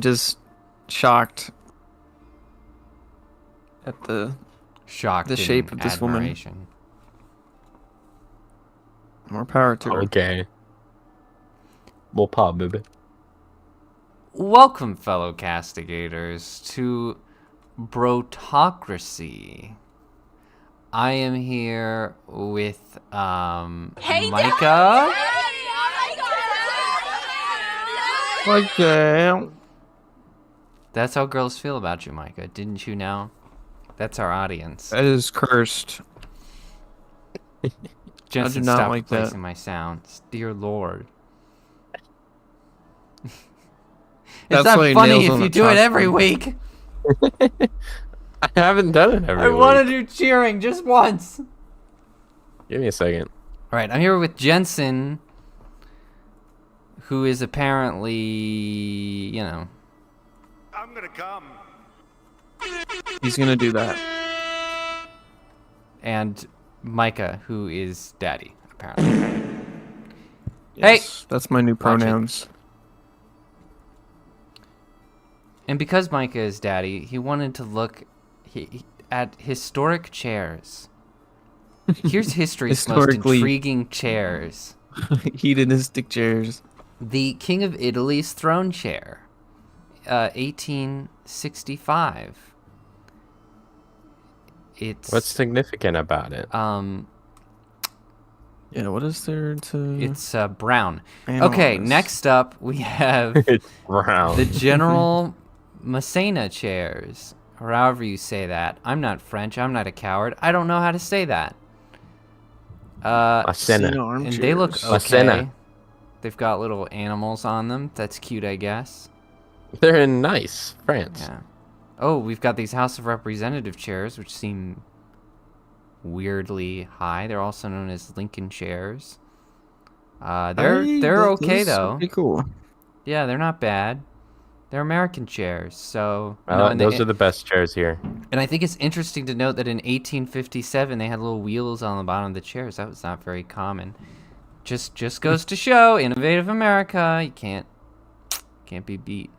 just shocked at the Shocked shape in of this woman. admiration. More power to her. Okay. We'll pop, baby. Welcome, fellow castigators, to Brotocracy. I am here with Micah. Okay. That's how girls feel about you, Micah. Didn't you know? That's our audience. That is cursed. Jensen, not stop like that. replacing my sounds. Dear Lord. It's That's not why he funny nails if on you the do it top every one. week. I haven't done it every I week. want to do cheering just once. Give me a second. All right, I'm here with Jensen, who is apparently, you know, I'm gonna come. He's gonna do that. and Micah, who is daddy, apparently. Yes, that's my new Watch it. pronouns. And because Micah is daddy, he wanted to look at historic chairs. Here's history's most Historically- intriguing chairs. Hedonistic chairs. The King of Italy's throne chair, 1865. It's What's significant about it? Yeah, what is there to... it's brown. analyze? Okay, next up we have It's brown. the General Massena chairs, or however you say that. I'm not French. I'm not a coward. I don't know how to say that. Massena. And they look armchairs. okay. Massena. They've got little animals on them. That's cute, I guess. They're in nice France. Yeah. Oh, we've got these House of Representative chairs, which seem weirdly high. They're also known as Lincoln chairs. They're okay though. Pretty cool. Yeah, they're not bad. They're American chairs, so Those are the best chairs here. and I think it's interesting to note that in 1857 they had little wheels on the bottom of the chairs. That was not very common. Just goes to show, innovative America. You can't be beat.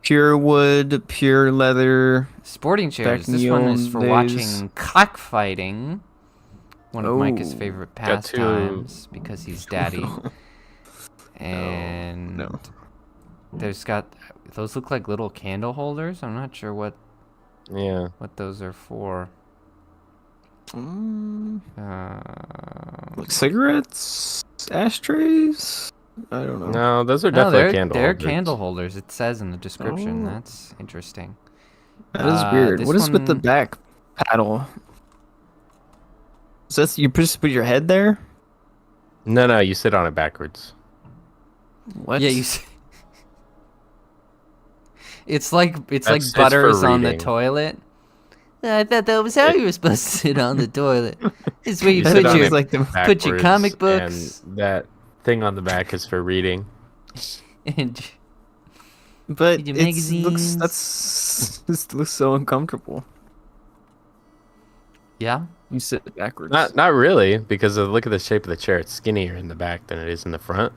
Pure wood, pure leather. Sporting chairs. Back in This the one is old for days. watching cockfighting. One of Micah's Oh, favorite got to- pastimes because he's daddy. And No. those look like little candle holders. I'm not sure what Yeah. those are for. Like cigarettes? Ashtrays? I don't know. No, those are No, definitely candle they're holders. candle holders. It says in the description. Oh. That's interesting. That is weird. this What is with the one- back paddle? Is that you just put your head there? No, you sit on it backwards. What? Yeah, you. It's like That's- for butters on the reading. toilet. I thought that was how you were supposed to sit on the toilet. It's where you sit put on your it like the put your backwards, comic books. And that thing on the back is for reading. and But your it magazines. this looks so uncomfortable. yeah. You sit backwards. Not really, because look at the shape of the chair. It's skinnier in the back than it is in the front.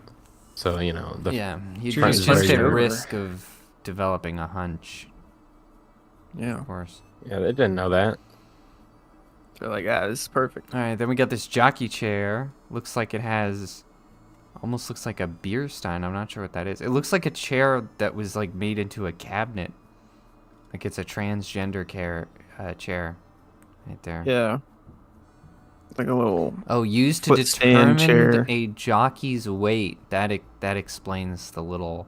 So, you know, the Yeah, you'd front be is just very at narrow. risk of developing a hunch, Yeah. of course. yeah, they didn't know that. They're like, this is perfect. All right, then we got this jockey chair. Looks like it has, almost looks like a beer stein. I'm not sure what that is. It looks like a chair that was like made into a cabinet. Like it's a transgender chair, right there. Yeah. Like a little. Oh, used to Foot stand determine chair. a jockey's weight. That explains the little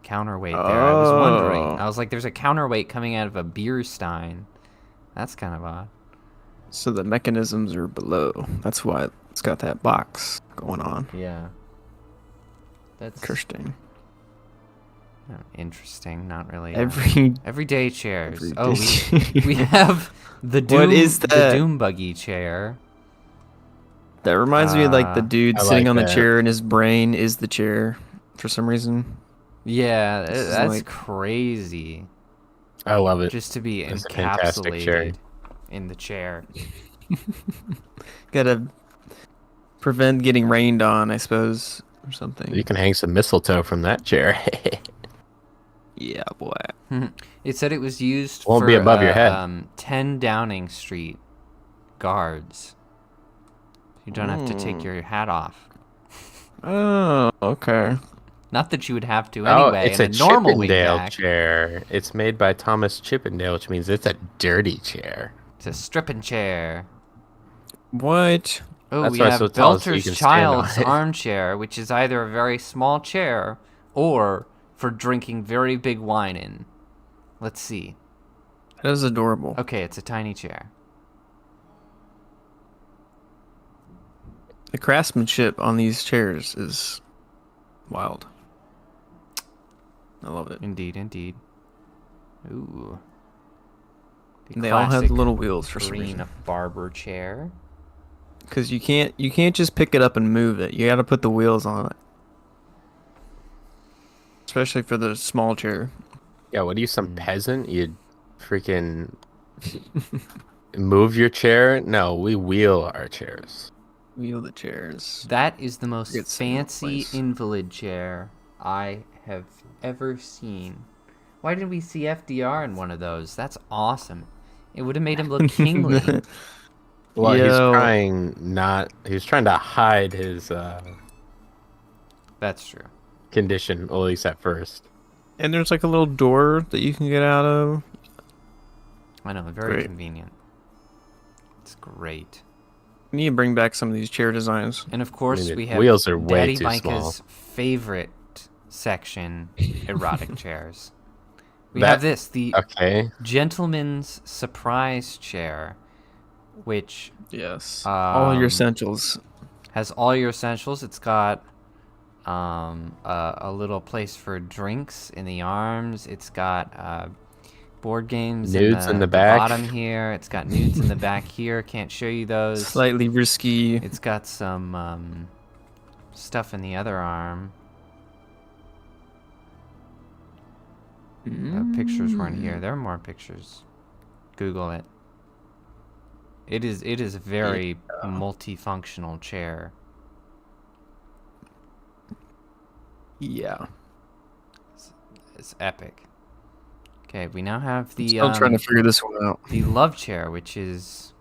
counterweight there. I was wondering. Oh. I was like, there's a counterweight coming out of a beer stein. That's kind of odd. So the mechanisms are below. That's why it's got that box going on. Yeah. That's Interesting. interesting. Not really. Everyday Chairs. every We have the Doom, What is the that? Doom buggy chair. That reminds me of like the dude I sitting like on the that. chair and his brain is the chair for some reason. Yeah, is that's like- crazy. I love it. Just to be It's a fantastic chair. encapsulated in the chair. Gotta prevent getting rained on, I suppose, or something. You can hang some mistletoe from that chair. Yeah, boy. It said it was used Won't for be above your head. 10 Downing Street guards. You don't have to take your hat off. Oh, okay. Not that you would have to Oh, anyway it's in a a normal wing Chippendale back. chair. It's made by Thomas Chippendale, which means it's a dirty chair. It's a stripping chair. What? Oh, That's we why have it's so tall, so you Belter's can stand on Child's it. armchair, which is either a very small chair or for drinking very big wine in. Let's see. That is adorable. Okay, it's a tiny chair. The craftsmanship on these chairs is wild. I love it. Indeed, indeed. Ooh. The And they all have classic the little wheels for some green reason. barber chair. Because you can't just pick it up and move it. You got to put the wheels on it. Especially for the small chair. Yeah, what are you, some peasant? You freaking move your chair? No, we wheel our chairs. Wheel the chairs. That is the most It's in fancy place. invalid chair I have ever seen. Why didn't we see FDR in one of those? That's awesome. It would have made him look kingly. Well, Yo. he's trying to hide his That's true. condition, at least at first. And there's like a little door that you can get out of. I know, very Great. convenient. It's great. We need to bring back some of these chair designs. And of course, I mean, we the have wheels are way Daddy too Micah's small. favorite section, erotic chairs. We That- have this, the Okay. gentleman's surprise chair, which Yes. All your Um, essentials. has all your essentials. It's got a little place for drinks in the arms. It's got board games Nudes in the the back. bottom here. It's got nudes in the back here. Can't show you those. Slightly risky. It's got some stuff in the other arm. Pictures weren't here. There are more pictures. Google it. It is a very multifunctional chair. Yeah. It's epic. Okay, we now have the Still trying to figure this one out. the love chair, which is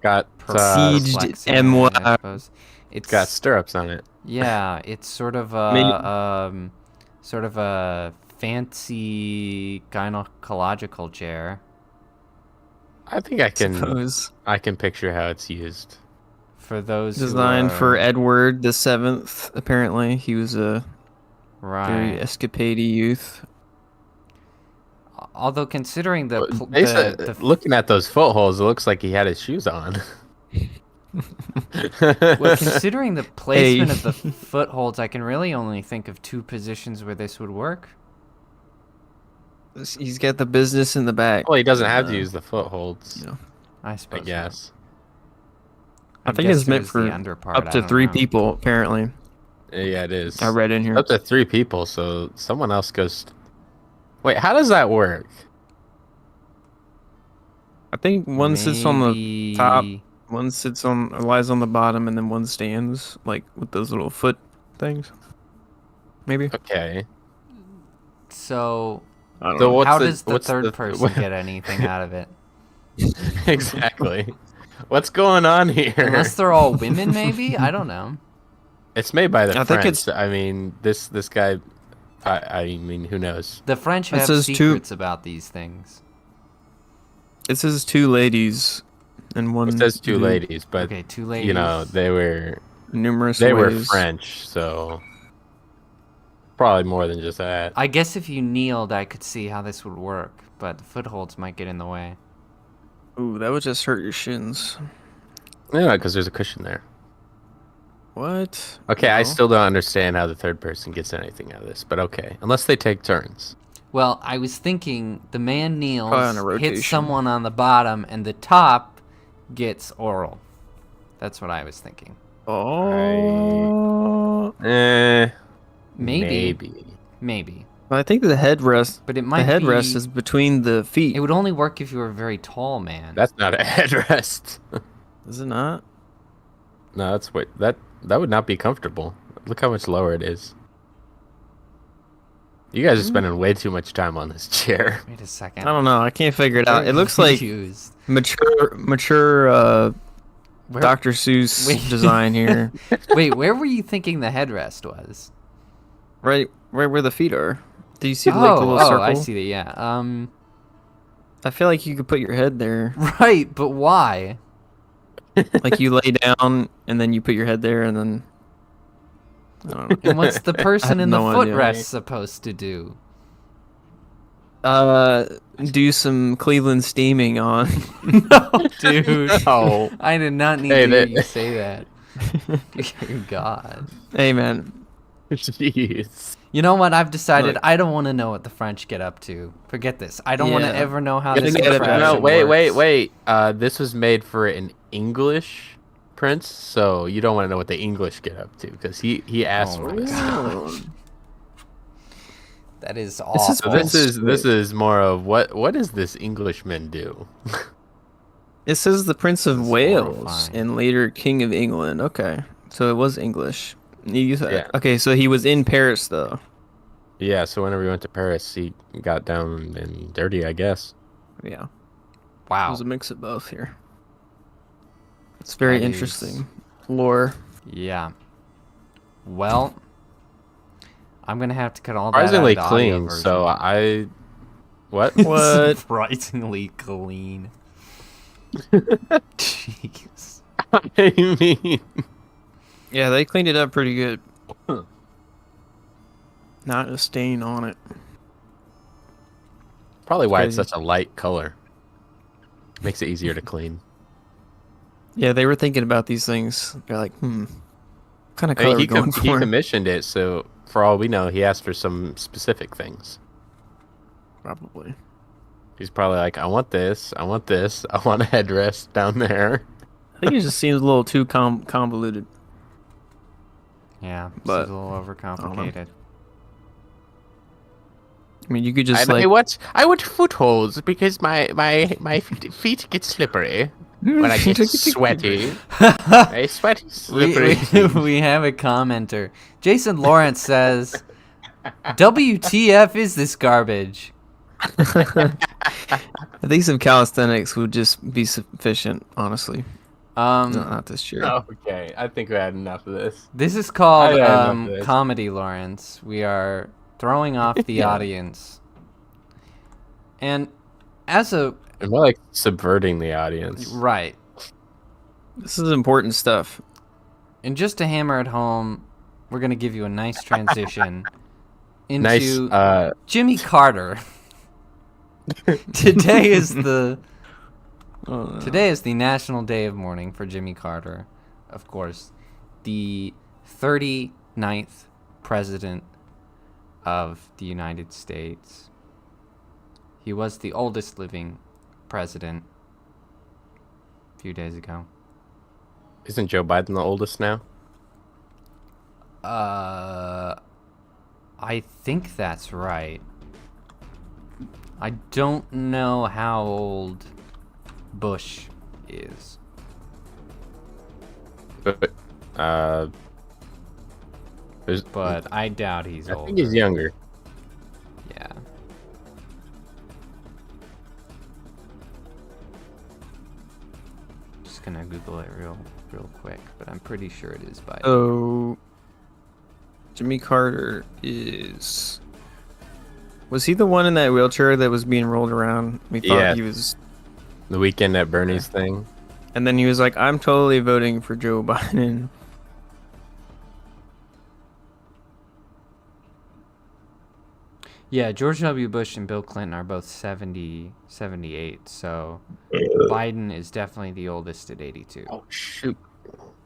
Got Sieged perplexing, MY. I suppose. It's got stirrups on it. yeah, it's sort of a fancy gynecological chair. I think I Suppose. can picture how it's used. For those Designed who for are, Edward the Seventh. Apparently, he was a very right. escapade youth. Although considering Looking at those footholes, it looks like he had his shoes on. well, considering the placement Hey. of the footholds, I can really only think of two positions where this would work. He's got the business in the back. Well, he doesn't have to use the footholds, You know, I I suppose. so. guess. I think guess it's meant there's for the under part, up I to don't 3 know. people. Apparently, Yeah, it is. I read in here. Up to 3 people, so someone else goes. Wait, how does that work? I think one sits on the top, Maybe- one lies on the bottom, and then one stands like with those little foot things. Maybe. Okay. So, I don't So know. what's how the- does the what's third the- person get anything out of it? Exactly. What's going on here? Unless they're all women, maybe? I don't know. It's made by the I French. think it's- I mean, this guy. I mean, who knows? The French It have says two- secrets about these things. It says 2 ladies and one. It says 2 dude. ladies, but Okay, 2 ladies. you know they were Numerous they were ways. French, so probably more than just that. I guess if you kneeled, I could see how this would work, but the footholds might get in the way. Ooh, that would just hurt your shins. Yeah, because there's a cushion there. What? Okay, I No. still don't understand how the third person gets anything out of this, but okay, unless they take turns. Well, I was thinking the man kneels, Probably on a rotation. hits someone on the bottom, and the top gets oral. That's what I was thinking. Oh. Maybe. I think the headrest. But it might The headrest be... is between the feet. It would only work if you were a very tall man. That's not a headrest. Is it not? No, that's that would not be comfortable. Look how much lower it is. You guys are spending way too much time on this chair. Wait a second. I don't know. I can't figure it out. It looks like Confused. mature Where- Dr. Seuss Wait. design here. Wait, where were you thinking the headrest was? Right where the feet are. Do you see like the little circle? I see that. Yeah. I feel like you could put your head there. Right, but why? Like you lay down and then you put your head there and then I don't know. And what's the person in the no idea. footrest supposed to do? Do some Cleveland steaming on. No, dude. Oh, I did not need Hey, to hear that- you say that. Dear God. Hey man, jeez. You know what? I've decided Look. I don't want to know what the French get up to. Forget this. I don't want to Yeah. ever know how Gotta this get it contraption back. No, wait. works. This was made for an English prince, so you don't want to know what the English get up to because he asked Oh for my this. God. That is This awful. is So this is more of what does this Englishman do? it says the Prince of This is Wales horrifying. and later King of England. Okay, so it was English. Yeah. Okay, so he was in Paris though. Yeah, so whenever he went to Paris, he got down and dirty, I guess. Yeah, it Wow. was a mix of both here. It's very That is- interesting lore. Yeah. Well, I'm gonna have to cut all that out of Surprisingly the audio clean. version. So I what? What? Surprisingly clean. Jeez. I mean, Yeah, they cleaned it up pretty good. Not a stain on it. probably why it's crazy. such a light color. Makes it easier to clean. Yeah, they were thinking about these things. They're like, what kind of I color mean, are we going he for? commissioned it, so for all we know, he asked for some specific things. Probably. He's probably like, I want this, I want this, I want a headrest down there. I think it just seems a little too convoluted. Yeah, But- it's a little overcomplicated. I mean, you could just I want footholds because my feet get slippery when I get sweaty. I sweaty, slippery. We have a commenter. Jason Lawrence says, WTF is this garbage? I think some calisthenics would just be sufficient, honestly. Not this year. Okay, I think we had enough of this. This is called I love this. Comedy Lawrence. We are throwing off the Yeah. audience. And as a... And more like subverting the audience. Right. This is important stuff. And just to hammer it home, we're going to give you a nice transition Nice. into Jimmy Carter. Today is the National Day of Mourning for Jimmy Carter. Of course, the 39th President of the United States. He was the oldest living president a few days ago. Isn't Joe Biden the oldest now? I think that's right. I don't know how old Bush is. But But I doubt he's I older. think he's younger. Yeah. Just gonna Google it real quick, but I'm pretty sure it is Biden. So, Jimmy Carter is. Was he the one in that wheelchair that was being rolled around? We thought Yeah. he was. The weekend at Bernie's thing. And then he was like, I'm totally voting for Joe Biden. Yeah, George W. Bush and Bill Clinton are both 78, so Biden is definitely the oldest at 82. Oh shoot!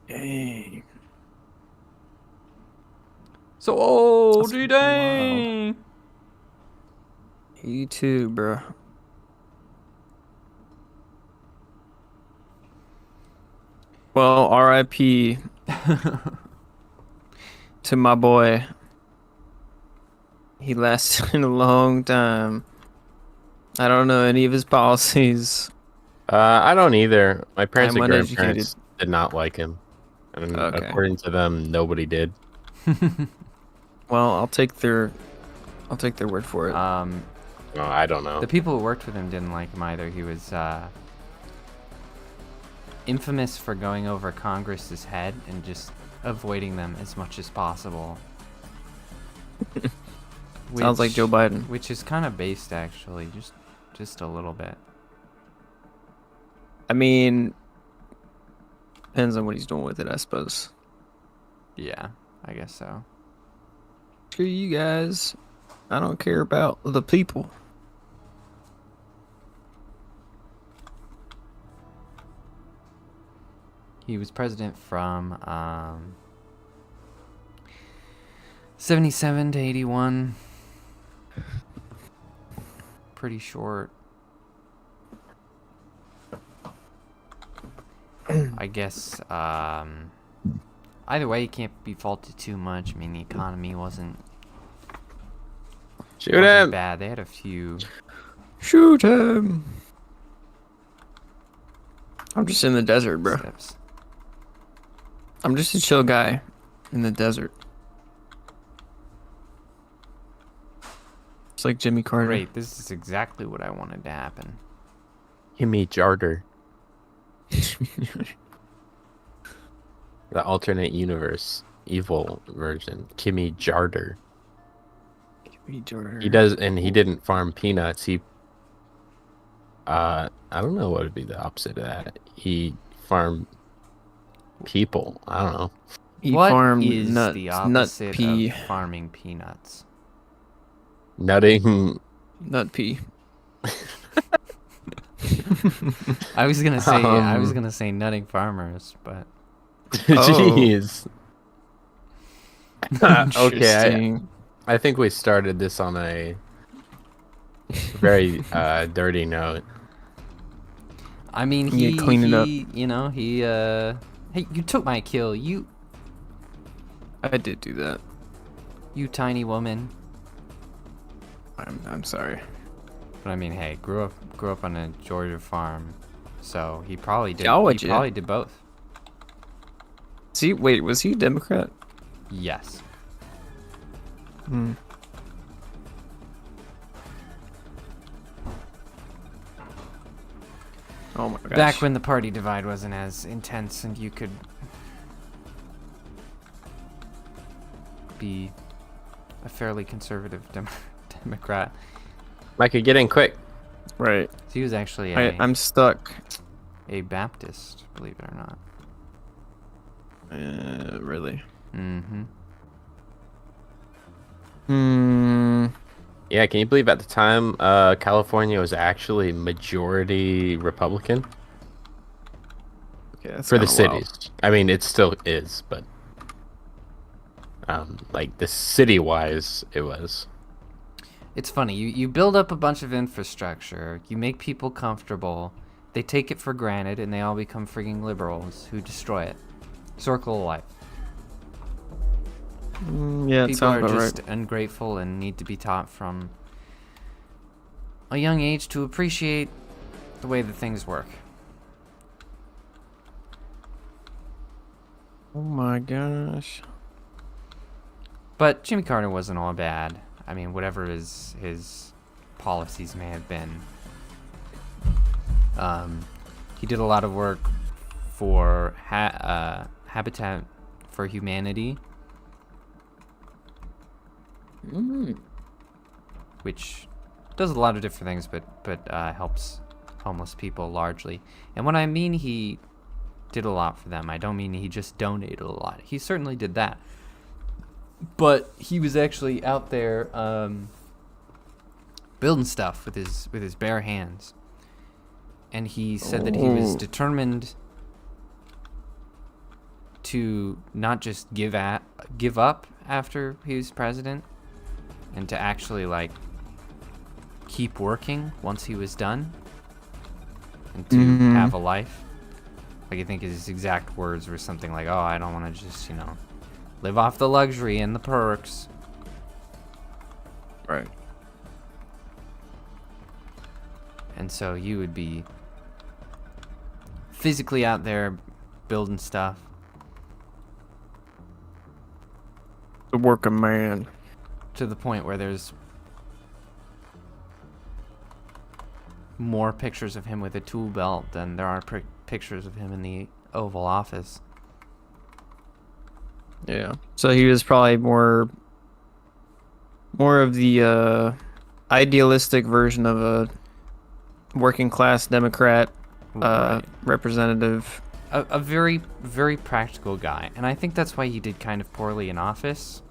Dang. So old, That's dang! 82, bro. Well, R.I.P. to my boy. He lasted a long time. I don't know any of his policies. I don't either. My parents I'm and uneducated. grandparents did not like him, and Okay. according to them, nobody did. Well, I'll take their I'll take their word for it. Oh, I don't know. The people who worked with him didn't like him either. He was infamous for going over Congress's head and just avoiding them as much as possible. Sounds like Joe Biden. Which is kind of based, actually, just a little bit. I mean, depends on what he's doing with it, I suppose. Yeah, I guess so. Screw you guys. I don't care about the people. He was president from 77 to 81. Pretty short. I guess either way, he can't be faulted too much. I mean, the economy wasn't Shoot him! bad. They had a few. Shoot him. I'm just in the desert, bro. Steps. I'm just a chill guy in the desert. It's like Jimmy Carter. Great, this is exactly what I wanted to happen. Kimmy Jarder. The alternate universe, evil version. Kimmy Jarder. Jimmy Carter. He does, and he didn't farm peanuts. He, I don't know what would be the opposite of that. He farmed people. I don't know. He What farmed is nuts, the nut opposite pea, of farming peanuts? Nutting. nut pea. I was gonna say nutting farmers, but Jeez. Okay, Interesting. I think we started this on a very dirty note. I mean, Yeah, clean it up. you know, hey, you took my kill, you I did do that. tiny woman. I'm sorry. But I mean, hey, grew up on a Georgia farm, so he probably did. Yeah, He probably did both. See, wait, was he a Democrat? Yes. Hmm. Oh my gosh. Back when the party divide wasn't as intense and you could be a fairly conservative Democrat. Micah, get in quick. Right. So he was actually I'm stuck. a Baptist, believe it or not. Really? Mm-hmm. Hmm. Yeah, can you believe at the time California was actually majority Republican Okay, that's for the kinda wild. cities? I mean, it still is, but like the city-wise, it was. It's funny. You build up a bunch of infrastructure. You make people comfortable. They take it for granted, and they all become frigging liberals who destroy it. Circle of life. Yeah, it People sounds are about just right. ungrateful and need to be taught from a young age to appreciate the way that things work. Oh my gosh. But Jimmy Carter wasn't all bad. I mean, whatever his policies may have been. He did a lot of work for Habitat for Humanity, which does a lot of different things, but helps homeless people largely. And when I mean he did a lot for them, I don't mean he just donated a lot. He certainly did that. But he was actually out there building stuff with his bare hands. And he said that he was determined to not just give up after he was president, and to actually like keep working once he was done, and to have a life. Like, I think his exact words were something like, "Oh, I don't want to just, live off the luxury and the perks." Right. And so you would be physically out there building stuff. The work of man. To the point where there's more pictures of him with a tool belt than there are pictures of him in the Oval Office. Yeah. So he was probably more of the idealistic version of a working class Democrat Right. representative. A very, very practical guy. And I think that's why he did kind of poorly in office.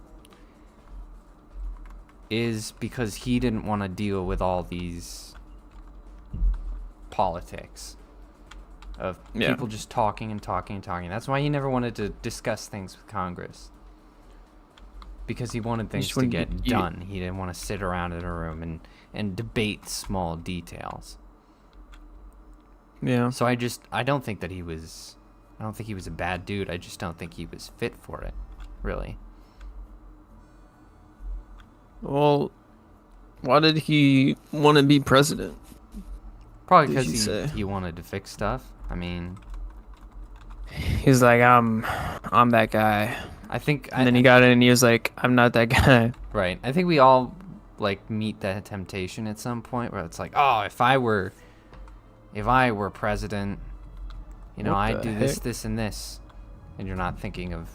Is because he didn't want to deal with all these politics of people just talking and talking and talking. That's why he never wanted to discuss things with Congress. Because he wanted things to get done. He didn't want to sit around in a room and debate small details. Yeah. So I don't think he was a bad dude. I just don't think he was fit for it, really. Well, why did he want to be president? Probably because he wanted to fix stuff. I mean, he's like, I'm that guy. I think. And then he got in and he was like, I'm not that guy. Right. I think we all like meet that temptation at some point where it's like, oh, if I were president, you know, I'd do this, this, and this, and you're not thinking of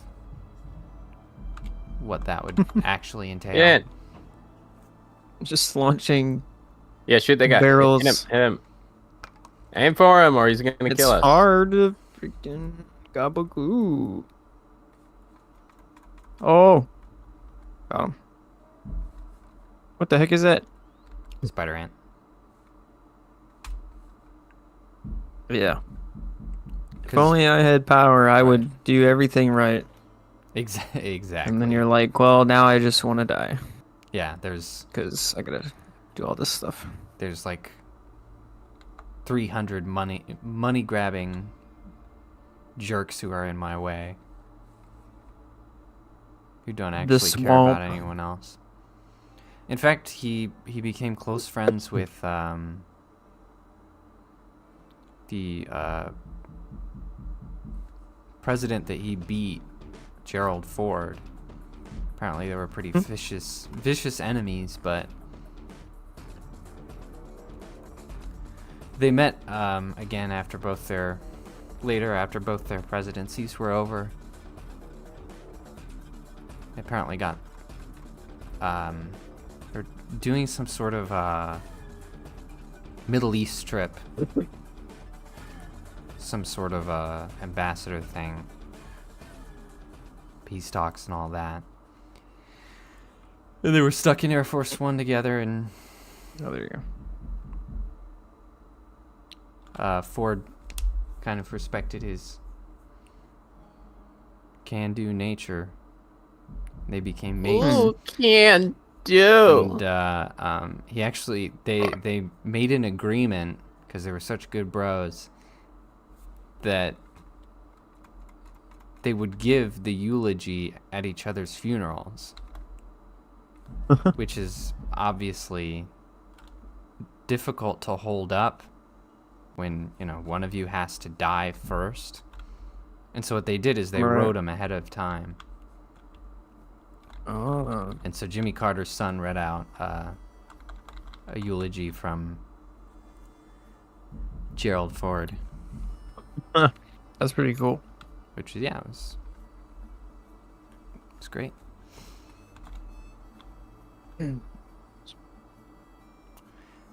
what that would actually entail. Yeah. Just launching. Yeah, shoot that guy. Barrels. Hit him. Aim for him, or he's gonna kill us. It's hard to freaking gabagoo. Oh. Got him. What the heck is that? Spider Ant. Yeah. If only I had power, I would do everything right. Exactly. And then you're like, well, now I just want to die. Yeah, there's... Because I gotta do all this stuff. There's like 300 money-grabbing jerks who are in my way. Who don't actually care about anyone else. In fact, he became close friends with the president that he beat, Gerald Ford. Apparently they were pretty vicious enemies, but they met again after both their presidencies were over. They apparently got they're doing some sort of Middle East trip. Some sort of ambassador thing. Peace talks and all that. And they were stuck in Air Force One together, and oh, there you go. Ford kind of respected his can-do nature. They became mates. Oh, can do. And he actually they made an agreement because they were such good bros that they would give the eulogy at each other's funerals. Which is obviously difficult to hold up when, you know, one of you has to die first. And so what they did is they wrote him ahead of time. Oh. And so Jimmy Carter's son read out a eulogy from Gerald Ford. That's pretty cool. Which, yeah, it was great.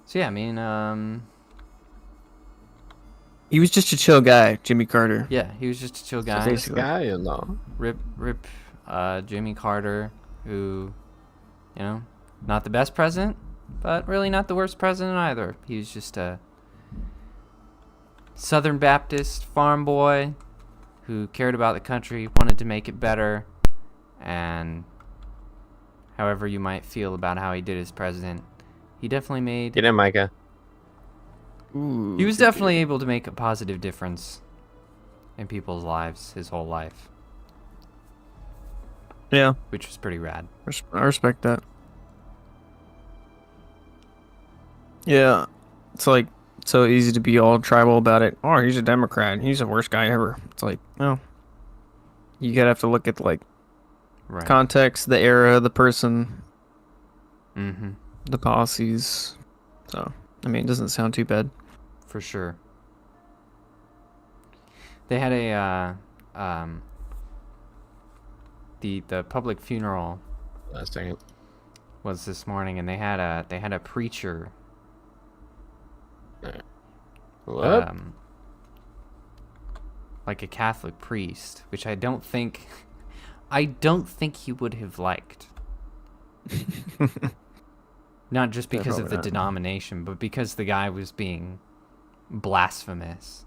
So yeah, I mean, he was just a chill guy, Jimmy Carter. yeah, he was just a chill guy. This guy, you know. Rip, Jimmy Carter, who, you know, not the best president, but really not the worst president either. He was just a Southern Baptist farm boy who cared about the country, wanted to make it better, and however you might feel about how he did as president, he definitely made... Get in, Micah. Ooh, He was definitely able to make a positive difference in people's lives his whole life. Yeah. Which was pretty rad. I respect that. Yeah. It's like so easy to be all tribal about it. Oh, he's a Democrat. He's the worst guy ever. It's like, no. You gotta have to look at like context, the era, the person, Mm-hmm. the policies. So I mean, it doesn't sound too bad. For sure. They had the public funeral Last second. was this morning, and they had a preacher. What? Like a Catholic priest, which I don't think he would have liked. Not just Yeah, because of probably the not. denomination, but because the guy was being blasphemous.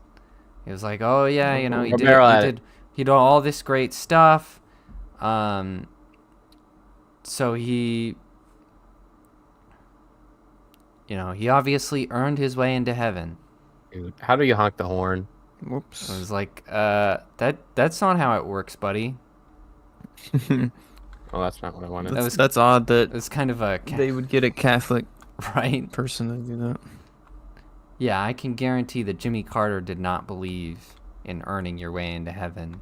He was like, "Oh yeah, you know, he did all this great stuff. So he, you know, he obviously earned his way into heaven." Dude, how do you honk the horn? Whoops. I was like, that's not how it works, buddy. Oh, that's not what I wanted. That's odd that It's kind of a they would get a Catholic right. person to do that. Yeah, I can guarantee that Jimmy Carter did not believe in earning your way into heaven.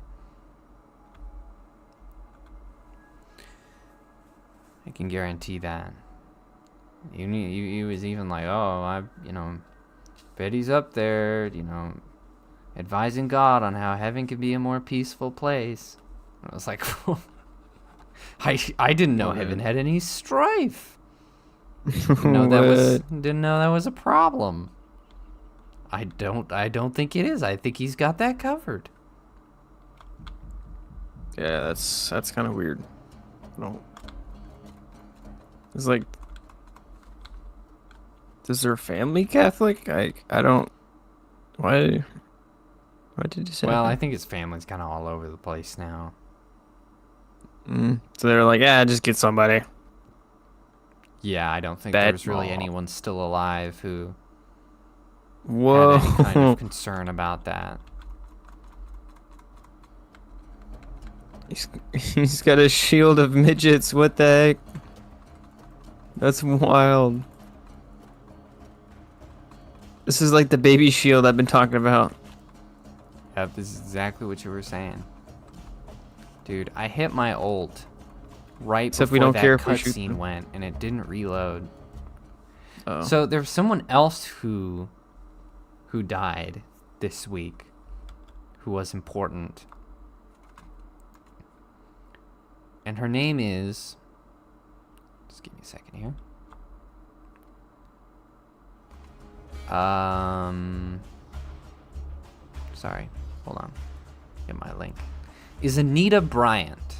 I can guarantee that. He was even like, "Oh, bet he's up there, advising God on how heaven could be a more peaceful place." I was like, I didn't know heaven had any strife. Didn't know that was a problem. I don't think it is. I think he's got that covered. Yeah, that's kind of weird. No. It's like, is their family Catholic? I don't. Why did you say? Well, that? I think his family's kind of all over the place now. So they're like, just get somebody. Yeah, I don't think Bad there's really mom. anyone still alive who Whoa. had any kind of concern about that. He's got a shield of midgets. What the heck? That's wild. This is like the baby shield I've been talking about. Yep, this is exactly what you were saying. Dude, I hit my ult right Except we before don't that care if we shoot cutscene them. went, and it didn't reload. Oh. So there was someone else who died this week, who was important, and her name is. Just give me a second here. Sorry, hold on. Get my link. Is Anita Bryant,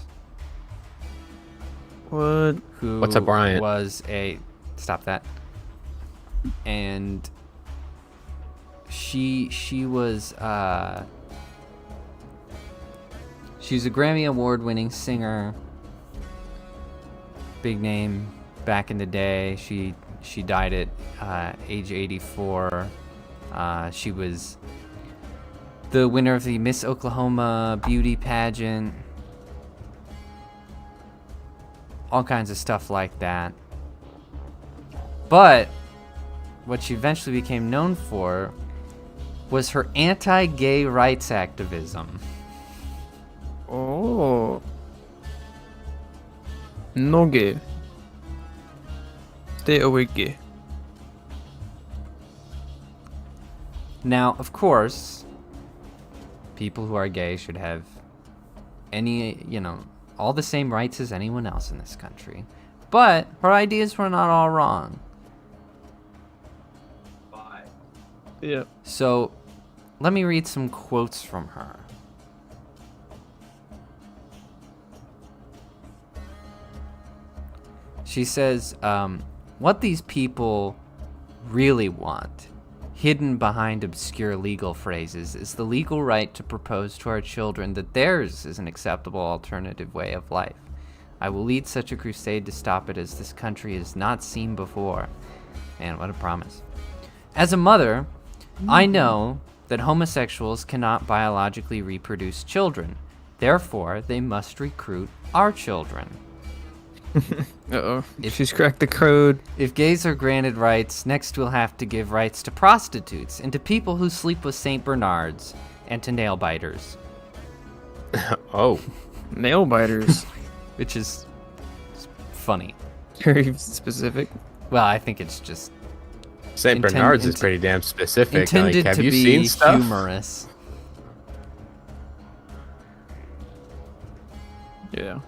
What? who What's a Bryant? was a stop that. And she was she's a Grammy Award winning singer, big name back in the day. She died at age 84. She was the winner of the Miss Oklahoma beauty pageant, all kinds of stuff like that. But what she eventually became known for was her anti-gay rights activism. Oh. No gay. Stay away gay. Now, of course, people who are gay should have all the same rights as anyone else in this country. But her ideas were not all wrong. Yeah. So, let me read some quotes from her. She says, what these people really want, hidden behind obscure legal phrases, is the legal right to propose to our children that theirs is an acceptable alternative way of life. I will lead such a crusade to stop it as this country has not seen before. Man, what a promise. As a mother, I know that homosexuals cannot biologically reproduce children. Therefore, they must recruit our children. Uh-oh. She's cracked the code. If gays are granted rights, next we'll have to give rights to prostitutes and to people who sleep with St. Bernards and to nail biters. Oh. Nail biters. Which is funny. Very specific. Well, I think it's just St. Bernard's is pretty damn specific. Intended have to you be seen stuff? humorous. Yeah.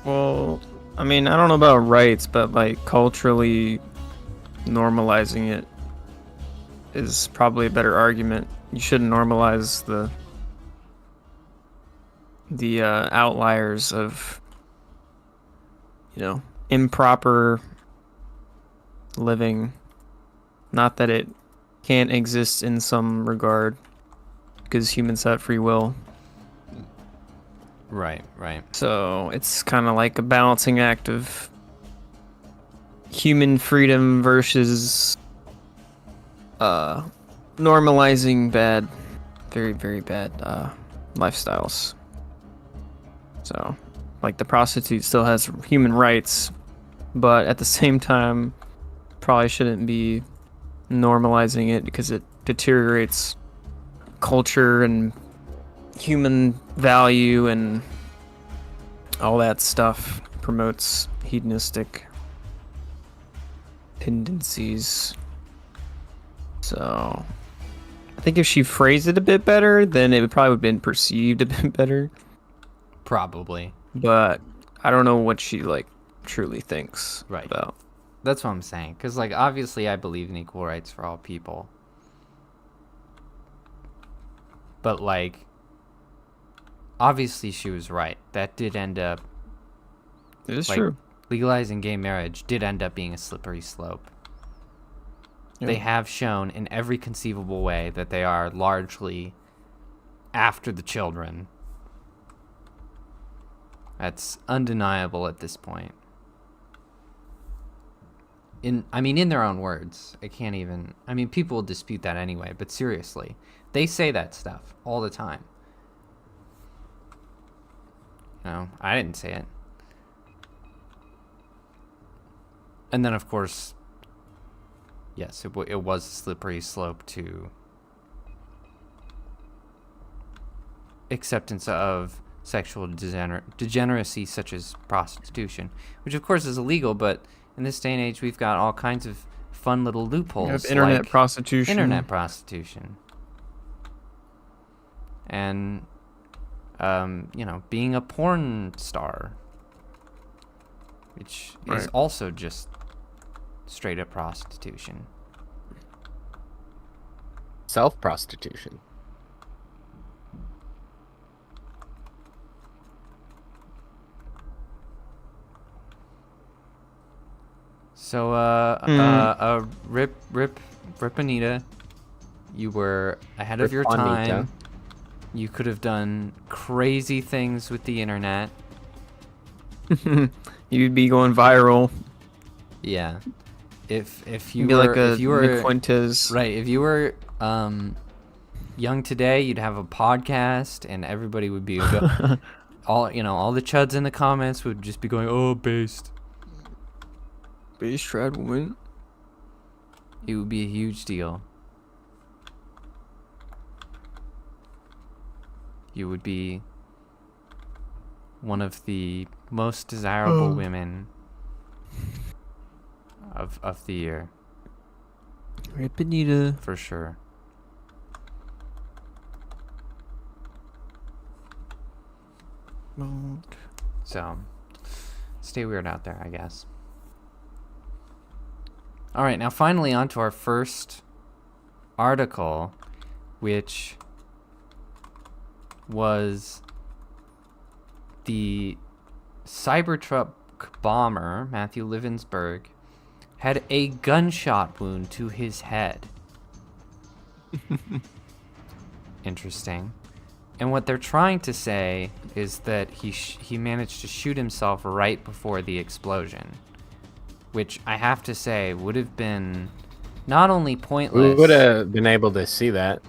Well, I mean, I don't know about rights, but like culturally normalizing it is probably a better argument. You shouldn't normalize the outliers of, improper living. Not that it can't exist in some regard, because humans have free will. Right. So it's kind of like a balancing act of human freedom versus normalizing bad, very, very bad lifestyles. So, like, the prostitute still has human rights, but at the same time, probably shouldn't be normalizing it because it deteriorates culture and human value and all that stuff. Promotes hedonistic tendencies. So I think if she phrased it a bit better, then it would probably have been perceived a bit better. Probably. But I don't know what she truly thinks about. That's what I'm saying. Because obviously I believe in equal rights for all people. But obviously she was right. That did end up... It is true. Legalizing gay marriage did end up being a slippery slope. Yeah. They have shown in every conceivable way that they are largely after the children. That's undeniable at this point. In their own words. People will dispute that anyway, but seriously. They say that stuff all the time. I didn't say it. And then, of course, yes, it was a slippery slope to acceptance of sexual degeneracy such as prostitution, which, of course, is illegal, but in this day and age, we've got all kinds of fun little loopholes. You have internet prostitution. Internet prostitution. And, being a porn star, which is also just straight up prostitution. Self-prostitution. So, Rip Anita, you were ahead of your time. Anita. You could have done crazy things with the internet. You'd be going viral. Yeah. If You'd you be were like a if you were Nick Fuentes. Right, if you were young today, you'd have a podcast and everybody would be all the chuds in the comments would just be going, "Oh, based." Based trad woman. It would be a huge deal. You would be one of the most desirable women of the year. Rip Anita. For sure. So, stay weird out there, I guess. All right, now finally on to our first article, which was the Cybertruck bomber, Matthew Livensberg, had a gunshot wound to his head. Interesting. And what they're trying to say is that he managed to shoot himself right before the explosion, which I have to say would have been not only pointless. We would have been able to see that.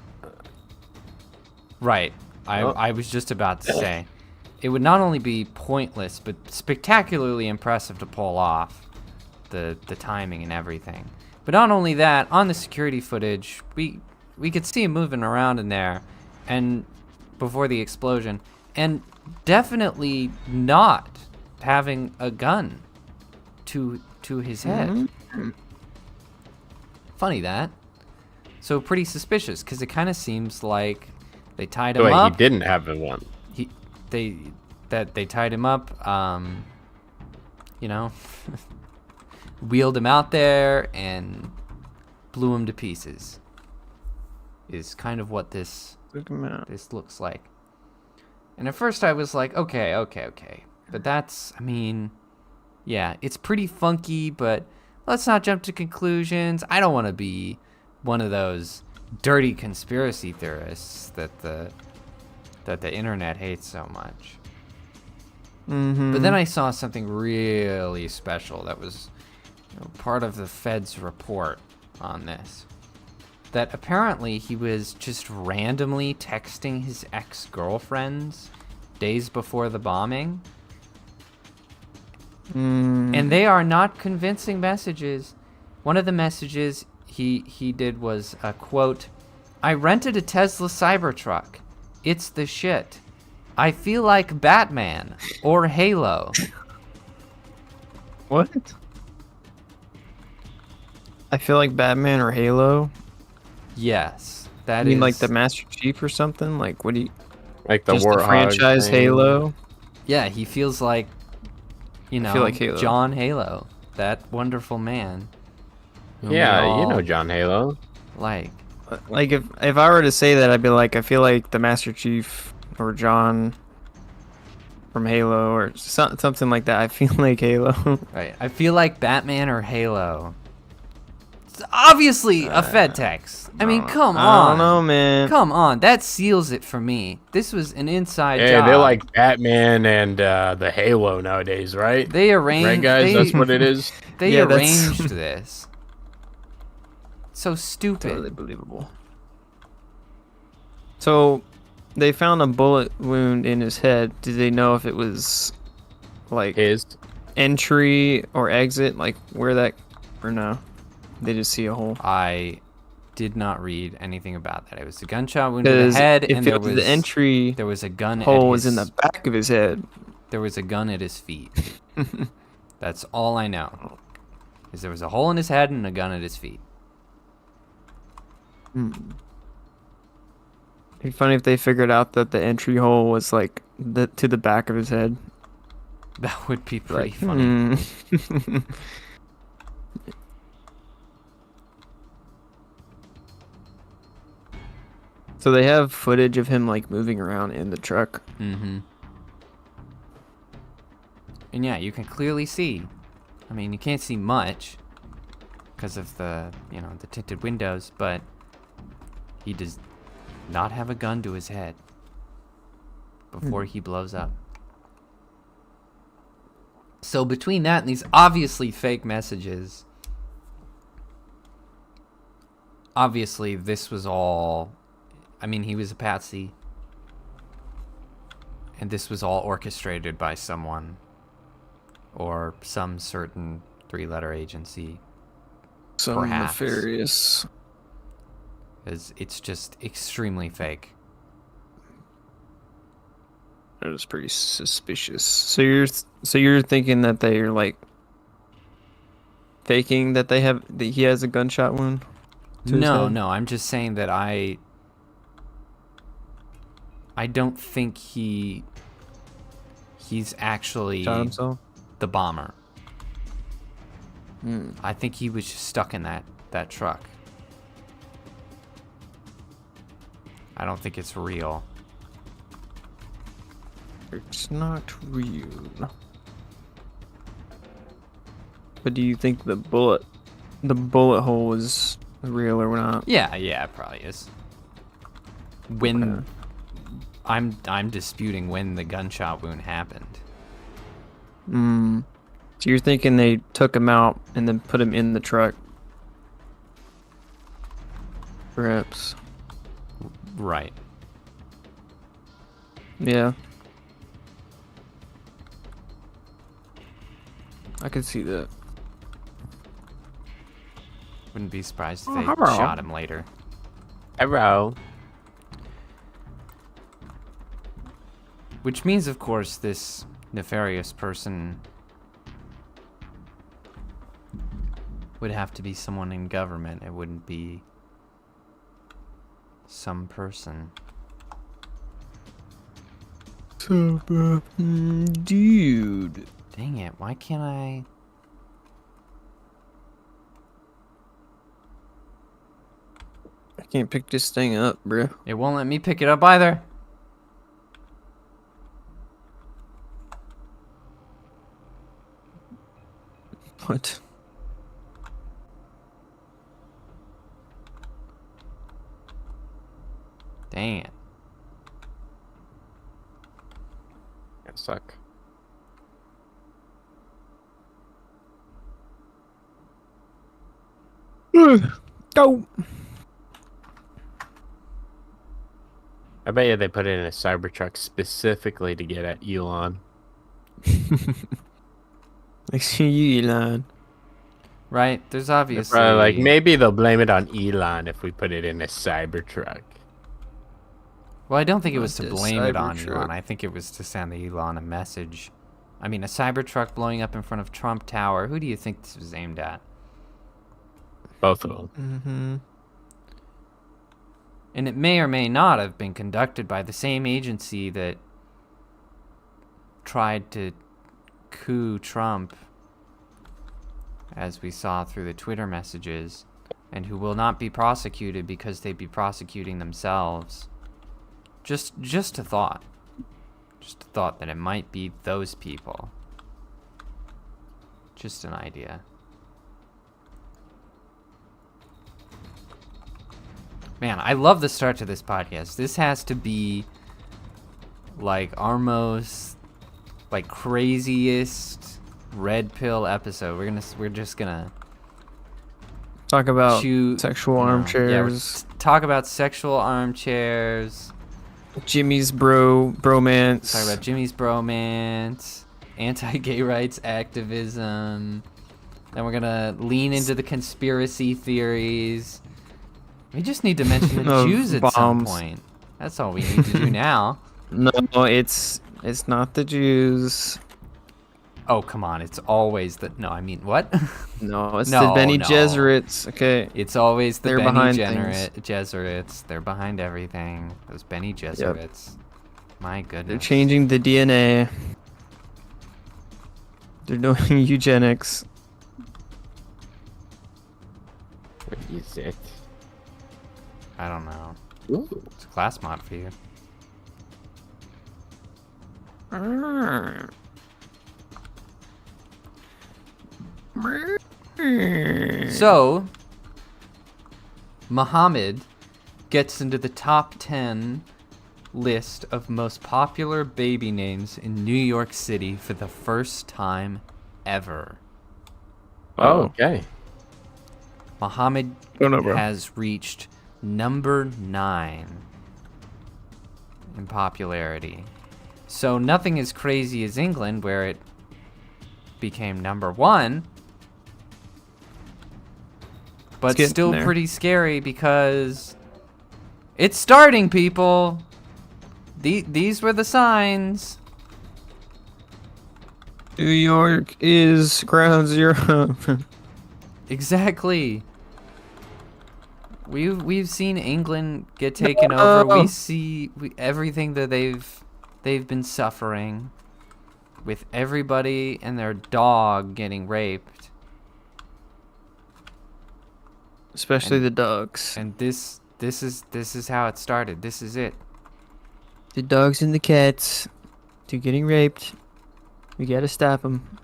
Right. I was just about to say. It would not only be pointless, but spectacularly impressive to pull off the timing and everything. But not only that, on the security footage, we could see him moving around in there and before the explosion, and definitely not having a gun to his head. Mm-hmm. Funny that. So pretty suspicious, because it kind of seems like they tied him Wait, up. he didn't have one. They tied him up. You know, wheeled him out there and blew him to pieces. Is kind of what this looks like. And at first I was like, okay. But that's, I mean, yeah, it's pretty funky, but let's not jump to conclusions. I don't want to be one of those dirty conspiracy theorists that the internet hates so much. Mm-hmm. But then I saw something really special that was part of the Fed's report on this. That apparently he was just randomly texting his ex-girlfriends days before the bombing. And they are not convincing messages. One of the messages he did was a quote, "I rented a Tesla Cybertruck. It's the shit. I feel like Batman or Halo." What? I feel like Batman or Halo. Yes, I that mean, is like the Master Chief or something. Like, what do you? Like the Just Warthog the franchise thing. Halo. Yeah, he feels like, feel like Halo. John Halo, that wonderful man. whom we Yeah, you all know John Halo. Like, Like if I were to say that, I'd be like, I feel like the Master Chief or John from Halo or something like that. I feel like Halo. right? I feel like Batman or Halo. It's obviously a Fed text. I mean, come on. I don't know, man. Come on, that seals it for me. This was an inside Hey, job. they're like Batman and the Halo nowadays, right? They arranged. Right, guys? That's what it is. They Yeah, that's- arranged this. So stupid. Totally believable. So, they found a bullet wound in his head. Did they know if it was like His. entry or exit, like where that, or no? They just see a hole. I did not read anything about that. It was a gunshot wound to the Because head, if and there it was the entry there was a gun. hole at was in his, the back of his head. There was a gun at his feet. That's all I know. Is there was a hole in his head and a gun at his feet. It'd be funny if they figured out that the entry hole was like to the back of his head. That would be pretty Like, funny. So they have footage of him like moving around in the truck. Mm-hmm. And yeah, you can clearly see. I mean, you can't see much because of the the tinted windows, but he does not have a gun to his head before he blows up. So between that and these obviously fake messages, obviously this was all, I mean, he was a patsy, and this was all orchestrated by someone or some certain three-letter agency. So Perhaps. nefarious. It's just extremely fake. That was pretty suspicious. So you're thinking that they're like faking that he has a gunshot wound? to his No, head? no, I'm just saying that I don't think he's actually Shot himself? the bomber. I think he was just stuck in that truck. I don't think it's real. It's not real. But do you think the bullet hole was real or not? Yeah, it probably is. When Okay. I'm disputing when the gunshot wound happened. So you're thinking they took him out and then put him in the truck? Perhaps. Right. Yeah. I could see that. Wouldn't be surprised if Oh, they hello. shot him later. Hello. Which means, of course, this nefarious person would have to be someone in government. It wouldn't be some person. So, dude. Dang it, why can't I... I can't pick this thing up, bro. It won't let me pick it up either. What? Dang it. That suck. Go. I bet you they put it in a Cybertruck specifically to get at Elon. I see you, Elon. Right, there's They're obviously... probably like, maybe they'll blame it on Elon if we put it in a Cybertruck. Well, I don't think it was to Not the blame it on Cybertruck. Elon. I think it was to send Elon a message. I mean, a Cybertruck blowing up in front of Trump Tower. Who do you think this was aimed at? Both of them. Mm-hmm. And it may or may not have been conducted by the same agency that tried to coup Trump, as we saw through the Twitter messages, and who will not be prosecuted because they'd be prosecuting themselves. Just a thought. Just a thought that it might be those people. Just an idea. Man, I love the start to this podcast. This has to be like our most like craziest red pill episode. We're just gonna Talk about shoot sexual Yeah, we're armchairs. talk about sexual armchairs. Jimmy's bromance. Talk about Jimmy's bromance, anti-gay rights activism. Then we're gonna lean into the conspiracy theories. We just need to mention the Of Jews at some bombs. point. That's all we need to do now. No, it's not the Jews. Oh, come on. It's always the... No, I mean, what? No, it's No, the Benny no. Gesserits. Okay. It's always the They're Benny behind Gesserits. They're behind everything. Those Benny Gesserits. My goodness. They're changing the DNA. They're doing eugenics. What is it? I don't know. Ooh. It's a class mod for you. So, Muhammad gets into the top 10 list of most popular baby names in New York City for the first time ever. Oh, okay. Muhammad Oh, no, bro. has reached number 9 in popularity. So nothing as crazy as England, where it became number 1. But getting still there. pretty scary because it's starting, people. These were the signs. New York is ground zero. Exactly. We've seen England get taken over. We see everything that they've been suffering, with everybody and their dog getting raped. Especially the dogs. And this is how it started. This is it. The dogs and the cats. They're getting raped. We gotta stop them.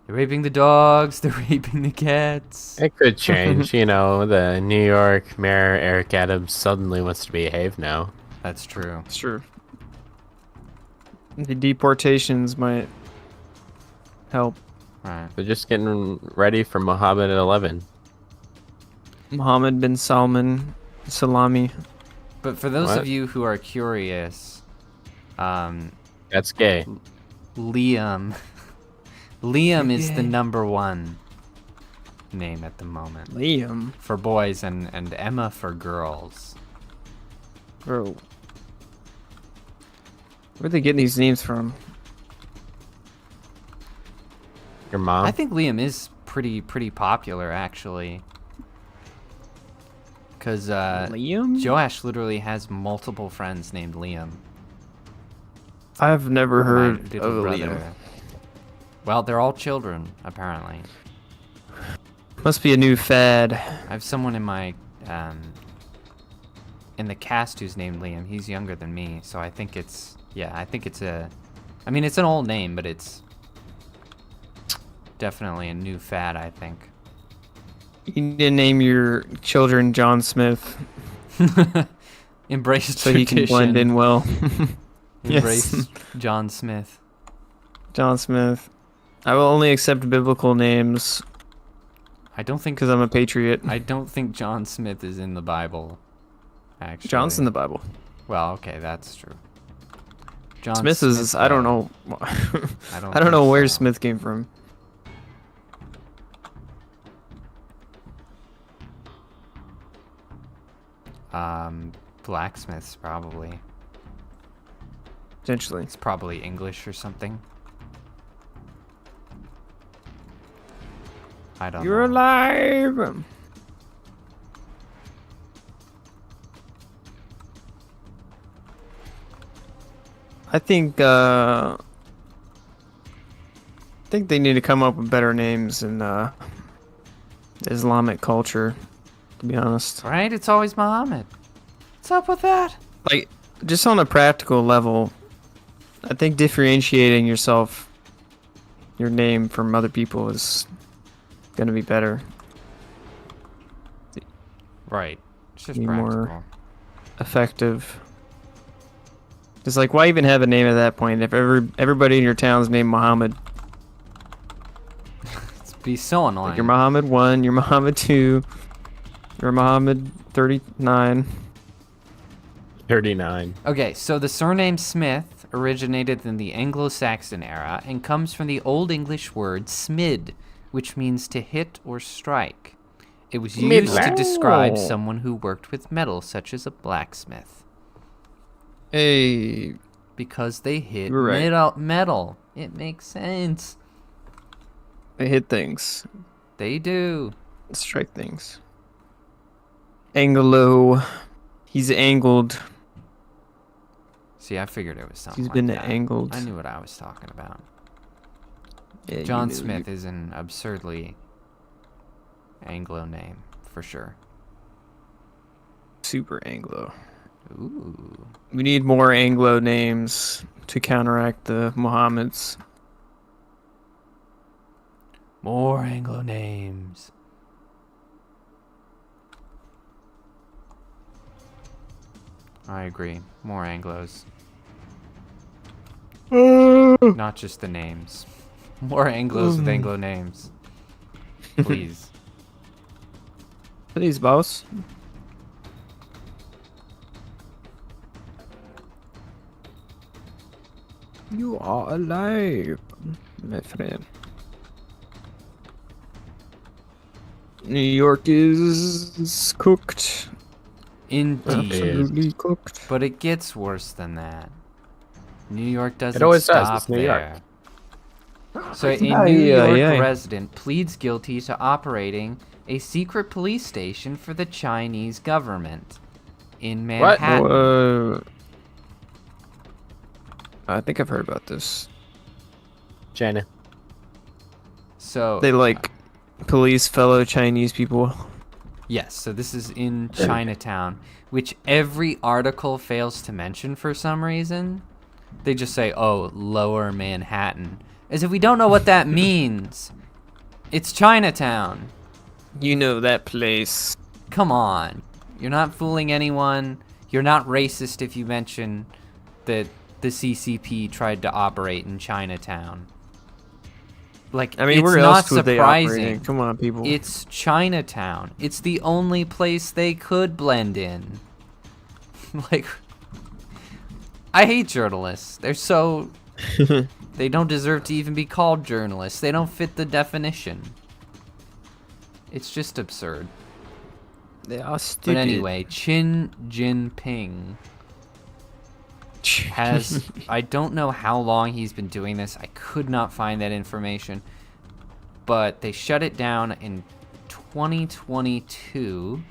They're raping the dogs. They're raping the cats. It could change. You know, the New York Mayor Eric Adams suddenly wants to behave now. That's true. It's true. The deportations might help. Right. They're just getting ready for Muhammad 11. Mohammed bin Salami. But for those What? of you who are curious, That's gay. Liam is the Yay. number 1 name at the moment Liam. for boys, and Emma for girls. Bro. Where are they getting these names from? Your mom? I think Liam is pretty popular actually. Cause Liam? Joash literally has multiple friends named Liam. I've never My heard of little a Liam. brother. Well, they're all children apparently. Must be a new fad. I have someone in my in the cast who's named Liam. He's younger than me, so I think it's I mean, it's an old name, but it's definitely a new fad, I think. You need to name your children John Smith Embrace so tradition. he can blend in well. Embrace Yes. John Smith. John Smith. I will only accept biblical names I don't think because I'm a patriot. I don't think John Smith is in the Bible. Actually, John's in the Bible. Well, okay, that's true. John Smith is. I don't know. I don't I don't know think where so. Smith came from. Blacksmiths probably. Potentially. It's probably English or something. I don't You're know. alive. I think they need to come up with better names in Islamic culture, to be honest. Right? It's always Muhammad. What's up with that? Like, just on a practical level, I think differentiating yourself, your name from other people is gonna be better. Right. It's just Be practical. more effective. It's like, why even have a name at that point if everybody in your town's named Muhammad? It'd be so annoying. Like, you're Muhammad 1, you're Muhammad 2, you're Muhammad 39. 39. Okay, so the surname Smith originated in the Anglo-Saxon era and comes from the Old English word smid, which means to hit or strike. It was used to describe Oh. someone who worked with metal, such as a blacksmith, Hey, because they hit You're right. metal. It makes sense. they hit things, They do. strike things. Anglo, he's angled. See, I figured it was something He's like been that. angled. I knew what I was talking about. Yeah, you John knew Smith is an absurdly Anglo name, for sure. super Anglo. Ooh. We need more Anglo names to counteract the Mohammeds. More Anglo names. I agree. More Anglos. Not just the names. More Anglos with Anglo names. Please. Please, boss. You are alive, my friend. New York is cooked. Indeed. Absolutely cooked. But it gets worse than that. New York doesn't always does. stop It's New York. there. So a Aye, New aye, York aye. resident pleads guilty to operating a secret police station for the Chinese government in What? Manhattan. I think I've heard about this. Jenna. So They like police fellow Chinese people. yes, so this is in Chinatown, which every article fails to mention for some reason. They just say, "Oh, Lower Manhattan," as if we don't know what that means. It's Chinatown. You know that place. Come on. You're not fooling anyone. You're not racist if you mention that the CCP tried to operate in Chinatown. Like, I mean, it's where not else would they operate surprising. in? Come on, people. It's Chinatown. It's the only place they could blend in. Like, I hate journalists. They're so... They don't deserve to even be called journalists. They don't fit the definition. It's just absurd. They are stupid. But anyway, Xi Jinping. has, I don't know how long he's been doing this. I could not find that information. But they shut it down in 2022.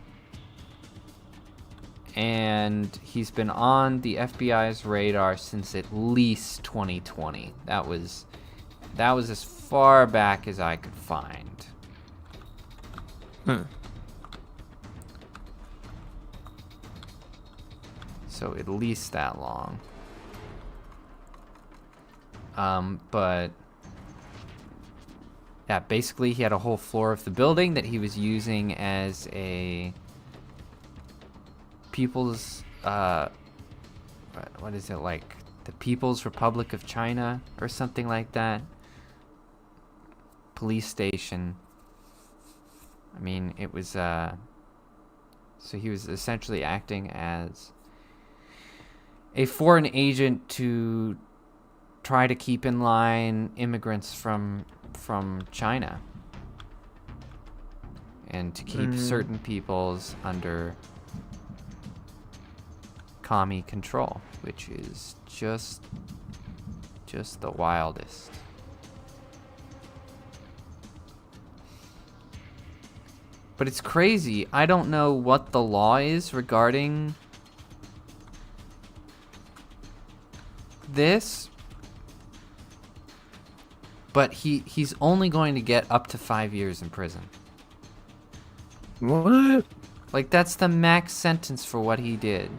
And he's been on the FBI's radar since at least 2020. That was as far back as I could find. So at least that long. But yeah, basically he had a whole floor of the building that he was using as a people's what is it, like the People's Republic of China or something like that, police station. I mean, it was so he was essentially acting as a foreign agent to try to keep in line immigrants from China and to keep certain peoples under commie control, which is just the wildest. But it's crazy. I don't know what the law is regarding this, but he's only going to get up to 5 years in prison. What? Like, that's the max sentence for what he did.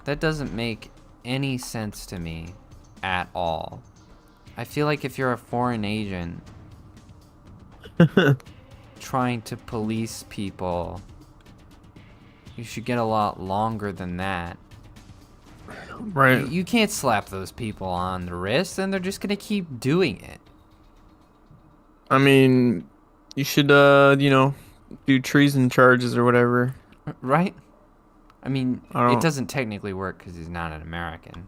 That doesn't make any sense to me at all. I feel like if you're a foreign agent trying to police people, you should get a lot longer than that. Right. You can't slap those people on the wrist and they're just gonna keep doing it. I mean, you should, do treason charges or whatever. Right? I mean, I it don't- doesn't technically work because he's not an American.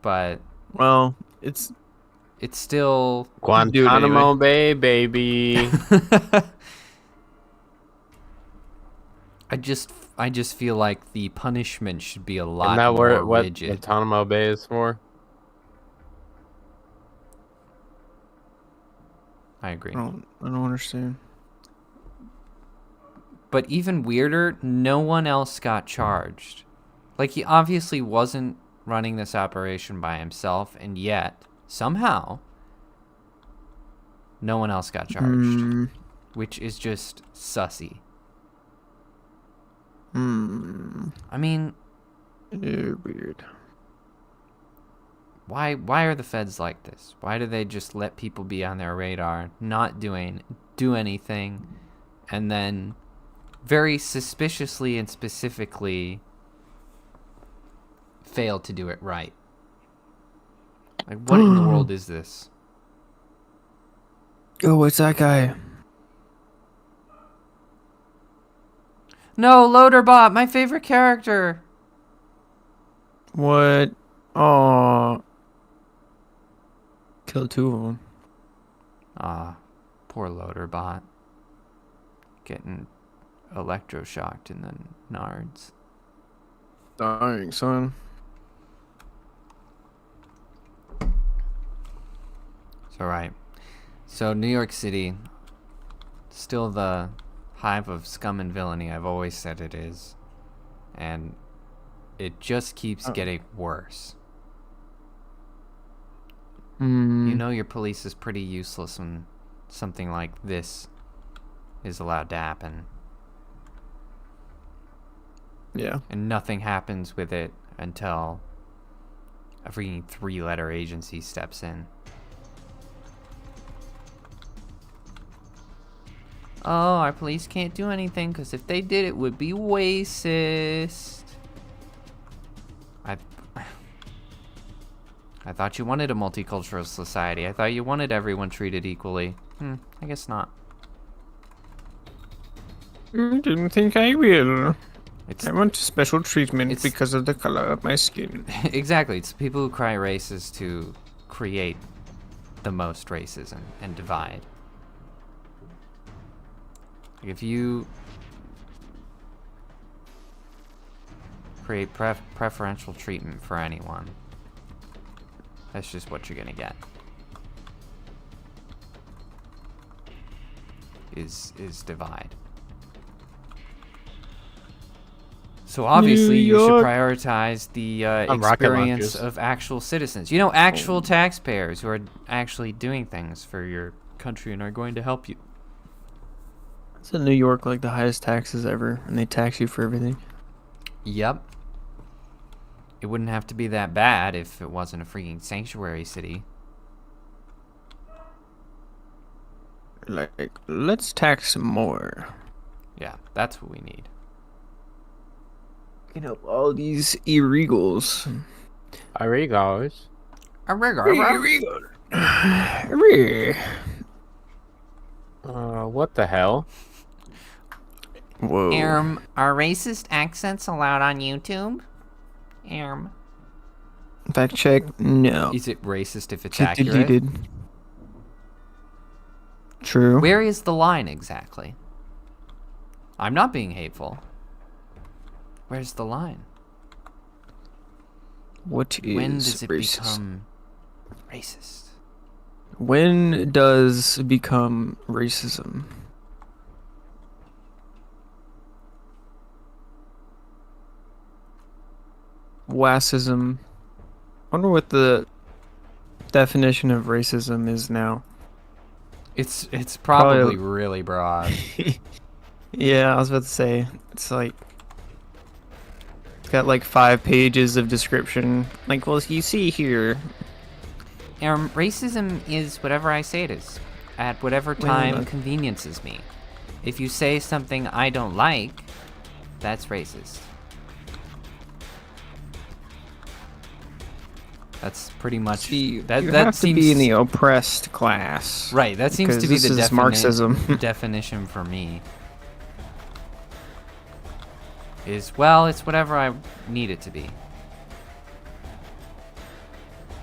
But Well, it's still... Guantanamo Bay, baby. I just feel like the punishment should be a Isn't lot that more what rigid. Guantanamo Bay is for? I agree. I don't understand. But even weirder, no one else got charged. Like, he obviously wasn't running this operation by himself, and yet, somehow, no one else got charged. Which is just sussy. I mean, Weird. why are the feds like this? Why do they just let people be on their radar, not do anything, and then very suspiciously and specifically fail to do it right? Like, what in the world is this? Oh, what's that guy? No, Loaderbot, my favorite character. What? Oh. Killed two of them. Ah, poor Loaderbot. Getting electroshocked in the nards. Dying, son. It's alright. So, New York City, still the hive of scum and villainy I've always said it is. And it just keeps getting worse. You know your police is pretty useless when something like this is allowed to happen. Yeah. And nothing happens with it until a freaking 3-letter agency steps in. Oh, our police can't do anything because if they did, it would be racist. I thought you wanted a multicultural society. I thought you wanted everyone treated equally. I guess not. I didn't think I will. It's I want special treatment it's- because of the color of my skin. exactly. It's people who cry racist to create the most racism and divide. If you create preferential treatment for anyone. That's just what you're gonna get. Is divide. So obviously you should prioritize the experience of actual citizens. You know, actual taxpayers who are actually doing things for your country and are going to help you. It's in New York, like the highest taxes ever, and they tax you for everything. Yep. It wouldn't have to be that bad if it wasn't a freaking sanctuary city. Like, let's tax some more. Yeah, that's what we need. You know, all these illegals. Irregos. What the hell? Whoa. Are racist accents allowed on YouTube? Fact check, no. Is it racist if it's accurate? Deleted. True. Where is the line exactly? I'm not being hateful. Where's the line? What is When does it racist? become racist? When does become racism? Wassism. I wonder what the definition of racism is now. It's probably Probably- really broad. Yeah, I was about to say, it's like, it's got like 5 pages of description. Like, well, you see here. Racism is whatever I say it is, at whatever time look. conveniences me. If you say something I don't like, that's racist. That's pretty much See, that. you That have seems to be in the oppressed class. right. That seems to be because the this is Marxism. definition for me. Is well, it's whatever I need it to be.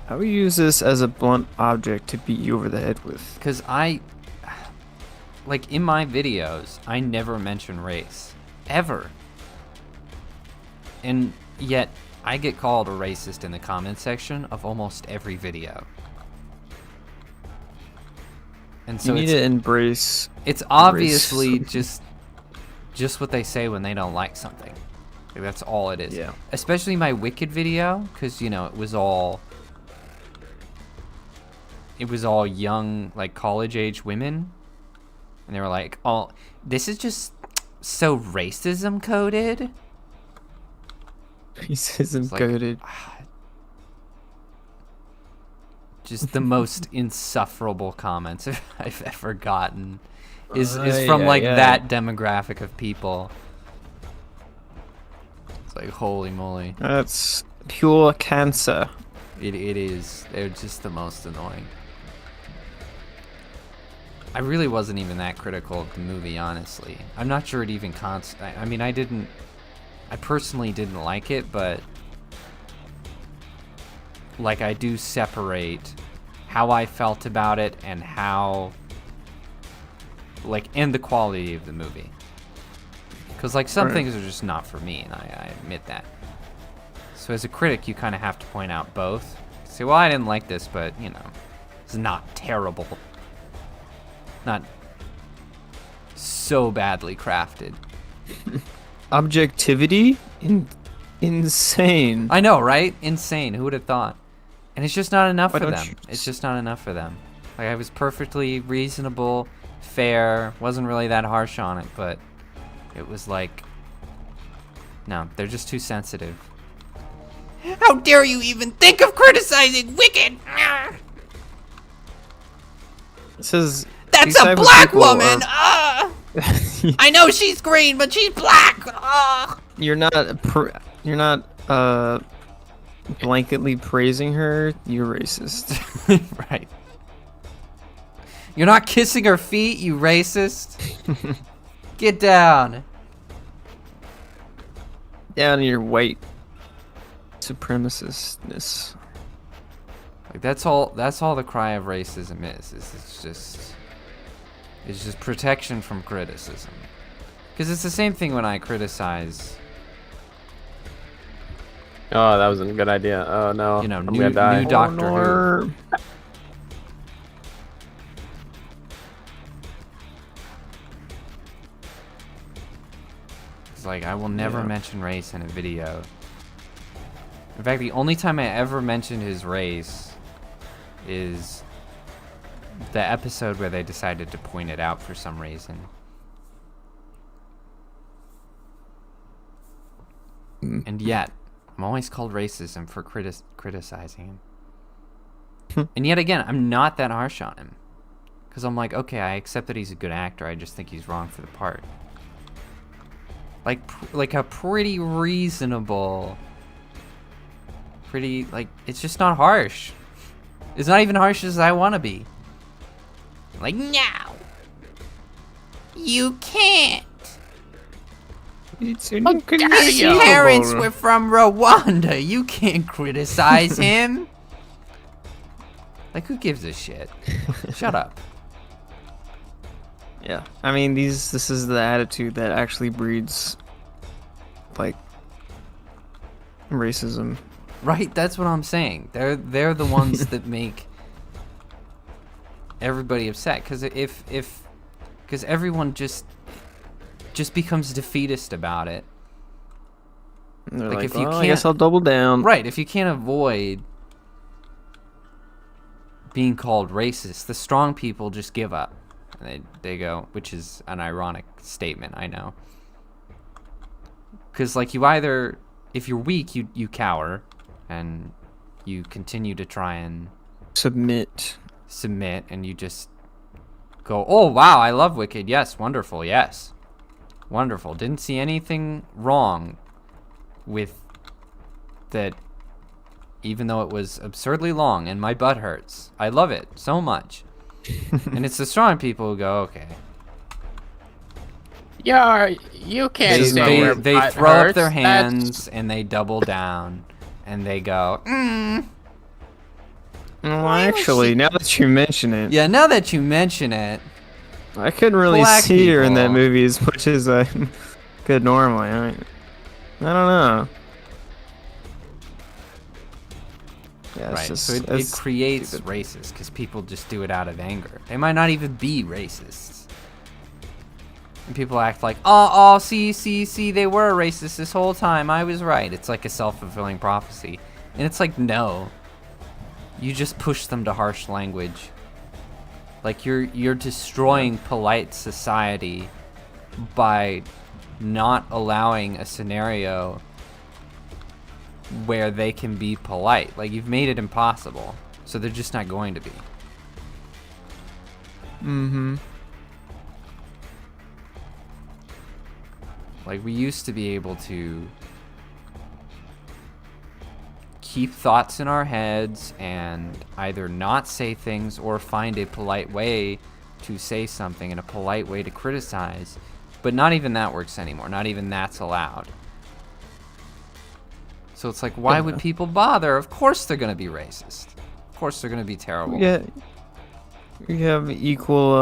How we use this as a blunt object to beat you over the head with? Because like in my videos, I never mention race. Ever. And yet, I get called a racist in the comment section of almost every video. And so You need to embrace. it's obviously just what they say when they don't like something. Like, that's all it is. Yeah. Especially my Wicked video, because, you know, it was all young, like, college-age women. And they were like, oh, this is just so racism-coded. Racism like- coded. Just the most insufferable comments I've ever gotten is Yeah, from, like, yeah. that demographic of people. It's like, holy moly. That's pure cancer. It is. They're just the most annoying. I really wasn't even that critical of the movie, honestly. I'm not sure it even I mean, I personally didn't like it, but like, I do separate how I felt about it and how, like, and the quality of the movie. Because, like, some Right. things are just not for me, and I admit that. So as a critic, you kind of have to point out both. Say, well, I didn't like this, but, you know, it's not terrible. Not so badly crafted. Objectivity? Insane. I know, right? Insane. Who would have thought? And it's just not enough Why for don't them. you It's just not enough for them. Like, I was perfectly reasonable, fair, wasn't really that harsh on it, but it was like, no, they're just too sensitive. How dare you even think of criticizing Wicked? It says That's these a type of black people woman! are- I know she's green, but she's black! You're not blanketly praising her. You're racist. Right. You're not kissing her feet, you racist. Get down. Down in your white supremacistness. Like, that's all the cry of racism is it's just protection from criticism. Because it's the same thing when I criticize Oh, that wasn't a good idea. Oh no. You know, I'm new gonna die. Doctor Who. no. It's like I will never Yeah. mention race in a video. In fact, the only time I ever mentioned his race is the episode where they decided to point it out for some reason. And yet, I'm always called racism for criticizing him. And yet again, I'm not that harsh on him. Because I'm like, okay, I accept that he's a good actor. I just think he's wrong for the part. Like a pretty reasonable... it's just not harsh. It's not even harsh as I want to be. Like, no! You can't! It's His inconceivable. Parents were from Rwanda. You can't criticize him. Like, who gives a shit? Shut up. Yeah, I mean, this is the attitude that actually breeds, like, racism. Right? That's what I'm saying. They're the ones that make everybody upset. Because everyone just becomes defeatist about it. And they're Like, like, if you well, I guess can't- I'll double down. Right? If you can't avoid being called racist, the strong people just give up. And they go, which is an ironic statement, I know. Because, like, you either, if you're weak, you cower, and you continue to try and Submit. and you just go, oh, wow, I love Wicked. Yes, wonderful, yes. Wonderful. Didn't see anything wrong with that, even though it was absurdly long and my butt hurts. I love it so much. And it's the strong people who go, okay. Yeah, you can't They- say they- where They butt throw up hurts. their That's- hands and they double down and they go, Well, actually, now that you mention it, yeah, now that you mention it, I couldn't really Black see her in that people. movie as much as I could normally. I don't know. Yeah, it's right, just, so it it's creates stupid. racist because people just do it out of anger. They might not even be racists. And people act like, oh, see, they were racist this whole time. I was right. It's like a self-fulfilling prophecy. And it's like, no. You just push them to harsh language. Like, you're destroying polite society by not allowing a scenario where they can be polite. Like, you've made it impossible. So they're just not going to be. Mm-hmm. Like, we used to be able to keep thoughts in our heads and either not say things or find a polite way to say something and a polite way to criticize. But not even that works anymore. Not even that's allowed. So it's like, why would people bother? Of course they're going to be racist. Of course they're going to be terrible. Yeah, we have equal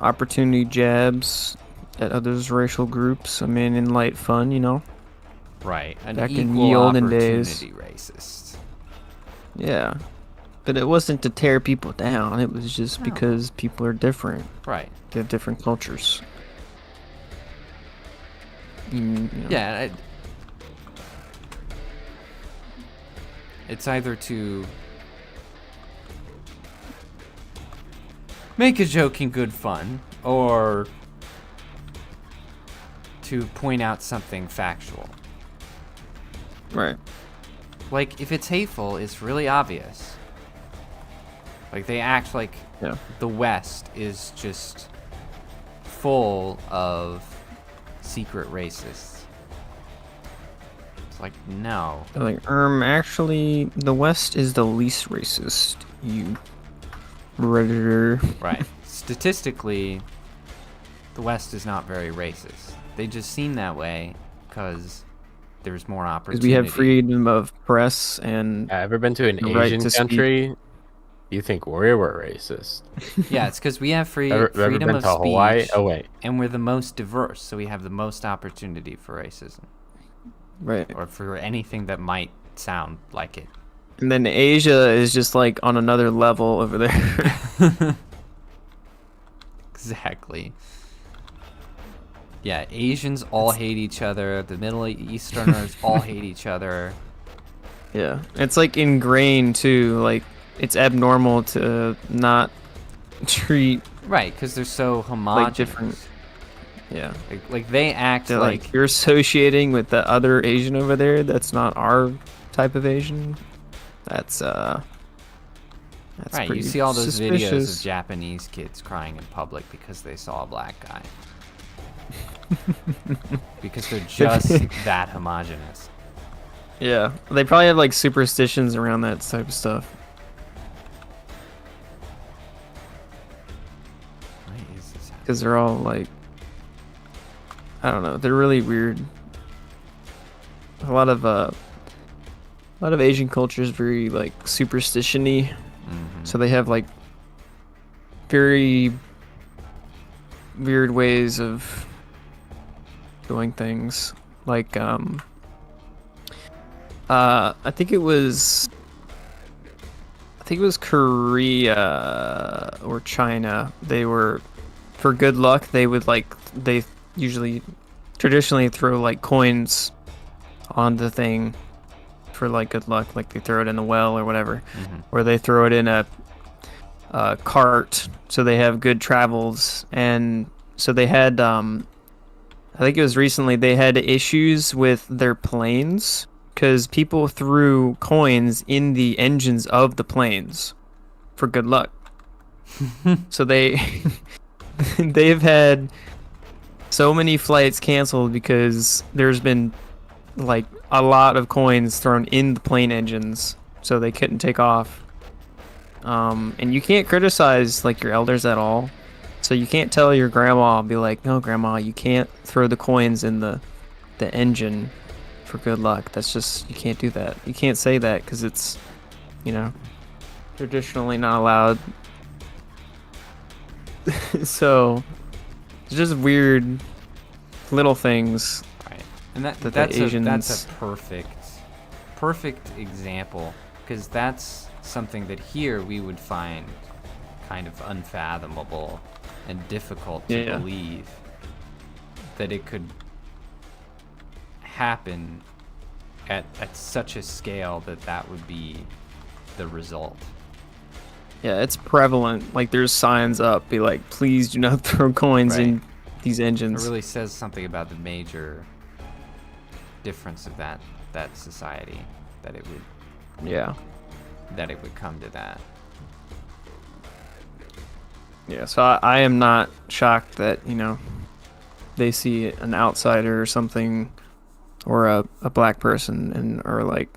opportunity jabs at others' racial groups. I mean, in light fun, you know. Right. An Back in equal ye olden opportunity days. racist. Yeah, but it wasn't to tear people down. It was just No. because people are different. Right. They have different cultures. You know. Yeah. It's either to make a joke in good fun or to point out something factual. Right. Like, if it's hateful, it's really obvious. Like, they act like Yeah. the West is just full of secret racists. It's like, no. They're like, actually, the West is the least racist. You redditor. Right. Statistically, the West is not very racist. They just seem that way because there's more Because opportunity. we have freedom of press and Ever been to an The right Asian to speak. country? You think we were racist? Yeah, it's because we have Ever freedom been of to Hawaii? speech, Oh wait, and we're the most diverse, so we have the most opportunity for racism right. or for anything that might sound like it. And then Asia is just like on another level over there. Exactly. Yeah, Asians all hate each other. The Middle Easterners all hate each other. Yeah, it's like ingrained too. Like it's abnormal to not treat Right, because they're so homogenous. like different. Yeah, Like they act they're like you're associating with the other Asian over there. That's not our type of Asian. That's right. You pretty see all those videos suspicious. of Japanese kids crying in public because they saw a black guy. Because they're just that homogenous. Yeah, they probably have like superstitions around that type of stuff. Why is this happening? Because they're all like, I don't know, they're really weird. A lot of Asian culture is very like superstition-y. Mhm. So they have like very weird ways of doing things. Like I think it was Korea or China. They were, for good luck, they usually traditionally throw like coins on the thing for like good luck, like they throw it in the well or whatever, or they throw it in a cart so they have good travels. And so they had I think it was recently they had issues with their planes because people threw coins in the engines of the planes for good luck. So they've had so many flights canceled because there's been like a lot of coins thrown in the plane engines, so they couldn't take off. And you can't criticize like your elders at all. So you can't tell your grandma, be like, no, grandma, you can't throw the coins in the engine for good luck. That's just, you can't do that. You can't say that because it's, traditionally not allowed. So it's just weird little things. Right. And that's Asians- a perfect example, because that's something that here we would find kind of unfathomable and difficult to Yeah. believe that it could happen at such a scale that would be the result. Yeah, it's prevalent. Like there's signs up, be like, please do not throw coins Right. in these It engines. really says something about the major difference of that society, that it would come to that. Yeah, so I am not shocked that, they see an outsider or something, or a black person, and are like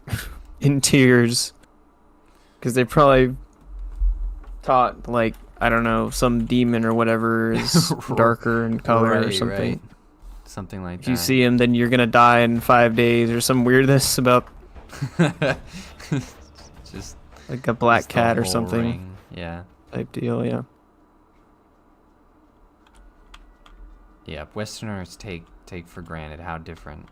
in tears. Because they probably thought, like, I don't know, some demon or whatever is darker in color or something. Right. Something like If that. you see him, then you're going to die in 5 days, or some weirdness about Just like a black just the cat or whole something ring. Yeah. type deal, yeah. Yeah, Westerners take for granted how different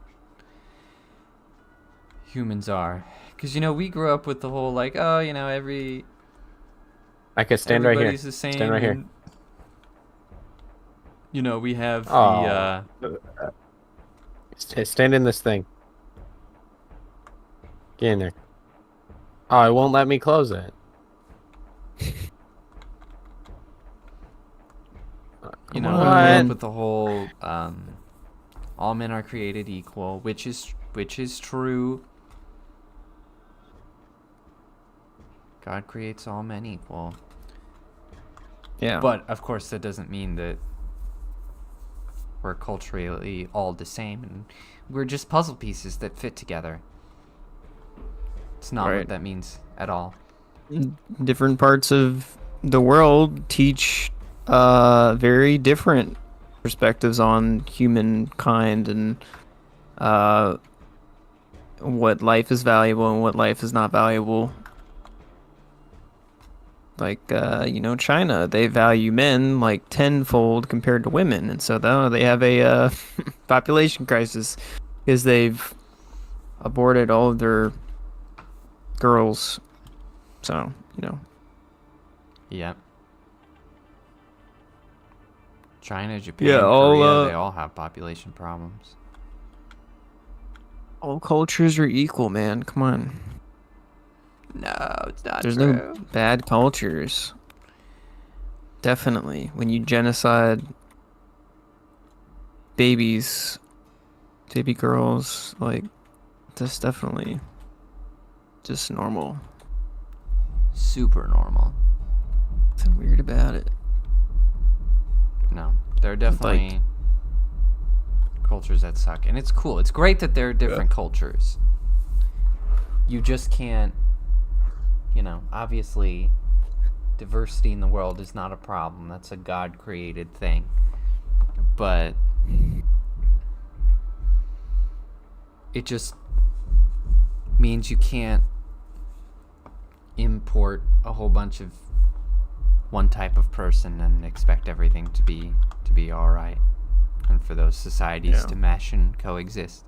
humans are. Because, we grew up with the whole, like, oh, Micah, stand right here. everybody's the same. Stand right here. And, we have Oh. Stand in this thing. Get in there. Oh, it won't let me close it. we Come grew on. up with the whole, all men are created equal, which is true. God creates all men equal. Yeah. But, of course, that doesn't mean that we're culturally all the same, and we're just puzzle pieces that fit together. It's not Right. what that means at all. Different parts of the world teach very different perspectives on humankind and what life is valuable and what life is not valuable. Like, China, they value men like tenfold compared to women, and so now they have a population crisis because they've aborted all of their girls. So, Yep. China, Japan, Yeah, Korea, they all have population problems. all cultures are equal, man. Come on. No, it's not There's true. no bad cultures. Definitely. When you genocide babies, baby girls, like, that's definitely just normal. Super normal. Nothing weird about it. No, there are definitely cultures that suck, and it's cool. It's great that there are different cultures. You just can't, obviously, diversity in the world is not a problem. That's a God-created thing. But it just means you can't import a whole bunch of one type of person and expect everything to be all right, and for those societies to mesh and coexist.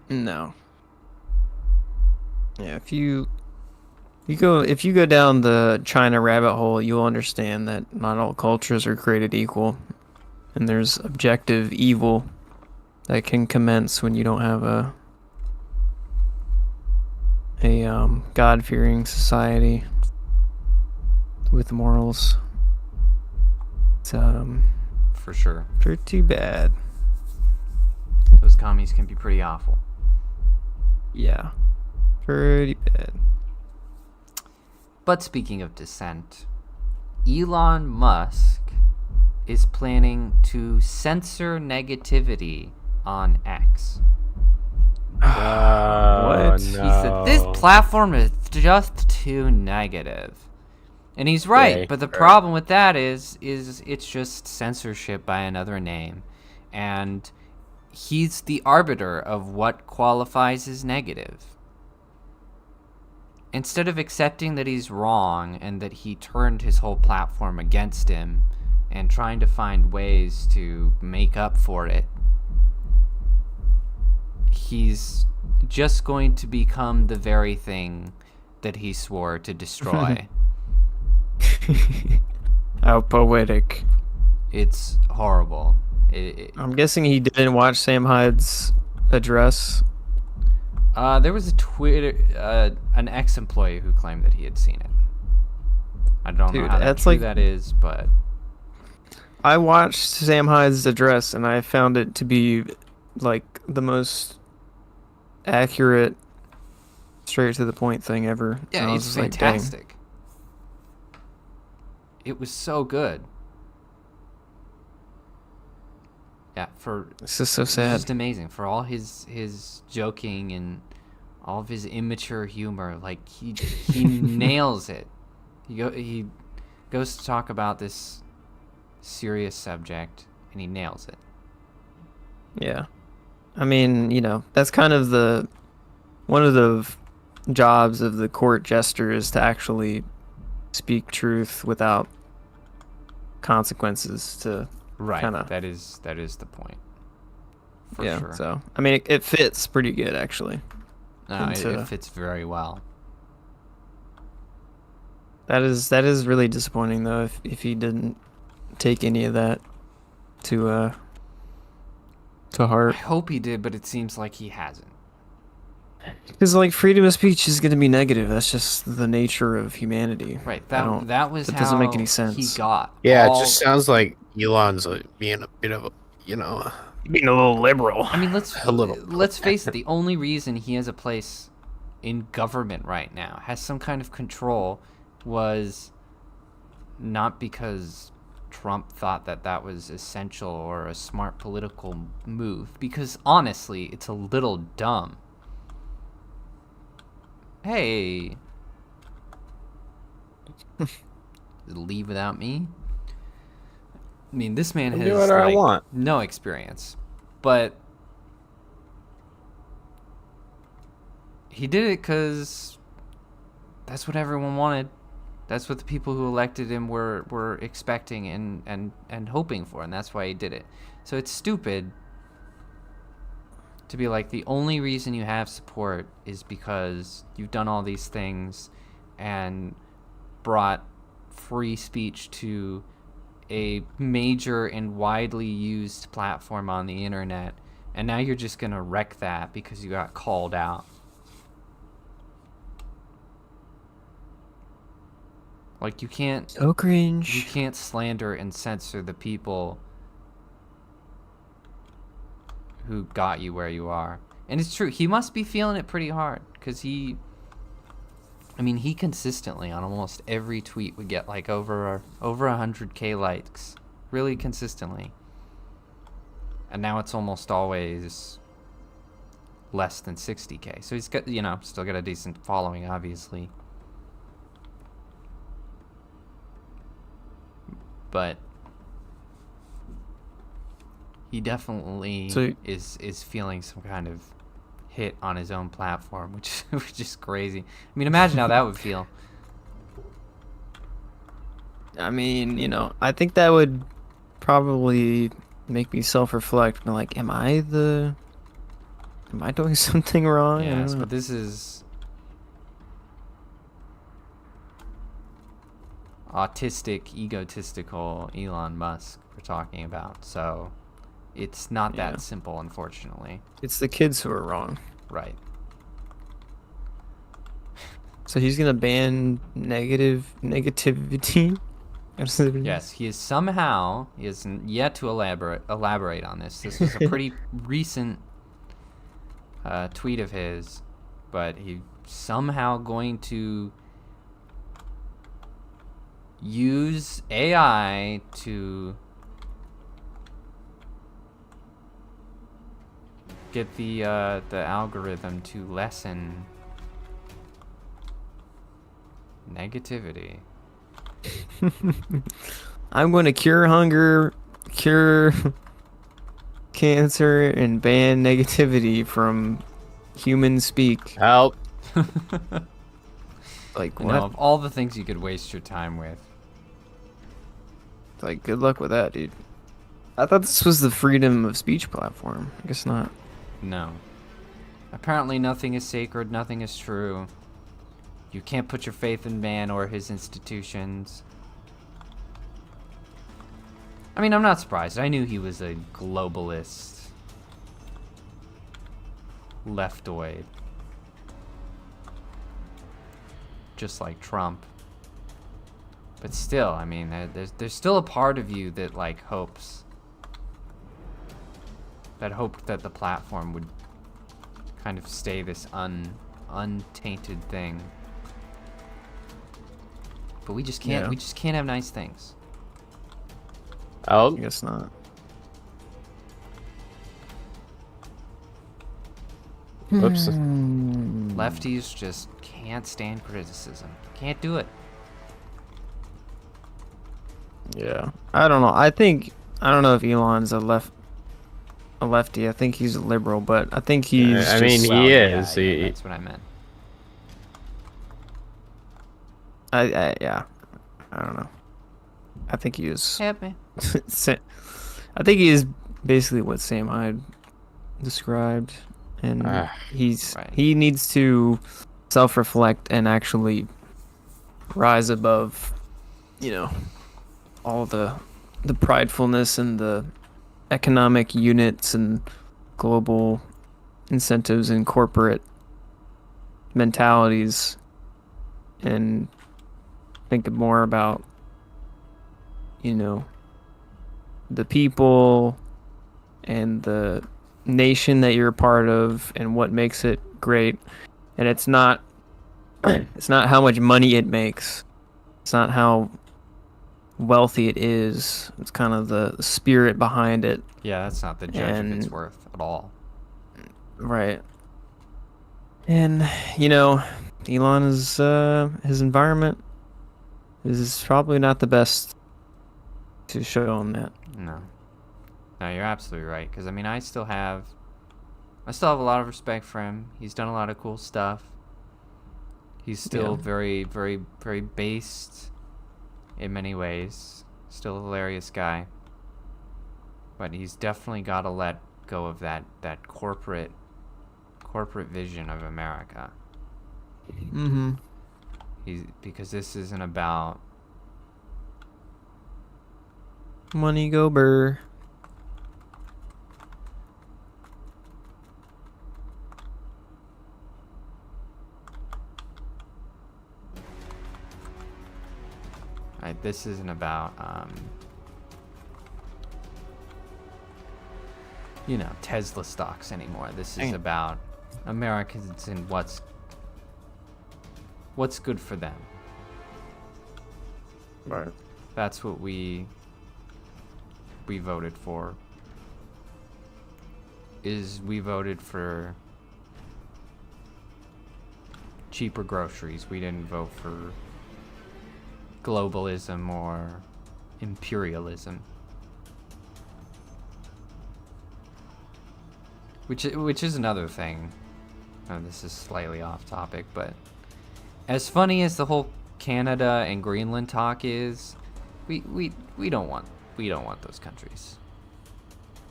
No. Yeah, if you go down the China rabbit hole, you'll understand that not all cultures are created equal, and there's objective evil that can commence when you don't have a God-fearing society with morals. It's For sure. pretty bad. Those commies can be pretty awful. Yeah, pretty bad. But speaking of dissent, Elon Musk is planning to censor negativity on X. What? He said, this platform is just too negative. And he's right, Yeah, but the right. problem with that is it's just censorship by another name. And he's the arbiter of what qualifies as negative. Instead of accepting that he's wrong and that he turned his whole platform against him and trying to find ways to make up for it, he's just going to become the very thing that he swore to destroy. How poetic. It's horrible. I'm guessing he didn't watch Sam Hyde's address. There was a Twitter, an ex-employee who claimed that he had seen it. I don't know Dude, how that's true like- that is, but I watched Sam Hyde's address and I found it to be like the most accurate, straight to the point thing ever. And yeah, I was it's just like, dang. fantastic. It was so good. Yeah, It's just so it's sad. just amazing for all his joking and all of his immature humor. Like he nails it. He goes to talk about this serious subject and he nails it. Yeah. I mean, that's kind of one of the jobs of the court jester is to actually speak truth without consequences to Right. kinda- That is the point. For yeah, sure. so I mean it fits pretty good actually. No, it into- fits very well. That is really disappointing though if he didn't take any of that to I heart. hope he did, but it seems like he hasn't. Because like freedom of speech is going to be negative. That's just the nature of humanity. Right. that That doesn't make any he sense. got. Yeah, all- it just sounds like Elon's being a bit of a, Being a little liberal. I mean, let's a little. face it. The only reason he has a place in government right now, has some kind of control, was not because Trump thought that was essential or a smart political move. Because honestly, it's a little dumb. Hey. Leave without me? I mean, this man I'll has do whatever I like, want. no experience. But he did it because that's what everyone wanted. That's what the people who elected him were expecting and hoping for, and that's why he did it. So it's stupid to be like, the only reason you have support is because you've done all these things and brought free speech to a major and widely used platform on the internet, and now you're just gonna wreck that because you got called out. Like, you can't cringe. you can't slander and censor the people who got you where you are. And it's true, he must be feeling it pretty hard, because he consistently on almost every tweet would get like over 100K likes, really consistently. And now it's almost always less than 60K. So he's got, still got a decent following, obviously. But he definitely is feeling some kind of hit on his own platform, which is crazy. I mean, imagine how that would feel. I mean, I think that would probably make me self-reflect. Like, am I doing something wrong? Yes, but this is autistic, egotistical Elon Musk we're talking about. So it's not that simple, unfortunately. It's the kids who are wrong. Right. So he's gonna ban negativity. Yes, he is yet to elaborate on this. This is a pretty recent tweet of his, but he's somehow going to use AI to get the algorithm to lessen negativity. I'm going to cure hunger, cure cancer, and ban negativity from human speak. Help. Like, You what? know, of all the things you could waste your time with. Like, good luck with that, dude. I thought this was the freedom of speech platform. I guess not. No. Apparently nothing is sacred, nothing is true. You can't put your faith in man or his institutions. I mean, I'm not surprised. I knew he was a globalist leftoid. Just like Trump. But still, I mean, there's still a part of you that, like, hoped that the platform would kind of stay this untainted thing. But we just can't. Yeah. We just can't have nice things. Oh, I guess not. oops. Lefties just can't stand criticism. Can't do it. Yeah. I don't know. I don't know if Elon's a lefty. I think he's a liberal, but I think he's I mean, just, he Yeah, is. yeah, that's what I meant. yeah. I don't know. I think he is. Help me. I think he is basically what Sam Hyde described, and Right. he needs to self-reflect and actually rise above, all the pridefulness and the economic units and global incentives and corporate mentalities, and think more about the people and the nation that you're a part of and what makes it great. And it's not how much money it makes. It's not how wealthy it is. It's kind of the spirit behind it. Yeah, that's not the judge of its worth at all. Right. And Elon is his environment is probably not the best to show him that. No, you're absolutely right. Because I mean, I still have a lot of respect for him. He's done a lot of cool stuff. He's still very, very, very based in many ways. Still a hilarious guy. But he's definitely got to let go of that corporate corporate vision of America. Mm-hmm. Because this isn't about Money go burr. this isn't about you know, Tesla stocks anymore. This is about Americans and what's good for them. Right. That's what we voted for. We voted for cheaper groceries. We didn't vote for globalism or imperialism. Which is another thing. This is slightly off topic, but as funny as the whole Canada and Greenland talk is, we don't want those countries.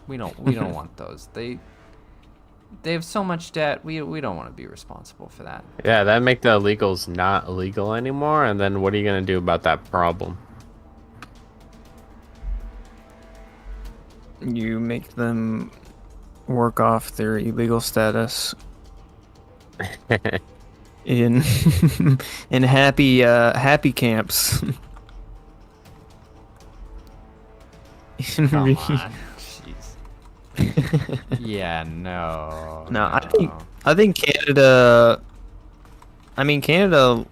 We don't want those. They have so much debt. We don't want to be responsible for that. Yeah, that make the illegals not illegal anymore, and then what are you gonna do about that problem? You make them work off their illegal status in in happy camps. Come on. Jeez. Yeah, no. No, I think Canada. I mean, Canada.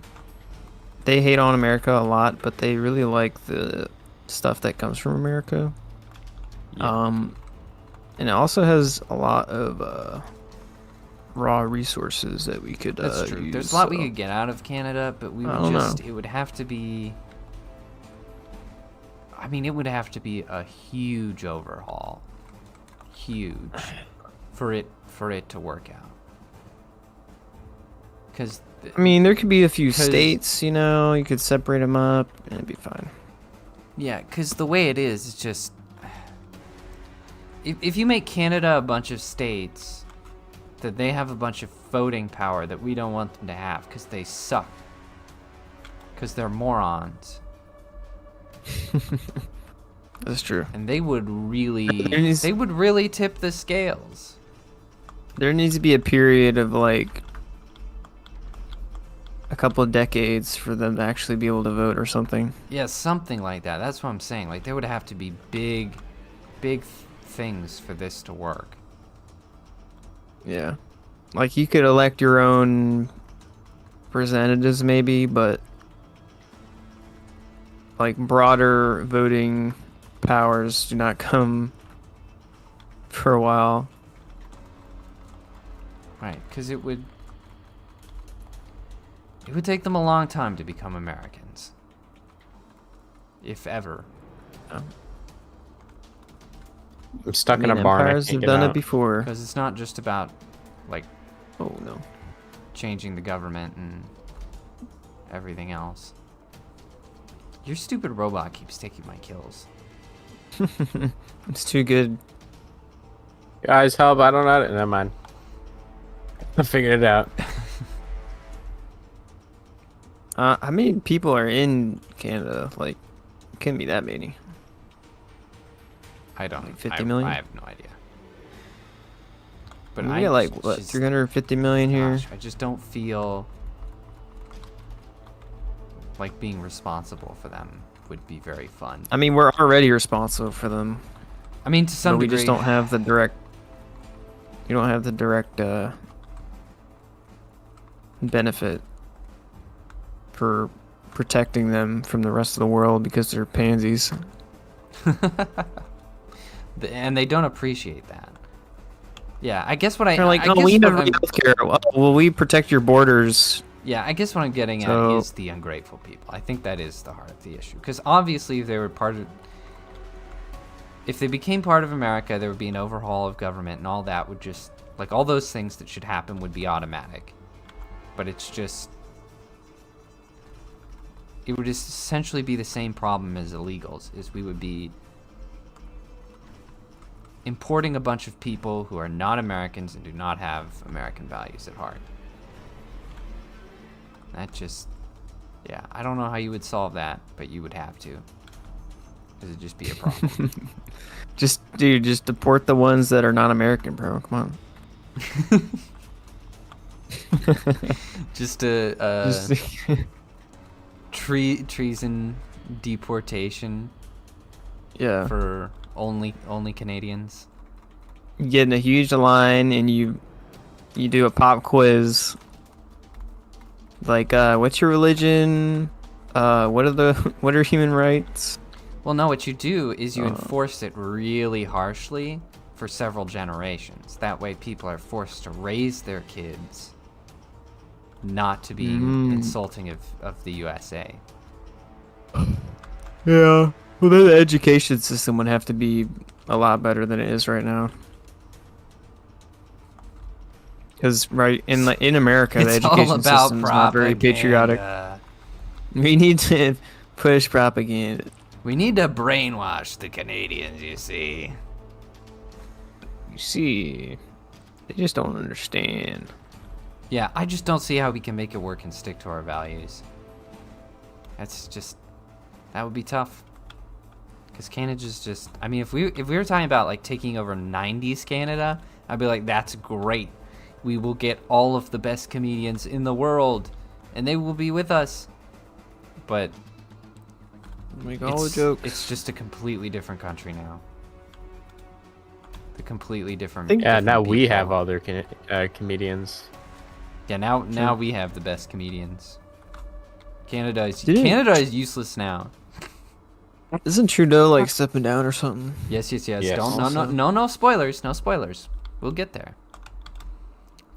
They hate on America a lot, but they really like the stuff that comes from America. Yeah. And it also has a lot of raw resources that we could That's true. use. There's a lot we could get out of Canada, but we would just it would have to be it would have to be a huge overhaul. Huge for it to work out. Cuz I mean, there could be a few states, you know, you could separate them up and it'd be fine. Yeah, cuz the way it is, it's just if you make Canada a bunch of states, that they have a bunch of voting power that we don't want them to have because they suck. Because they're morons. That's true. And they would really tip the scales. There needs to be a period of like a couple of decades for them to actually be able to vote or something. Yeah, something like that. That's what I'm saying. Like there would have to be big things for this to work. Yeah. Like you could elect your own representatives maybe, but like broader voting powers do not come for a while. Right, because it would take them a long time to become Americans. If ever. I'm stuck in a barn. Empires have done it before. Because it's not just about, like, Oh no. changing the government and everything else. Your stupid robot keeps taking my kills. It's too good. Guys, help! I don't know. Never mind. I figured it out. How many people are in Canada? Like, it can't be that many. I don't. Like 50 million? I have no idea. But We got like what, 350 million here? Gosh, I just don't feel like being responsible for them would be very fun. I mean, we're already responsible for them. I mean, to some but we degree. just don't have the direct. You don't have the direct benefit for protecting them from the rest of the world because they're pansies. And they don't appreciate that. Yeah, I guess what They're like, oh, we have healthcare. Well, we protect your borders. Yeah, I guess what I'm getting at is the ungrateful people. I think that is the heart of the issue. Because obviously, if they became part of America, there would be an overhaul of government, and all that would just, like, all those things that should happen would be automatic. But it's just, it would just essentially be the same problem as illegals, is we would be importing a bunch of people who are not Americans and do not have American values at heart. That just, yeah, I don't know how you would solve that, but you would have to. Because it'd just be a problem. Just deport the ones that are not American, bro. Come on. Just treason deportation Yeah. for only Canadians. You get in a huge line and you do a pop quiz. Like, what's your religion? What are human rights? Well, no, what you do is you enforce it really harshly for several generations. That way people are forced to raise their kids not to be insulting of the USA. Yeah. Well, the education system would have to be a lot better than it is right now. Because in America, the It's all education about system is not very patriotic. propaganda. We need to push propaganda. We need to brainwash the Canadians, you see. You see, they just don't understand. Yeah, I just don't see how we can make it work and stick to our values. That would be tough. Because Canada's just, I mean, if we were talking about like taking over 90s Canada, I'd be like, that's great. We will get all of the best comedians in the world, and they will be with us. But Make all the jokes. it's just a completely different country now. The completely different. Yeah, different now we people. have other comedians. Yeah, now we have the best comedians. Canada is useless now. Isn't Trudeau like stepping down or something? Yes. Yes. No spoilers. No spoilers. We'll get there.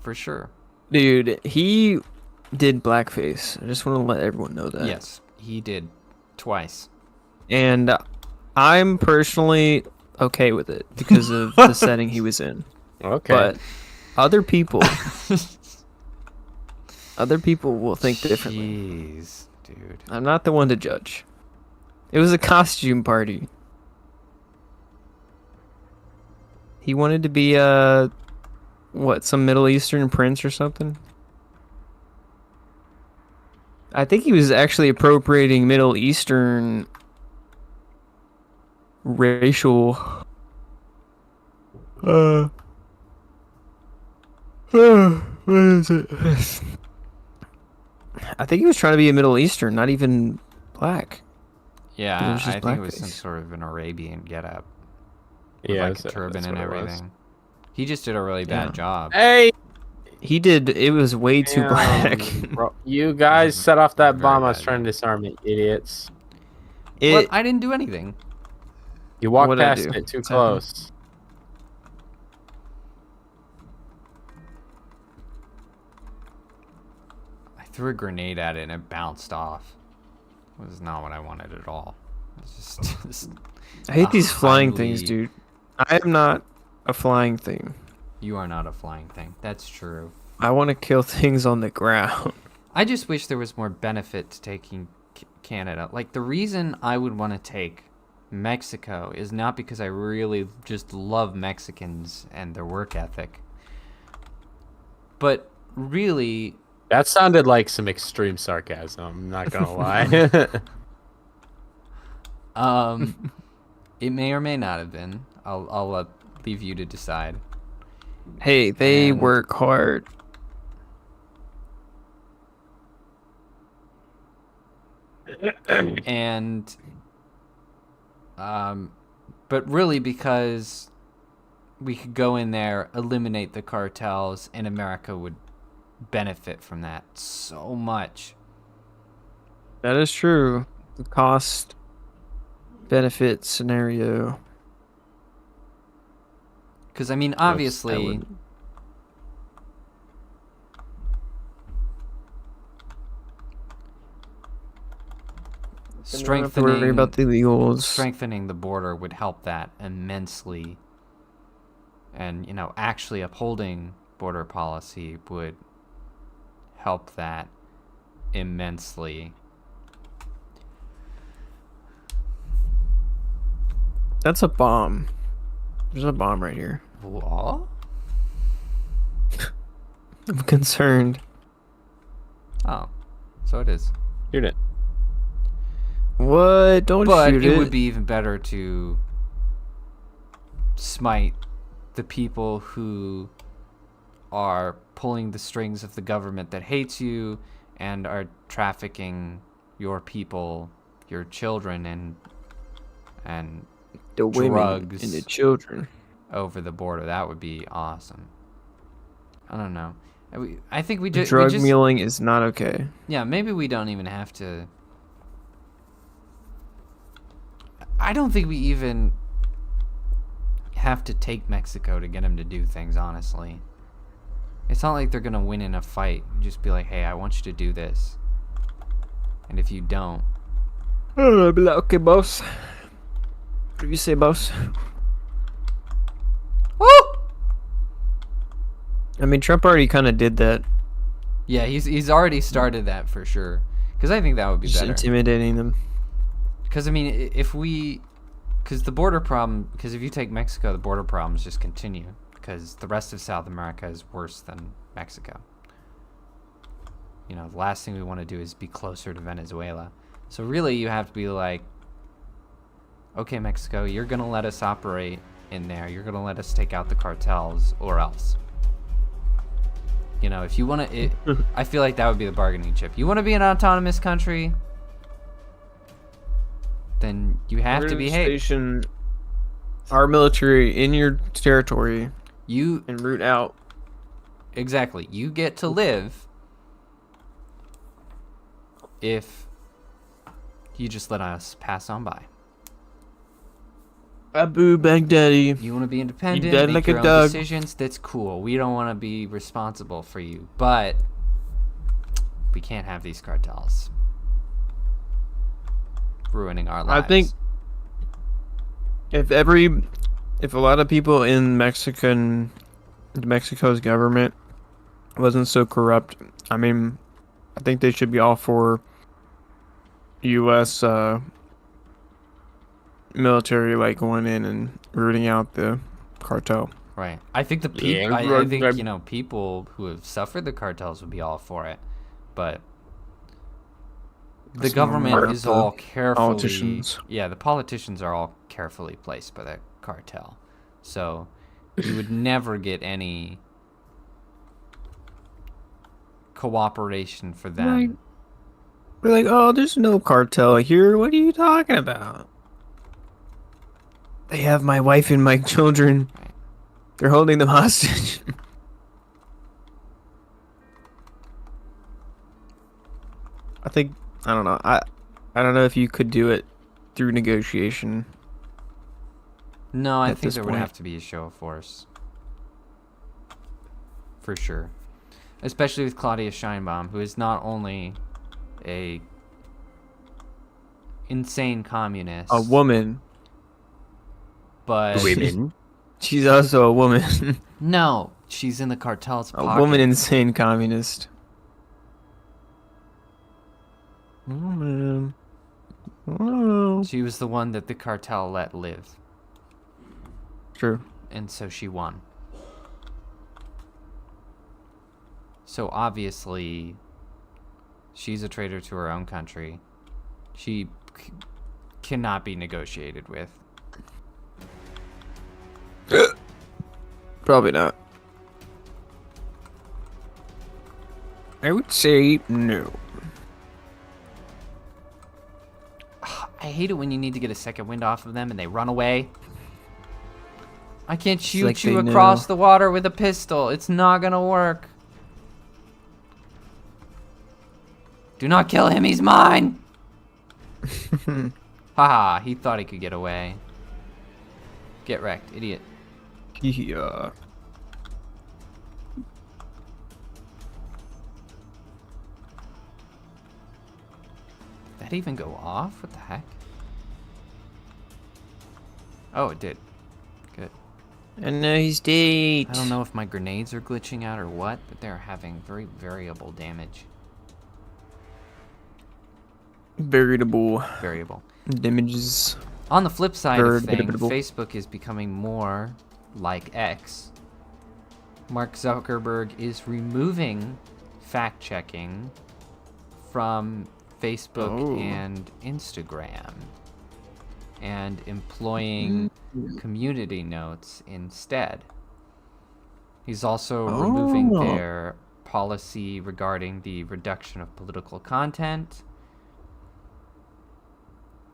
For sure. Dude, he did blackface. I just want to let everyone know that. Yes, he did twice. And I'm personally okay with it because of the setting he was in. Okay. But other people will think differently. Jeez, dude. I'm not the one to judge. It was a costume party. He wanted to be some Middle Eastern prince or something? I think he was actually appropriating Middle Eastern racial what is it? I think he was trying to be a Middle Eastern, not even black. Yeah, was just I think it was some blackface. sort of an Arabian getup. Yeah, Like a turban and everything. He just did a really bad job. Hey, He did. It was way too black. bro, you guys set off that Very bomb. I was bad. trying to disarm it, idiots. What? I didn't do anything. You walked What'd I past do? it too What's happening? close. I threw a grenade at it and it bounced off. It was not what I wanted at all. It's just I hate these flying things, highly- dude. I am not a flying thing. You are not a flying thing. That's true. I want to kill things on the ground. I just wish there was more benefit to taking Canada. Like, the reason I would want to take Mexico is not because I really just love Mexicans and their work ethic. But really, That sounded like some extreme sarcasm. I'm not gonna lie. it may or may not have been. I'll leave you to decide. Hey, they And- work hard. And but really because we could go in there, eliminate the cartels, and America would benefit from that so much. That is true. The cost benefit scenario. Because I mean, I obviously, wouldn't- Then we don't have to worry about the illegals. strengthening the border would help that immensely. And, you know, actually upholding border policy would help that immensely. That's a bomb. There's a bomb right here. What? I'm concerned. Oh, so it is. Shoot it. What? Don't But shoot it it. would be even better to smite the people who are pulling the strings of the government that hates you and are trafficking your people, your children, and the women drugs. and the children. over the border. That would be awesome. I don't know. I think we just Drug muling is not okay. Yeah, maybe we don't even have to. I don't think we even have to take Mexico to get them to do things, honestly. It's not like they're going to win in a fight. You just be like, hey, I want you to do this. And if you don't... I'll be like, okay, boss. What do you say, boss? Woo! I mean, Trump already kind of did that. Yeah, he's already started that for sure. Because I think that would be Just better. intimidating them. Because, I mean, if we... Because the border problem... Because if you take Mexico, the border problems just continue. Because the rest of South America is worse than Mexico. You know, the last thing we want to do is be closer to Venezuela. So really, you have to be like, okay, Mexico, you're going to let us operate in there. You're going to let us take out the cartels, or else. You know, if you want to... I feel like that would be the bargaining chip. You want to be an autonomous country? Then you have to behave. Station our military in your territory You and root out. Exactly. You get to live if you just let us pass on by. Abu Baghdadi. You want to be independent, dead make like a your own dog. decisions, that's cool. We don't want to be responsible for you, but we can't have these cartels ruining our lives. I think if a lot of people in Mexico's government wasn't so corrupt, I mean, I think they should be all for U.S. Military, like, going in and rooting out the cartel. Right. I think the people. I think you know people who have suffered the cartels would be all for it, but the government is all carefully. Politicians. Yeah, the politicians are all carefully placed by the cartel, so you would never get any cooperation for them. Right. We're like, oh, there's no cartel here. What are you talking about? They have my wife and my children. They're holding them hostage. I don't know. I don't know if you could do it through negotiation. No, I at think this there would point. have to be a show of force. For sure. Especially with Claudia Scheinbaum, who is not only a insane communist, A woman. but Women. She's also a woman. no, she's in the cartel's A pocket. woman insane communist. Oh, man. Oh, She was the one that the cartel let live, true. and so she won. So obviously, she's a traitor to her own country. She cannot be negotiated with. Probably not. I would say no. I hate it when you need to get a second wind off of them and they run away. I can't shoot like you they across know. the water with a pistol. It's not gonna work. Do not kill him, he's mine! Haha, he thought he could get away. Get wrecked, idiot. Yeah. Did that even go off? What the heck? Oh, it did. Good. And now he's dead. I don't know if my grenades are glitching out or what, but they're having very variable damage. Veritable Variable. damages. On the flip side Very of things, debatable. Facebook is becoming more like X. Mark Zuckerberg is removing fact-checking from Facebook and Instagram and employing community notes instead. He's also removing their policy regarding the reduction of political content.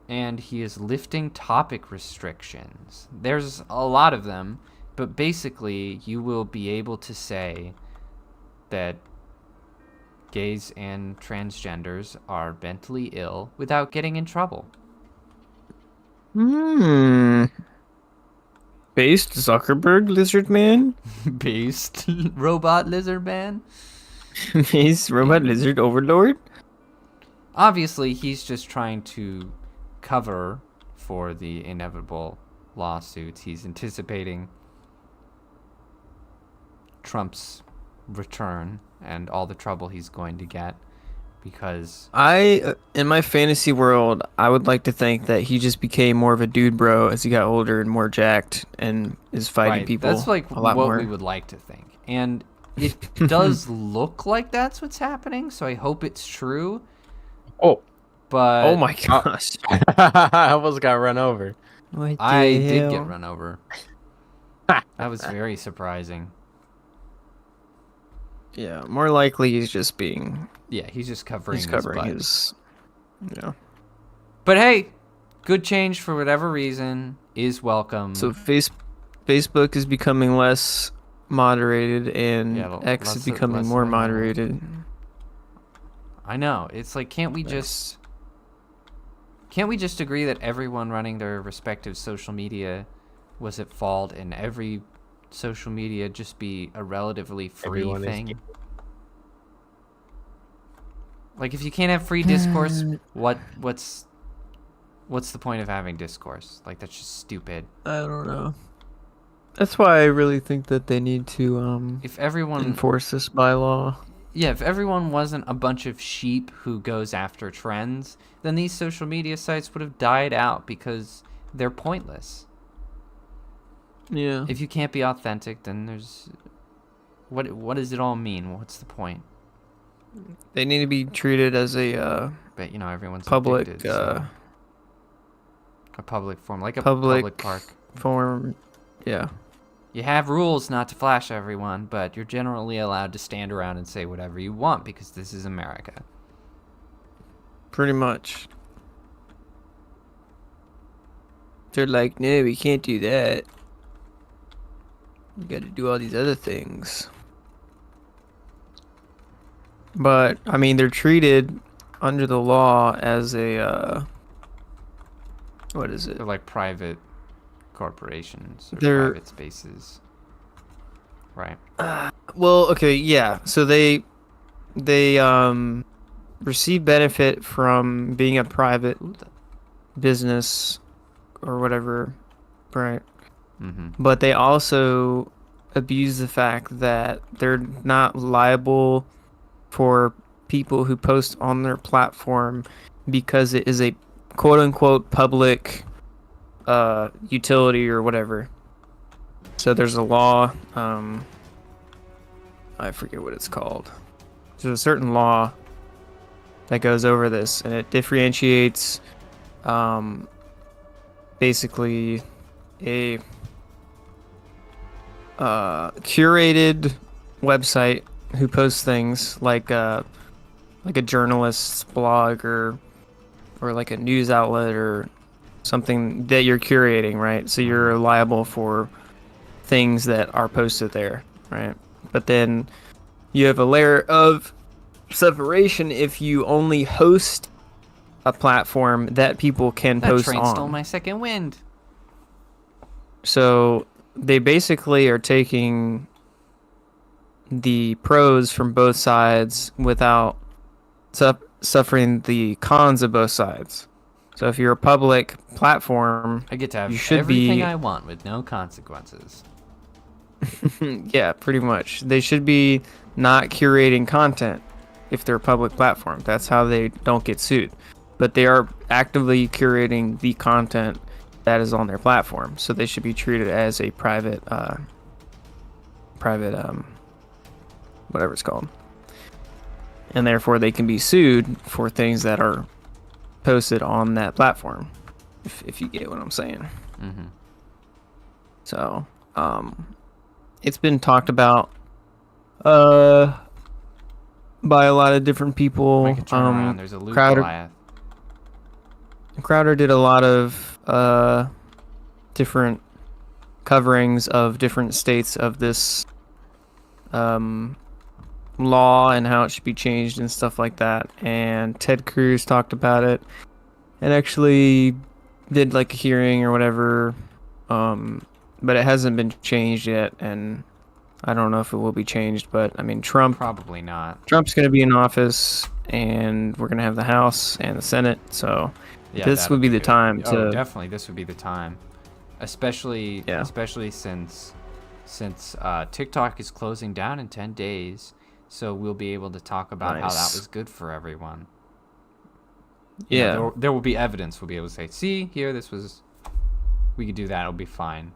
And he is lifting topic restrictions. There's a lot of them, but basically you will be able to say that gays and transgenders are mentally ill without getting in trouble. Based Zuckerberg Lizard Man? Based robot lizard man? Based Robot Lizard Overlord? Obviously, he's just trying to cover for the inevitable lawsuits. He's anticipating Trump's return and all the trouble he's going to get because in my fantasy world, I would like to think that he just became more of a dude bro as he got older and more jacked and is fighting people. That's like a lot what more. we would like to think. And it does look like that's what's happening, so I hope it's true. Oh. But Oh my gosh. I almost got run over. What the I did hell? get run over. That was very surprising. Yeah, more likely he's just being. Yeah, he's just covering He's covering his butt. his. Yeah. But hey, good change for whatever reason is welcome. So Facebook is becoming less moderated, and Yeah, X is less- becoming less more and more. moderated. I know. It's like, can't we just agree that everyone running their respective social media was at fault, and every social media just be a relatively free Everyone is thing? gay. Like, if you can't have free discourse, what's the point of having discourse? Like, that's just stupid. I don't know. That's why I really think that they need to If everyone enforce this by law. Yeah, if everyone wasn't a bunch of sheep who goes after trends, then these social media sites would have died out because they're pointless. Yeah. If you can't be authentic, then there's what does it all mean? What's the point? They need to be treated as a But you know, everyone's public addicted, so a public form, like a public park. form. Yeah. You have rules not to flash everyone, but you're generally allowed to stand around and say whatever you want because this is America. Pretty much. They're like, no, we can't do that. You got to do all these other things. But I mean, they're treated under the law as a what is it? They're like private corporations or They're- private spaces. Right. Well, okay, yeah. So they receive benefit from being a private business or whatever, right? Mm-hmm. But they also abuse the fact that they're not liable for people who post on their platform because it is a quote unquote public utility or whatever. So there's a law, I forget what it's called. There's a certain law that goes over this, and it differentiates basically a curated website who posts things like a journalist's blog or like a news outlet or something that you're curating, right? So you're liable for things that are posted there, right? But then you have a layer of separation if you only host a platform that people can That post train on. stole my second wind. So they basically are taking the pros from both sides without suffering the cons of both sides. So if you're a public platform, I get to have you should everything be- I want with no consequences. yeah, pretty much. They should be not curating content if they're a public platform. That's how they don't get sued. But they are actively curating the content that is on their platform. So they should be treated as a private whatever it's called. And therefore they can be sued for things that are posted on that platform, if you get what I'm saying. Mm-hmm. So, it's been talked about by a lot of different people. Make a turn around. There's a loot Crowder, Goliath. Crowder did a lot of different coverings of different states of this law and how it should be changed and stuff like that. And Ted Cruz talked about it and actually did like a hearing or whatever. But it hasn't been changed yet, and I don't know if it will be changed. But I mean, Probably not. Trump's going to be in office, and we're going to have the House and the Senate. So Yeah, this would be the good. time to. Oh, definitely, this would be the time, especially since TikTok is closing down in 10 days, so we'll be able to talk about how that was good for everyone. Yeah, You know, there will be evidence. We'll be able to say, see here, we could do that. It'll be fine.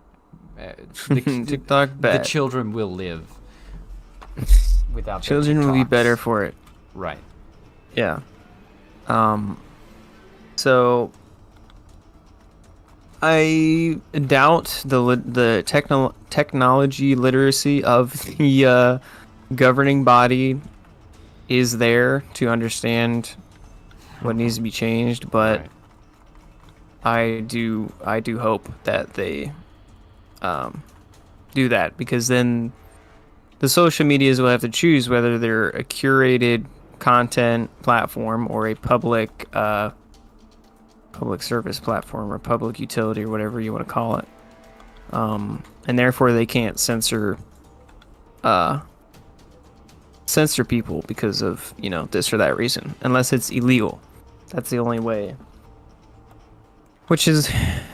TikTok bad. The children will live without Children will be better for it. Right. Yeah. So I doubt the technology literacy of the governing body is there to understand what needs to be changed, but I do hope that they do that, because then the social medias will have to choose whether they're a curated content platform or a public service platform or public utility or whatever you want to call it, and therefore they can't censor people because of this or that reason, unless it's illegal. That's the only way. Which is,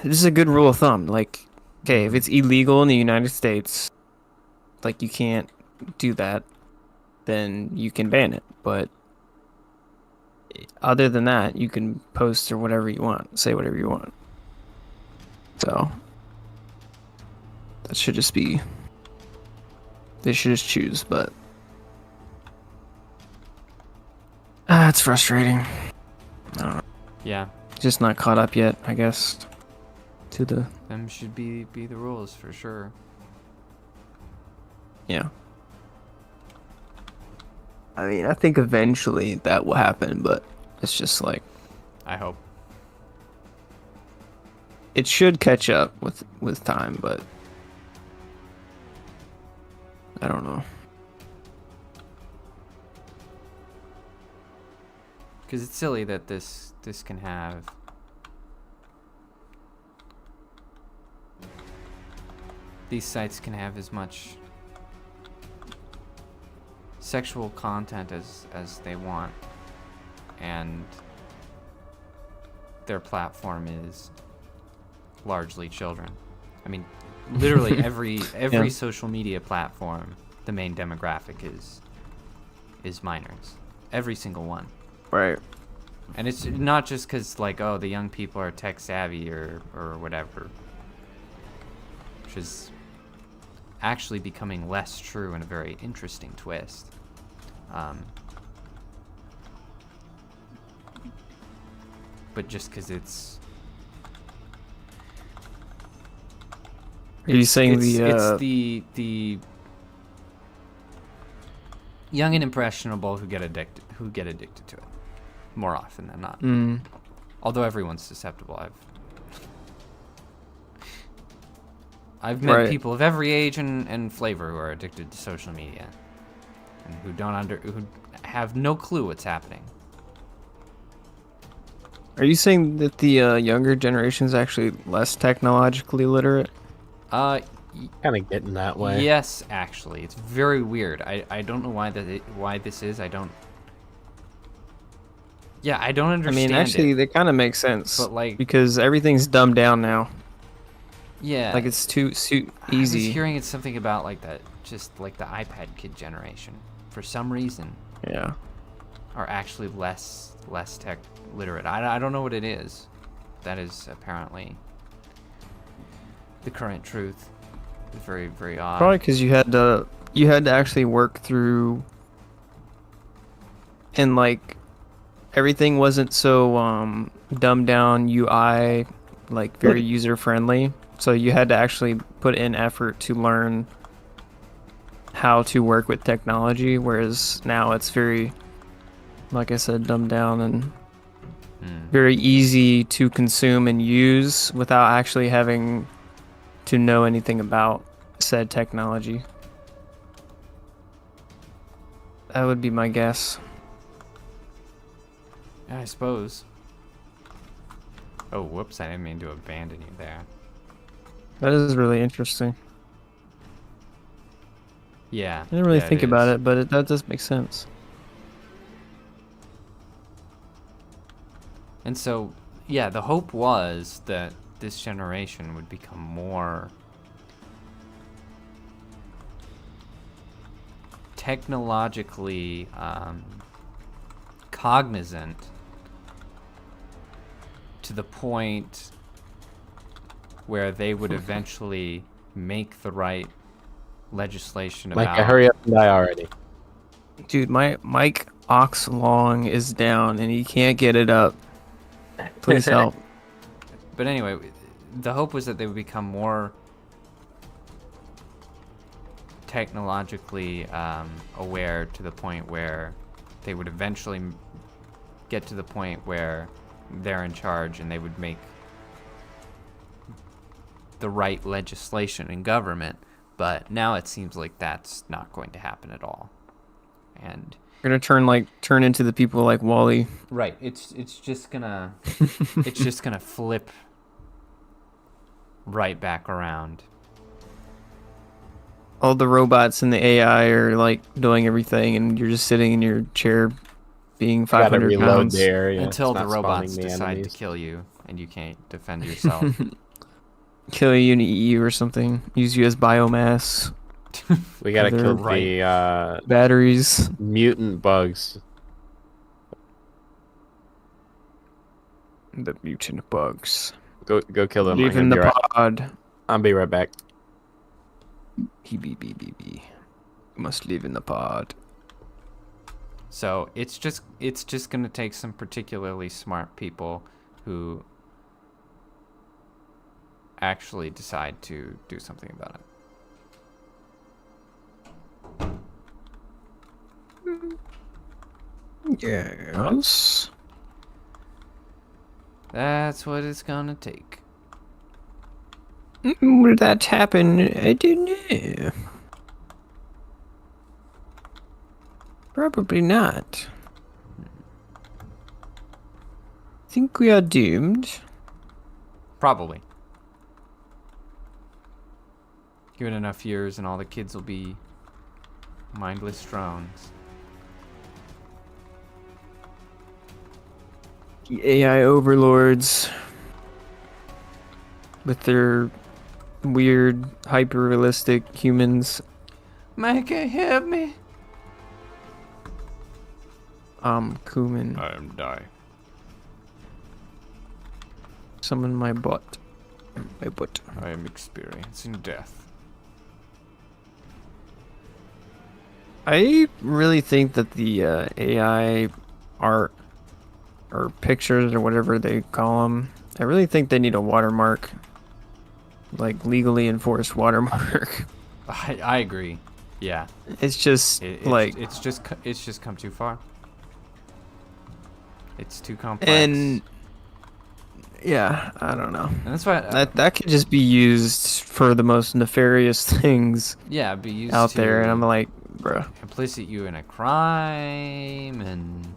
this is a good rule of thumb. Like, okay, if it's illegal in the United States, like you can't do that, then you can ban it. But other than that, you can post or whatever you want, say whatever you want. So that should just be, they should just choose. But it's frustrating. I don't know. Yeah. Just not caught up yet, I guess, to the... Them should be the rules for sure. Yeah. I mean, I think eventually that will happen, but it's just like... I hope. It should catch up with time, but... I don't know. Because it's silly that this can have these sites can have as much sexual content as they want, and their platform is largely children. I mean, literally every social media platform, the main demographic is minors. Every single one. Right. And it's not just because, like, oh, the young people are tech savvy or whatever, which is actually becoming less true in a very interesting twist. But just because it's... Are you saying it's the young and impressionable who get addicted to it more often than not. Although everyone's susceptible. I've met people of every age and flavor who are addicted to social media and who have no clue what's happening. Are you saying that the younger generation is actually less technologically literate? Kind of getting that way. Yes, actually, it's very weird. I don't know why this is. I don't understand. I mean, actually, they kind of make sense. But, like, because everything's dumbed down now. Yeah. Like, it's too easy. I was hearing it's something about, like, that, just like the iPad kid generation, for some reason. Yeah. Are actually less tech literate. I don't know what it is. That is apparently the current truth. It's very, very odd. Probably because you had to actually work through, and like everything wasn't so dumbed down UI, like very user friendly. So you had to actually put in effort to learn how to work with technology, whereas now it's very, like I said, dumbed down and very easy to consume and use without actually having to know anything about said technology. That would be my guess. I suppose. Oh, whoops, I didn't mean to abandon you there. That is really interesting. Yeah. I didn't really yeah, think about is. it, but that does make sense. And so, yeah, the hope was that this generation would become more technologically cognizant to the point where they would eventually make the right legislation about... Micah, hurry up and die already. Dude, my Mike Ox Long is down and he can't get it up. Please help. But anyway, the hope was that they would become more technologically aware to the point where they would eventually get to the point where they're in charge and they would make the right legislation in government. But now it seems like that's not going to happen at all. And We're gonna turn into the people like Wally. right, it's just gonna flip right back around. All the robots and the AI are like doing everything, and you're just sitting in your chair, being Gotta 500 reload pounds. there. Yeah, Until it's the not robots spawning the decide enemies. to kill you and you can't defend yourself. Kill you and eat you or something. Use you as biomass. We gotta They're kill right. the Batteries. mutant bugs. The mutant bugs. Go kill them. Leave in the pod. I'll be right back. Be. Must live in the pod. So it's just gonna take some particularly smart people who actually decide to do something about it. Yes. That's what it's gonna take. Will that happen? I don't know. Probably not. Think we are doomed. Probably. Give it enough years and all the kids will be mindless drones. The AI overlords with their weird, hyper-realistic humans. Micah, help me. Cumin. I am dying. Summon my butt. My butt. I am experiencing death. I really think that the AI art or pictures or whatever they call them, I really think they need a watermark, like legally enforced watermark. I agree. Yeah. It's just it's just come too far. It's too complex. and yeah, I don't know. And that's why That could just be used for the most nefarious things yeah, be used out to there, and I'm like, bruh. implicit you in a crime and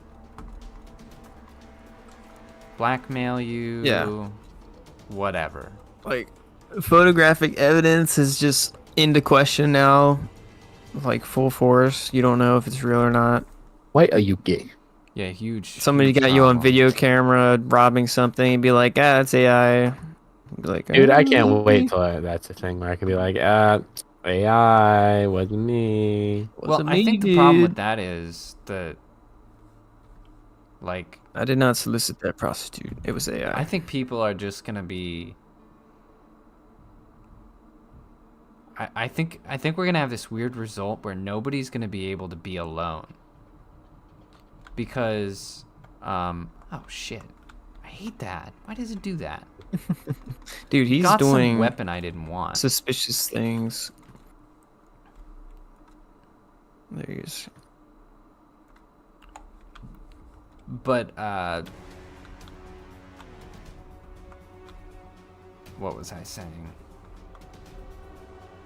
blackmail you. Yeah. Whatever. Like, photographic evidence is just into question now, like full force. You don't know if it's real or not. Why are you gay? Yeah, huge. Somebody huge got you on problem. video camera robbing something and be like, it's AI. Be like, Dude, I can't wait till that's a thing where I can be like, AI, wasn't me. Well, I think the problem with that is that, like, I did not solicit that prostitute. It was AI. I think people are just gonna be I think we're gonna have this weird result where nobody's gonna be able to be alone. Because, oh shit, I hate that. Why does it do that? Dude, he's Got doing some weapon I didn't want. suspicious things. There he is. But what was I saying?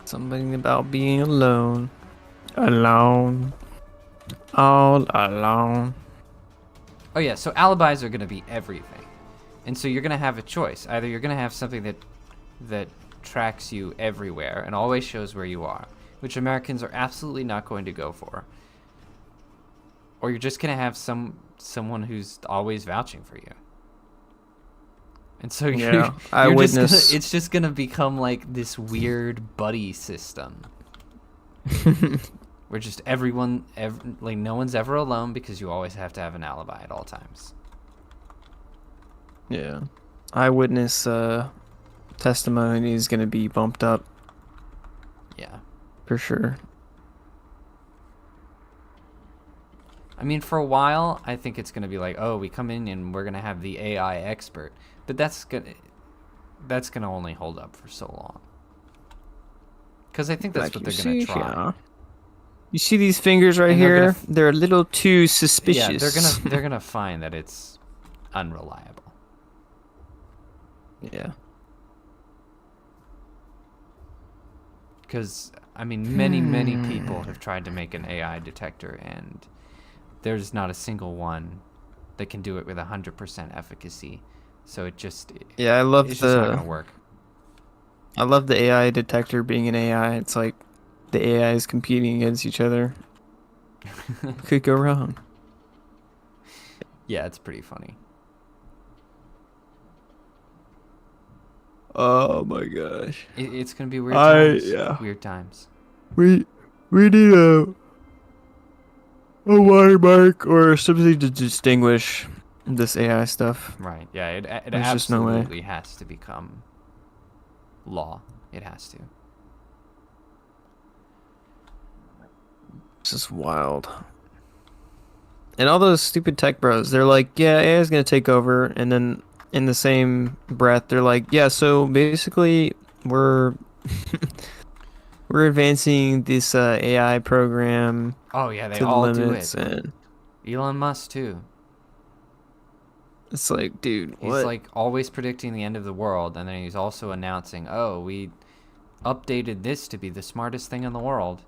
Something about being alone. Alone. All alone. Oh yeah, so alibis are gonna be everything, and so you're gonna have a choice. Either you're gonna have something that tracks you everywhere and always shows where you are, which Americans are absolutely not going to go for, or you're just gonna have someone who's always vouching for you. And so it's just gonna become like this weird buddy system. Where just like no one's ever alone because you always have to have an alibi at all times. Yeah. Eyewitness testimony is going to be bumped up. Yeah. For sure. I mean, for a while, I think it's going to be like, oh, we come in and we're going to have the AI expert. But that's gonna only hold up for so long. Because I think that's what they're going to try. Yeah. You see these fingers right here? They're a little too suspicious. Yeah, they're gonna find that it's unreliable. Yeah. Because I mean, many people have tried to make an AI detector, and there's not a single one that can do it with 100% efficacy. So it's just not gonna work. I love the AI detector being an AI. It's like the AI is competing against each other. Could go wrong. Yeah, it's pretty funny. Oh my gosh. It's gonna be weird times. Weird times. We need a watermark or something to distinguish this AI stuff. Right. Yeah. It There's just no way. absolutely has to become law. It has to. This is wild. And all those stupid tech bros, they're like, yeah, AI is going to take over. And then in the same breath, they're like, yeah, so basically we're advancing this AI program. Oh, yeah, they to all the do limits. it. And Elon Musk, too. it's like, dude, He's what? like always predicting the end of the world. And then he's also announcing, oh, we updated this to be the smartest thing in the world.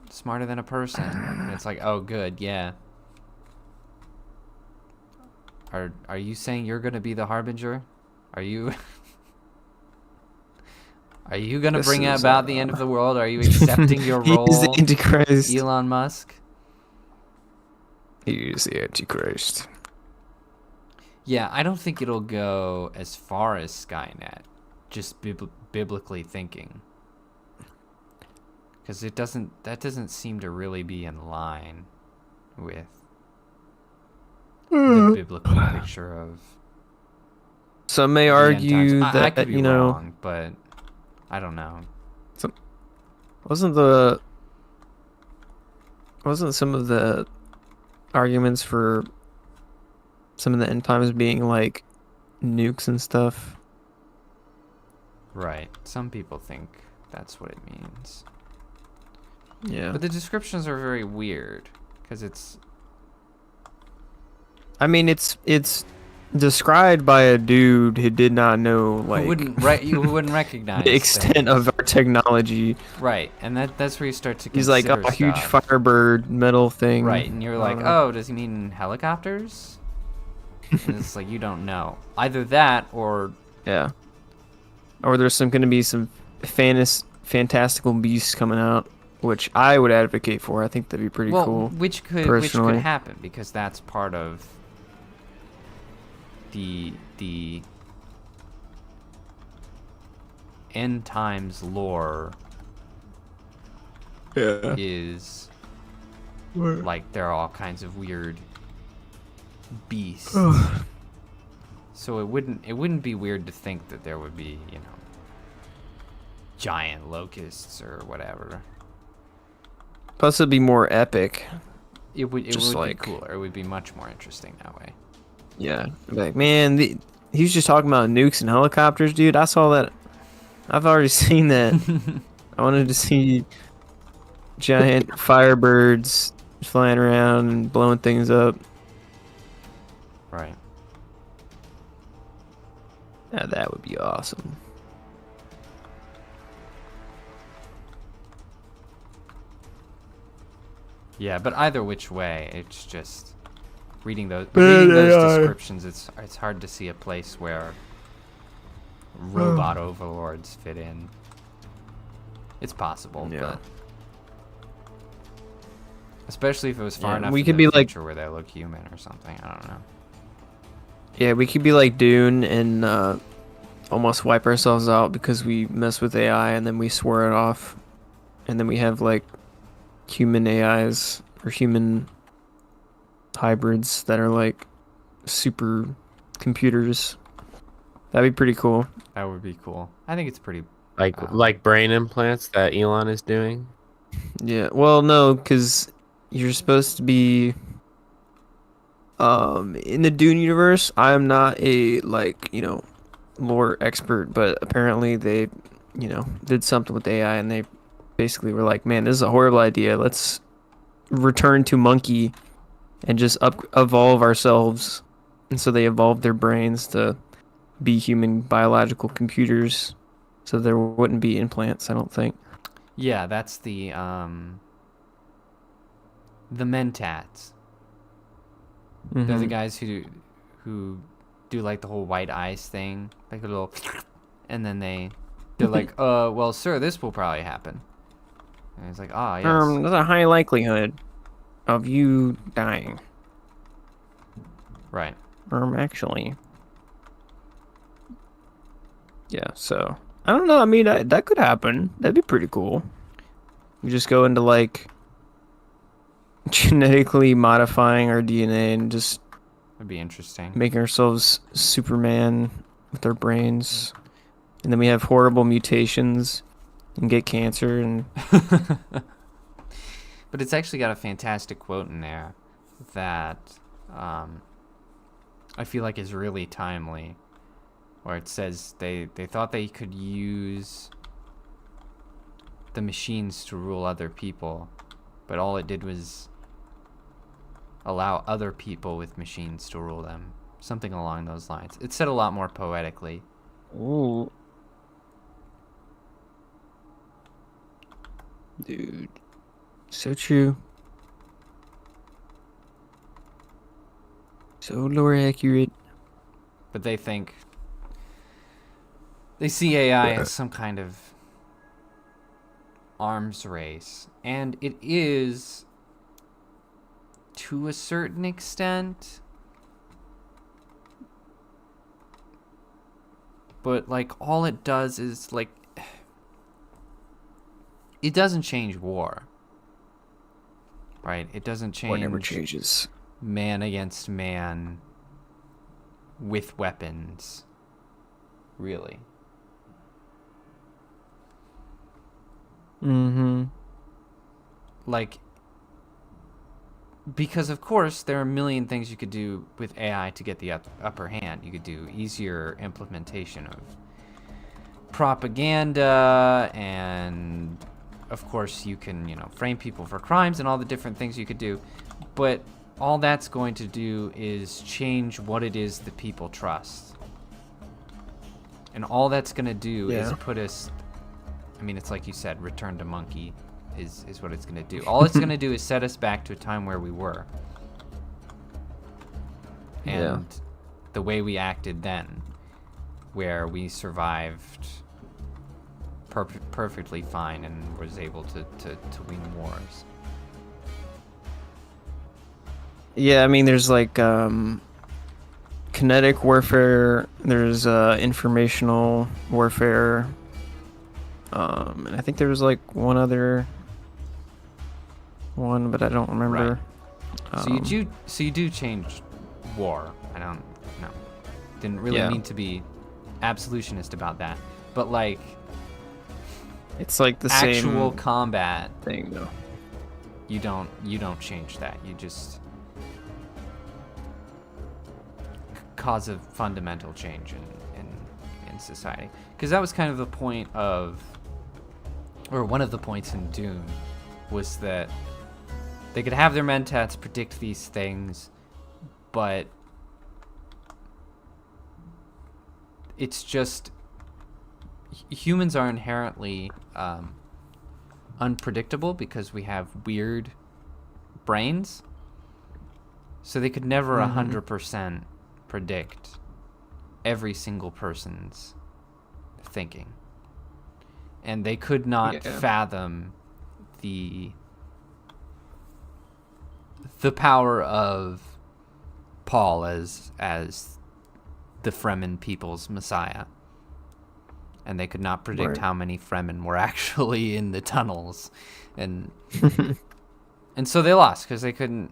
Smarter than a person. And it's like, oh, good, yeah. Are you saying you're gonna be the harbinger? Are you gonna bring about the end of the world? Are you accepting your role? He's the Antichrist. Elon Musk? He is the Antichrist. Yeah, I don't think it'll go as far as Skynet, just biblically thinking. Because that doesn't seem to really be in line with the biblical picture of. Some may argue that I could be you know, wrong, but I don't know. wasn't some of the arguments for some of the end times being like nukes and stuff? Right. Some people think that's what it means. Yeah. But the descriptions are very weird because it's. I mean, it's described by a dude who did not know like who wouldn't recognize the extent of our technology. Right, and that's where you start to. He's like, consider a huge stuff. Firebird metal thing. Right, and you're like, oh, does he mean helicopters? And it's like you don't know. Either that or. Yeah. Or there's going to be some fantastical beasts coming out, which I would advocate for. I think that'd be pretty cool. Which could happen because that's part of the end times lore. Yeah. Is like there are all kinds of weird beasts. So it wouldn't be weird to think that there would be, giant locusts or whatever. Plus, it'd be more epic. It would Just be like- cooler. It would be much more interesting that way. Yeah. Like, man, he was just talking about nukes and helicopters, dude. I saw that. I've already seen that. I wanted to see giant firebirds flying around and blowing things up. Right. Yeah, that would be awesome. Yeah, but either which way, it's just reading those descriptions. It's hard to see a place where robot overlords fit in. It's possible, Yeah. but especially if it was far Yeah, enough we in could the be like- future where they look human or something. I don't know. Yeah, we could be like Dune and almost wipe ourselves out because we mess with AI and then we swear it off. And then we have like human AIs or human hybrids that are like super computers. That'd be pretty cool. That would be cool. I think it's pretty. Like brain implants that Elon is doing. Yeah, well, no, because you're supposed to be in the Dune universe. I am not a lore expert, but apparently they did something with AI and they basically were like, man, this is a horrible idea. Let's return to monkey and just evolve ourselves. And so they evolved their brains to be human biological computers, so there wouldn't be implants, I don't think. Yeah, that's the mentats. They're the guys who do like the whole white eyes thing, like a little, and then they're like, well, sir, this will probably happen. And it's like, yes. There's a high likelihood of you dying. Right. Actually. Yeah, so I don't know. I mean, that could happen. That'd be pretty cool. We just go into like genetically modifying our DNA and just That'd be interesting. making ourselves Superman with our brains. And then we have horrible mutations and get cancer and But it's actually got a fantastic quote in there that I feel like is really timely, where it says they thought they could use the machines to rule other people, but all it did was allow other people with machines to rule them. Something along those lines. It's said a lot more poetically. ooh. Dude. So true. So lore accurate. But they see AI as some kind of arms race, and it is to a certain extent, but like all it does is like it doesn't change war, right? It doesn't change War never changes. man against man with weapons, really. Mm-hmm. Like, because of course there are a million things you could do with AI to get the upper hand. You could do easier implementation of propaganda, and of course you can, frame people for crimes and all the different things you could do. But all that's going to do is change what it is that people trust. And all that's going to do is put us, I mean, it's like you said, return to monkey is what it's going to do. All it's going to do is set us back to a time where we were. And the way we acted then, where we survived perfectly fine and was able to win wars. Yeah, I mean, there's like kinetic warfare. There's informational warfare. And I think there was like one other one, but I don't remember. Right. So you do change war. I don't know. Didn't really mean to be absolutionist about that, but like It's like the actual same combat, thing, though. you don't change that. You just cause a fundamental change in society. Because that was kind of the point of, or one of the points in Dune, was that they could have their mentats predict these things, but it's just humans are inherently unpredictable because we have weird brains, so they could never 100% predict every single person's thinking, and they could not fathom the power of Paul as the Fremen people's messiah, and they could not predict how many Fremen were actually in the tunnels, and and so they lost because they couldn't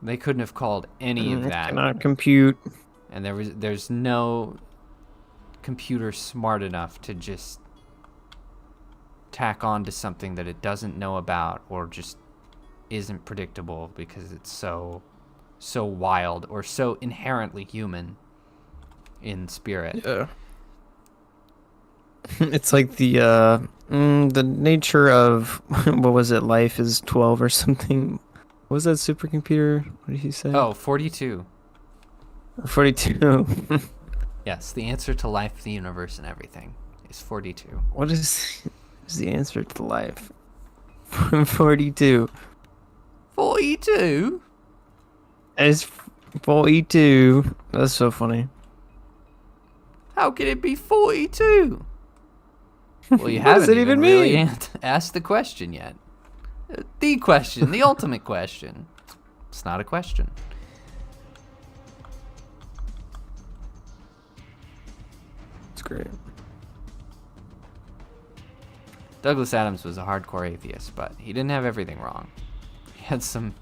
have called any of that. Cannot compute. And there's no computer smart enough to just tack on to something that it doesn't know about or just isn't predictable because it's so wild or so inherently human in spirit. Yeah. It's like the nature of what was it? Life is 12 or something. What was that supercomputer? What did he say? Oh, 42. 42. Yes, the answer to life, the universe, and everything is 42. What is the answer to life? 42. 42? It's 42. That's so funny. How can it be 42? Well, you What does haven't it even even really mean? asked the question yet. The question, the ultimate question. It's not a question. It's great. Douglas Adams was a hardcore atheist, but he didn't have everything wrong. He had some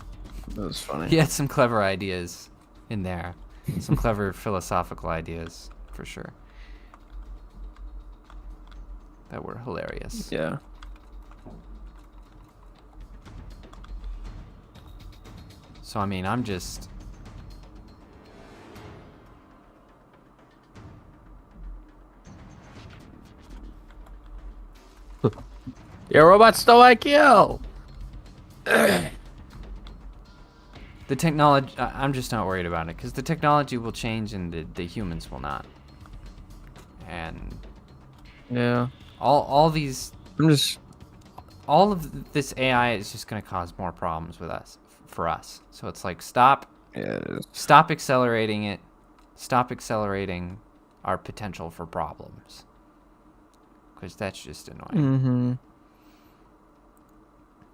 clever ideas in there. Some clever philosophical ideas, for sure. That were hilarious. Yeah. So, I mean, I'm just... Your robots don't like you. The technology... I'm just not worried about it, because the technology will change and the humans will not. And... Yeah. All these... I'm just... All of this AI is just going to cause more problems for us. So it's like, stop accelerating it. Stop accelerating our potential for problems. Because that's just annoying.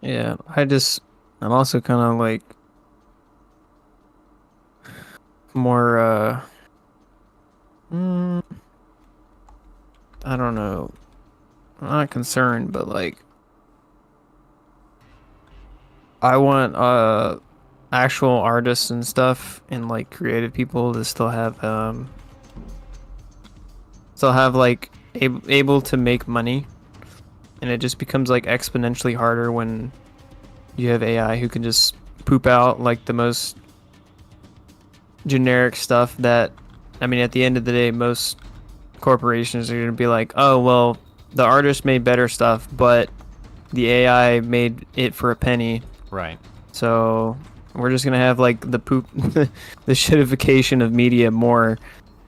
Yeah, I'm also kind of like more, I don't know. I'm not concerned, but like, I want actual artists and stuff and like creative people to still have like able to make money, and it just becomes like exponentially harder when you have AI who can just poop out like the most generic stuff that, I mean, at the end of the day, most corporations are going to be like, oh, well, the artist made better stuff, but the AI made it for a penny. Right. So we're just going to have like the poop, the shitification of media more,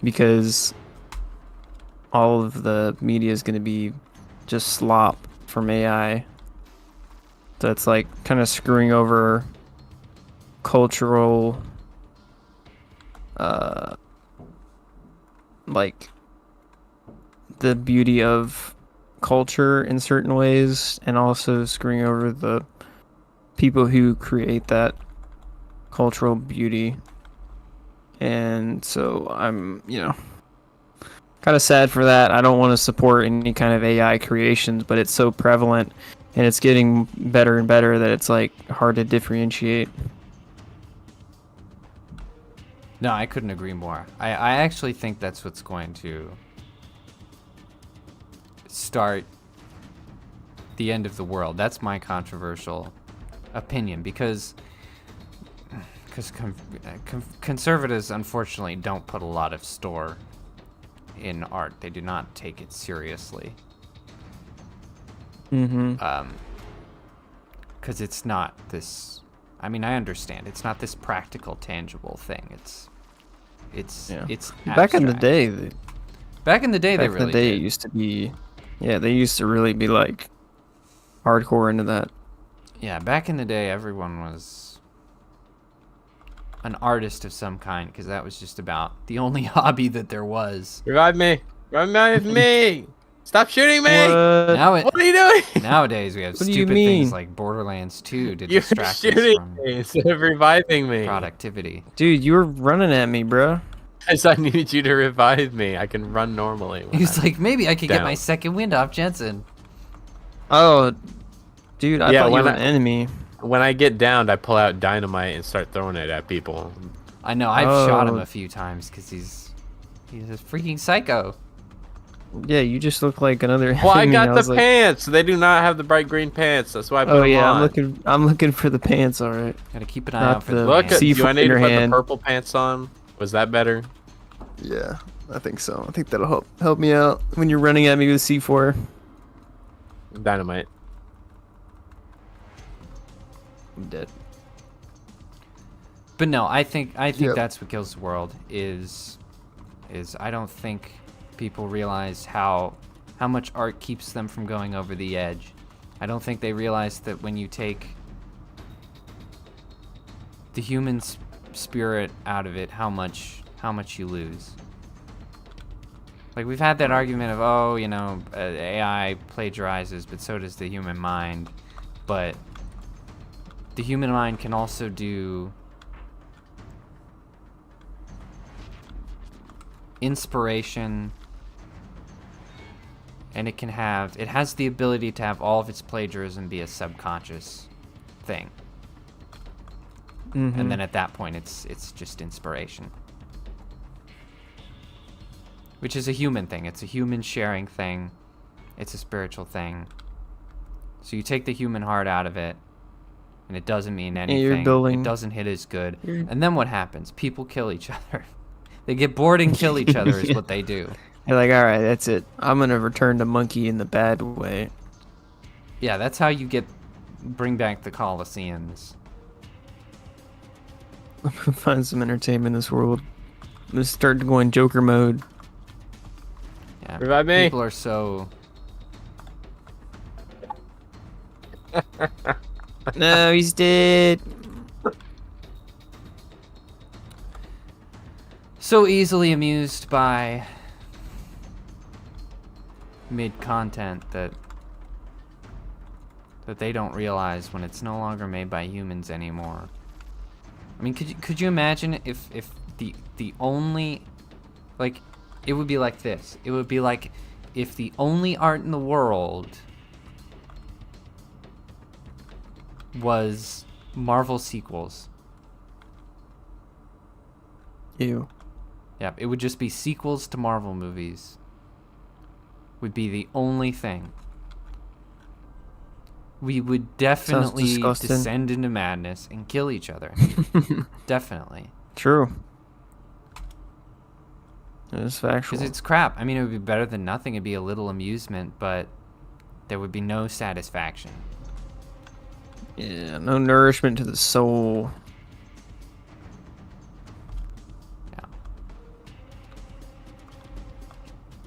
because all of the media is going to be just slop from AI. So it's like kind of screwing over cultural, like the beauty of culture in certain ways, and also screwing over the people who create that cultural beauty. And so I'm, kind of sad for that. I don't want to support any kind of AI creations, but it's so prevalent and it's getting better and better that it's like hard to differentiate. No, I couldn't agree more. I actually think that's what's going to start the end of the world. That's my controversial opinion because conservatives unfortunately don't put a lot of store in art. They do not take it seriously. Because it's not this. I mean, I understand it's not this practical, tangible thing. It's Back in the abstract. day, Back in the day, they back in really the day, did. it used to be, yeah, they used to really be like hardcore into that. Yeah, back in the day, everyone was an artist of some kind because that was just about the only hobby that there was. Revive me! Revive me! Stop shooting me! What? What are you doing? Nowadays, we have What do you stupid mean? things like Borderlands 2 to You're distract us shooting from me instead of reviving me. productivity. Dude, you were running at me, bro. Because I need you to revive me. I can run normally. when He's I'm like, maybe I could get my down. second wind off Jensen. Oh, dude, I Yeah, thought you when were I- an enemy. When I get downed, I pull out dynamite and start throwing it at people. I know, I've shot him Oh. a few times because he's a freaking psycho. Yeah, you just look like another Well, I enemy. got was the like, pants. They do not have the bright green pants. That's why I put oh them yeah, on. I'm looking for the pants. All right. Gotta keep an eye Not out for the- the Look, man. See- do I in need to your put hand. the purple pants on? Was that better? Yeah, I think so. I think that'll help me out when you're running at me with C4. Dynamite. I'm dead. But no, I think Yep. that's what kills the world is I don't think people realize how much art keeps them from going over the edge. I don't think they realize that when you take the human spirit out of it, how much you lose. Like we've had that argument of AI plagiarizes, but so does the human mind. But the human mind can also do inspiration, and it has the ability to have all of its plagiarism be a subconscious thing. Mm-hmm. And then at that point it's just inspiration, which is a human thing. It's a human sharing thing. It's a spiritual thing. So you take the human heart out of it and it doesn't mean anything. It doesn't hit as good. And then what happens? People kill each other. They get bored and kill each other is what they do. You're like, all right, that's it. I'm gonna return to monkey in the bad way. Yeah, that's how you bring back the Colosseums. Find some entertainment in this world. I'm gonna start going Joker mode. Yeah, Revive me. people are so... No, he's dead. so easily amused by mid-content that they don't realize when it's no longer made by humans anymore. I mean, could you imagine if the only, like, it would be like this. It would be like if the only art in the world was Marvel sequels. Ew. Yeah, it would just be sequels to Marvel movies. Would be the only thing. We would definitely disgusting. descend into madness and kill each other. Definitely. True. It's factual. Because it's crap. I mean, it would be better than nothing. It'd be a little amusement, but there would be no satisfaction. Yeah, no nourishment to the soul. Yeah.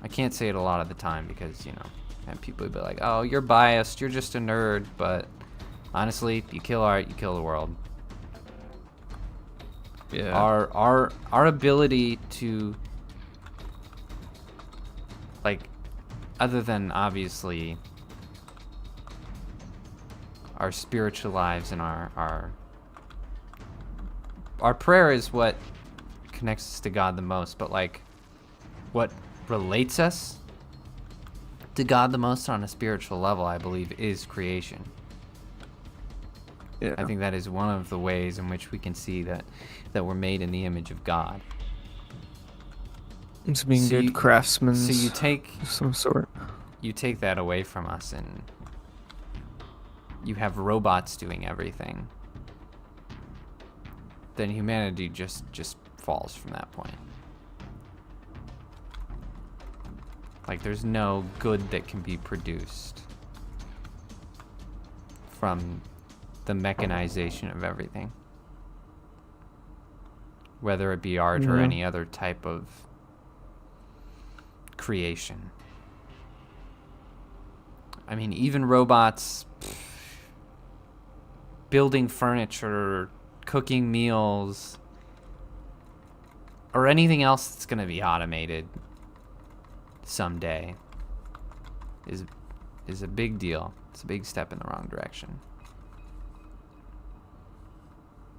I can't say it a lot of the time because, and people would be like, oh, you're biased, you're just a nerd, but honestly, if you kill art, you kill the world. Yeah. Our ability to, like, other than obviously our spiritual lives and our prayer is what connects us to God the most, but like what relates us to God the most on a spiritual level, I believe, is creation. Yeah. I think that is one of the ways in which we can see that we're made in the image of God. It's being So good you- craftsmen. So you take of some sort. that away from us, and you have robots doing everything, then humanity just falls from that point. Like, there's no good that can be produced from the mechanization of everything, whether it be art or any other type of creation. I mean, even robots building furniture, cooking meals, or anything else that's going to be automated someday is a big deal. It's a big step in the wrong direction.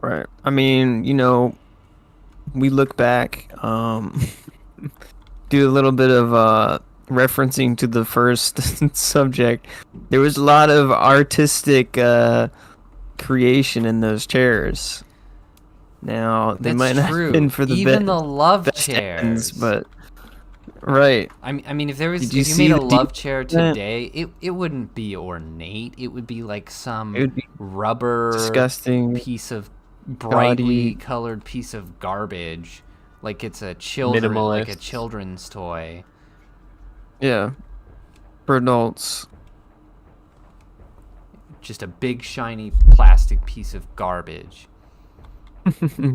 Right. I mean, we look back, do a little bit of referencing to the first subject. There was a lot of artistic creation in those chairs. Now, they That's might not true. have been for the even the love best chairs, ends, but right. I mean, if Did you if you see made a the love deep chair print? today, it wouldn't be ornate. It would be like some It would be rubber disgusting, piece of brightly gaudy. colored piece of garbage, like it's a children's toy. Yeah, for adults. Just a big shiny plastic piece of garbage.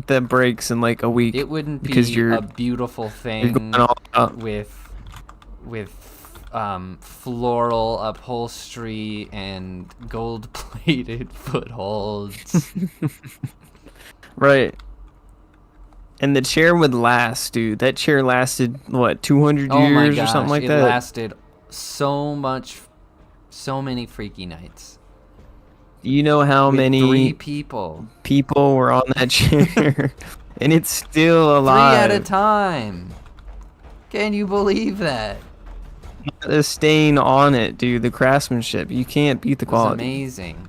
That breaks in like a week. It wouldn't because be you're a beautiful you're thing going all out. with floral upholstery and gold-plated footholds. Right. And the chair would last, dude. That chair lasted what, 200 Oh my years gosh, or something like it that. lasted so many freaky nights. You know how With many 3 people. people were on that chair, and it's still 3 alive. at a time. Can you believe that? Not a stain on it, dude. The craftsmanship, you can't beat the It was quality. amazing.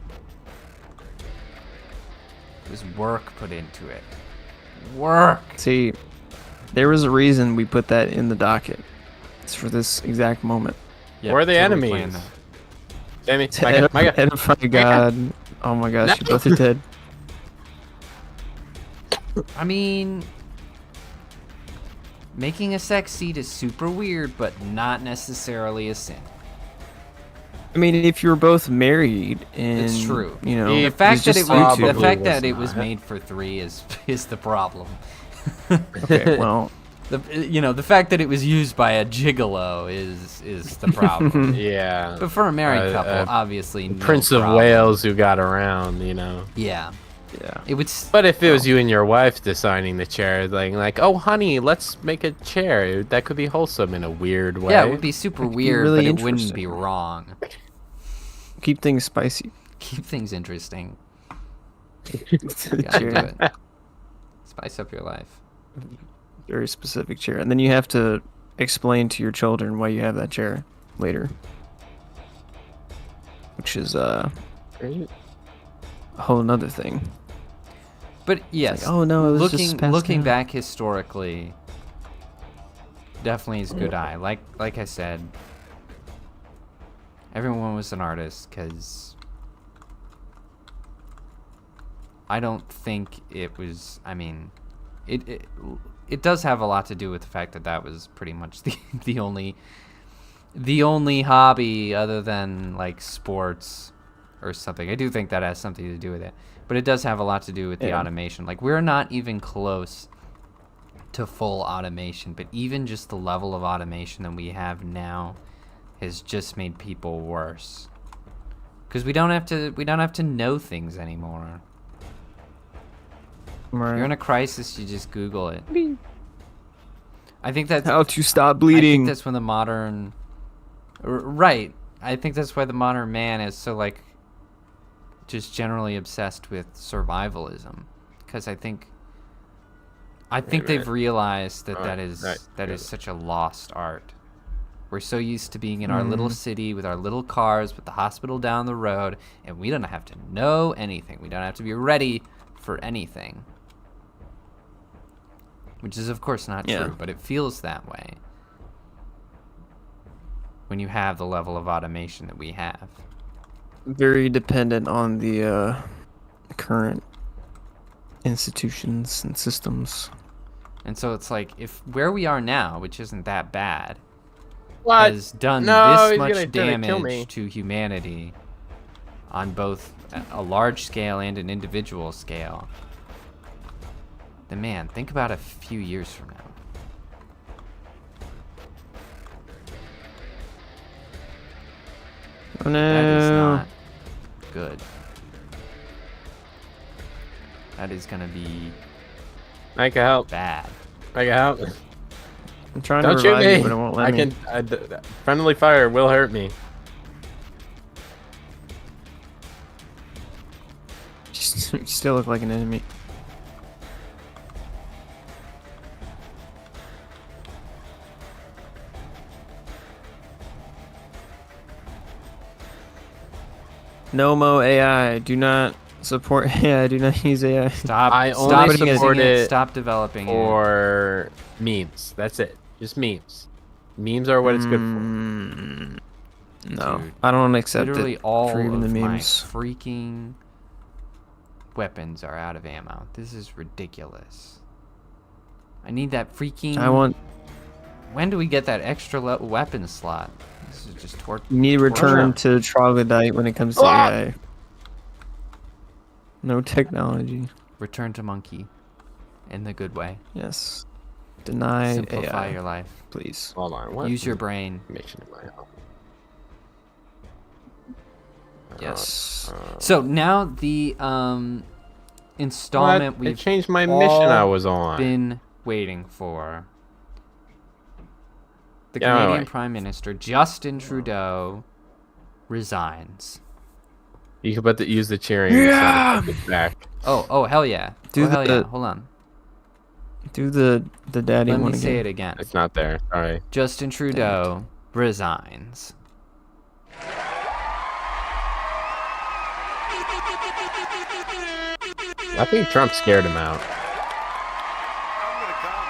It was work put into it. Work. See, there was a reason we put that in the docket. It's for this exact moment. Yep, Where are the totally planned enemies? that. Sammy, To Micah. edify God. Oh my gosh, you both are dead. I mean, making a sex scene is super weird, but not necessarily a sin. I mean, if you're both married and It's true. The The fact that just it was, you two. the fact that was it was not. made for 3 is the problem. Okay, well, The fact that it was used by a gigolo is the problem. Yeah. But for a married couple, obviously, no Prince of problem. Wales who got around, Yeah, yeah. it would. But if it was you and your wife designing the chair, like, oh honey, let's make a chair. That could be wholesome in a weird way. Yeah, it would be super weird, really but it wouldn't be interesting. wrong. Keep things spicy. Keep things interesting. The Gotta chair. do it. Spice up your life. Very specific chair. And then you have to explain to your children why you have that chair later. Which is a whole nother thing. But yes, like, oh, no, it was just looking passed looking down. back historically, definitely is a good eye. Like I said, everyone was an artist because I don't think it was. I mean, it does have a lot to do with the fact that that was pretty much the only hobby other than like sports or something. I do think that has something to do with it, but it does have a lot to do with the Yeah. automation. Like, we're not even close to full automation, but even just the level of automation that we have now has just made people worse. Because we don't have to know things anymore. If you're in a crisis, you just Google it. I think that's How to stop I bleeding. think that's when the modern, right? I think that's why the modern man is so like, just generally obsessed with survivalism, because I think they've realized that that is such a lost art. We're so used to being in our little city with our little cars with the hospital down the road, and we don't have to know anything. We don't have to be ready for anything. Which is, of course, not Yeah. true, but it feels that way when you have the level of automation that we have. very dependent on the current institutions and systems. And so it's like, if where we are now, which isn't that bad, What? has done No, this he's much gonna try to kill me. damage to humanity on both a large scale and an individual scale, then man, think about a few years from now. Oh That is no. not good. That is gonna be Micah, help. bad. Micah, help. I'm trying Don't to shoot revive me. you, but it won't let I me. can. Friendly fire will hurt me. You still look like an enemy. No mo AI. Do not support AI. Do not use AI. Stop. I Stop only using support it Stop developing it. Or memes. That's it. Just memes. Memes are what it's good for. No, Dude, I don't accept Literally it all for even of the my memes. freaking weapons are out of ammo. This is ridiculous. I need that freaking. I want. When do we get that extra weapon slot? This is just torture. You need to return to troglodyte when it comes to Ah! AI. No technology. Return to monkey, in the good way. Yes. Deny Simplify AI. your life. Please. Hold on. What? Use your brain. Mission in my home. Yes. So now the installment What? It we've changed my mission I all was on. been waiting for. The Yeah, Canadian wait. Prime Minister Justin Trudeau resigns. You could use the cheering Yeah! sound effect back. Oh hell yeah. Do Oh hell yeah. the- Hold on. Do the daddy Let me one say again. it again. It's not there. Sorry. Justin Trudeau resigns. I think Trump scared him out. I'm gonna come.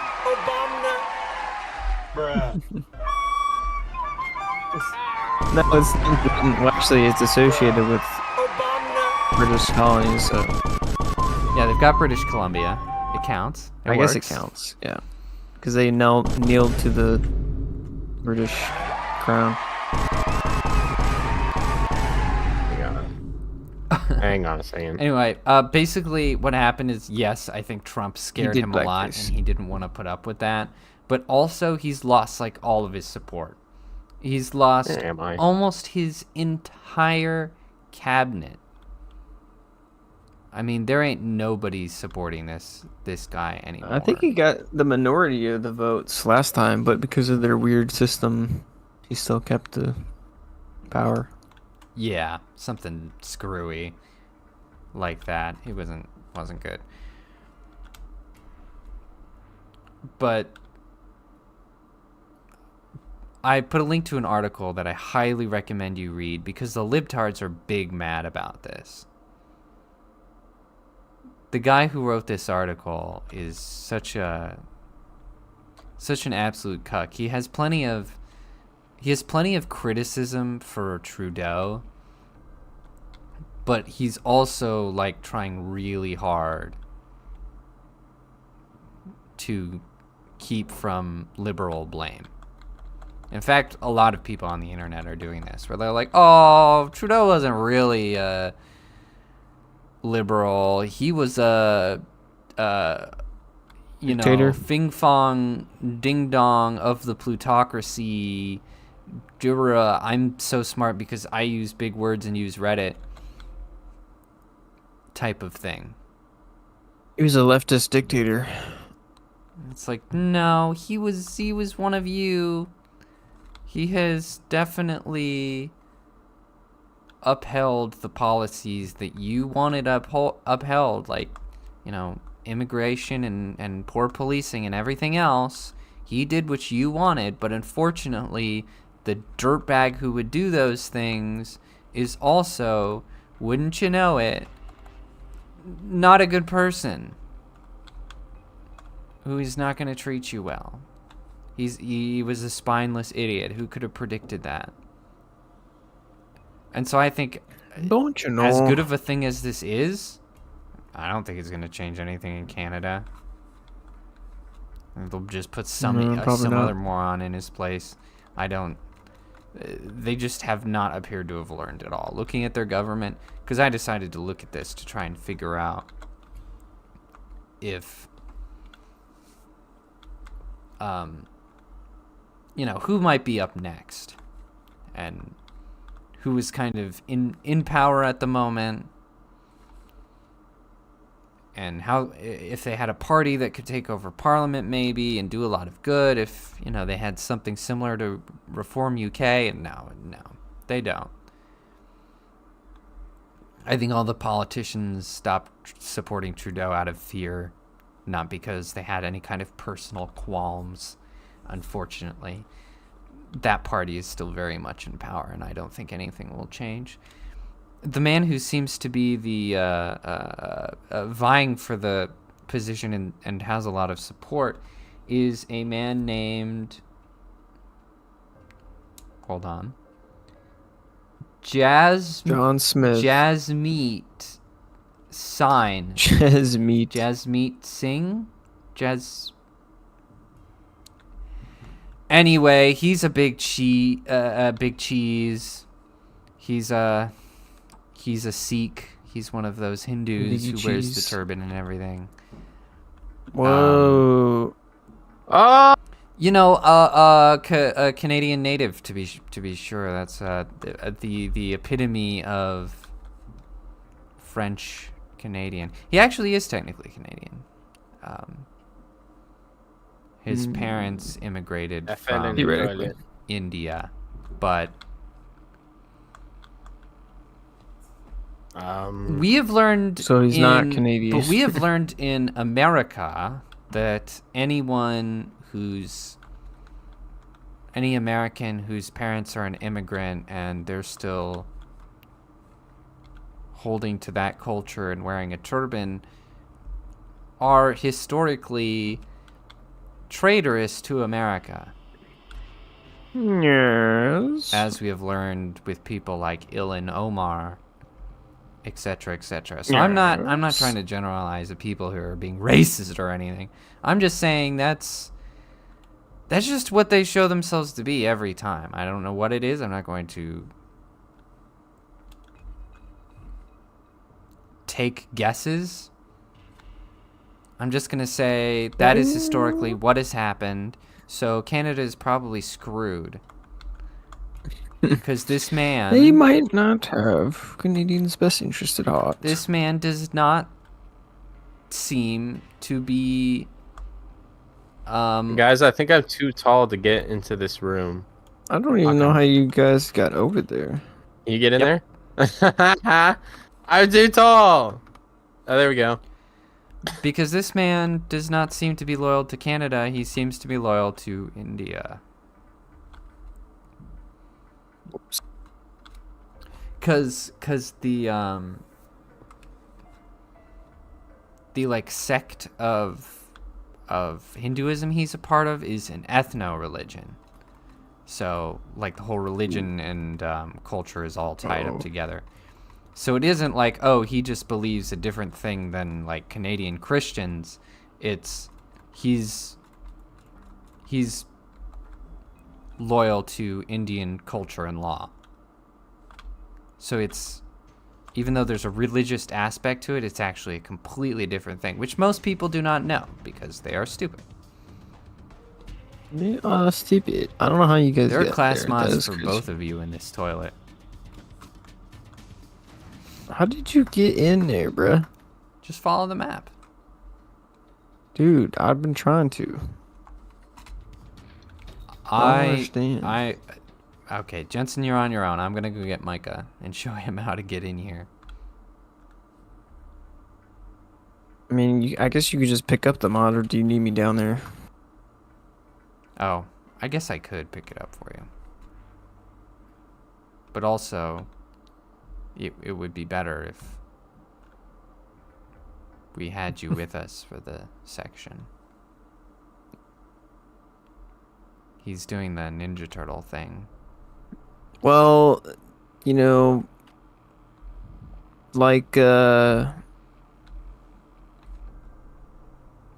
No, it's well, actually it's associated with British colonies, so Yeah, they've got British Columbia. It counts. I guess it works. counts. Yeah, because they kneeled to the British crown. Hang on a second. Anyway, basically what happened is, yes, I think Trump scared did him a lot, blackface. and he didn't want to put up with that. But also, he's lost like all of his support. He's lost Where am I? almost his entire cabinet. I mean, there ain't nobody supporting this guy anymore. I think he got the minority of the votes last time, but because of their weird system, he still kept the power. Yeah, something screwy like that. He wasn't good. But I put a link to an article that I highly recommend you read because the libtards are big mad about this. The guy who wrote this article is such an absolute cuck. He has plenty of criticism for Trudeau, but he's also like trying really hard to keep from liberal blame. In fact, a lot of people on the internet are doing this, where they're like, "Oh, Trudeau wasn't really liberal. He was a Dictator. Fing Fong Ding Dong of the plutocracy. I'm so smart because I use big words and use Reddit type of thing." He was a leftist dictator. It's like, no, he was one of you. He has definitely upheld the policies that you wanted upheld, like, immigration and poor policing and everything else. He did what you wanted, but unfortunately, the dirtbag who would do those things is also, wouldn't you know it, not a good person. Who is not going to treat you well. He was a spineless idiot. Who could have predicted that? And so I think Don't you know? as good of a thing as this is, I don't think it's going to change anything in Canada. They'll just put some probably not. other moron in his place. I don't. They just have not appeared to have learned at all. Looking at their government, because I decided to look at this to try and figure out if, who might be up next, and who is kind of in power at the moment. And how, if they had a party that could take over Parliament maybe and do a lot of good, if, they had something similar to Reform UK, and no, they don't. I think all the politicians stopped supporting Trudeau out of fear, not because they had any kind of personal qualms, unfortunately. That party is still very much in power, and I don't think anything will change. The man who seems to be the vying for the position and has a lot of support is a man named, hold on, John Smith. Jasmeet Singh. Jasmeet Singh? Anyway, he's a big cheese. He's a Sikh. He's one of those Hindus who wears the turban and everything. Whoa. Oh, A Canadian native to be sure. That's the epitome of French Canadian. He actually is technically Canadian. His parents immigrated from India, but we have learned. So he's not Canadian. But we have learned in America that any American whose parents are an immigrant and they're still holding to that culture and wearing a turban are historically traitorous to America. Yes. As we have learned with people like Ilhan Omar, etc., etc. So I'm not trying to generalize the people who are being racist or anything. I'm just saying that's just what they show themselves to be every time. I don't know what it is. I'm not going to take guesses. I'm just going to say that is historically what has happened. So Canada is probably screwed. Because this man... They might not have Canadians' best interest at heart. This man does not seem to be... guys, I think I'm too tall to get into this room. I don't even know how you guys got over there. You get in there? I'm too tall! Oh, there we go. Because this man does not seem to be loyal to Canada. He seems to be loyal to India. Cause the like sect of Hinduism he's a part of is an ethno-religion. So like the whole religion and culture is all tied up together. So it isn't like, oh, he just believes a different thing than like Canadian Christians. It's he's loyal to Indian culture and law. So it's, even though there's a religious aspect to it, it's actually a completely different thing, which most people do not know because they are stupid. They are stupid. I don't know how you guys There are got class there. mods for both of you in this toilet. How did you get in there, bruh? Just follow the map. Dude, I've been trying to. I don't understand. Okay, Jensen, you're on your own. I'm gonna go get Micah and show him how to get in here. I mean, I guess you could just pick up the mod, or do you need me down there? Oh, I guess I could pick it up for you. But also, it would be better if we had you with us for the section. He's doing the Ninja Turtle thing. Well, you know, like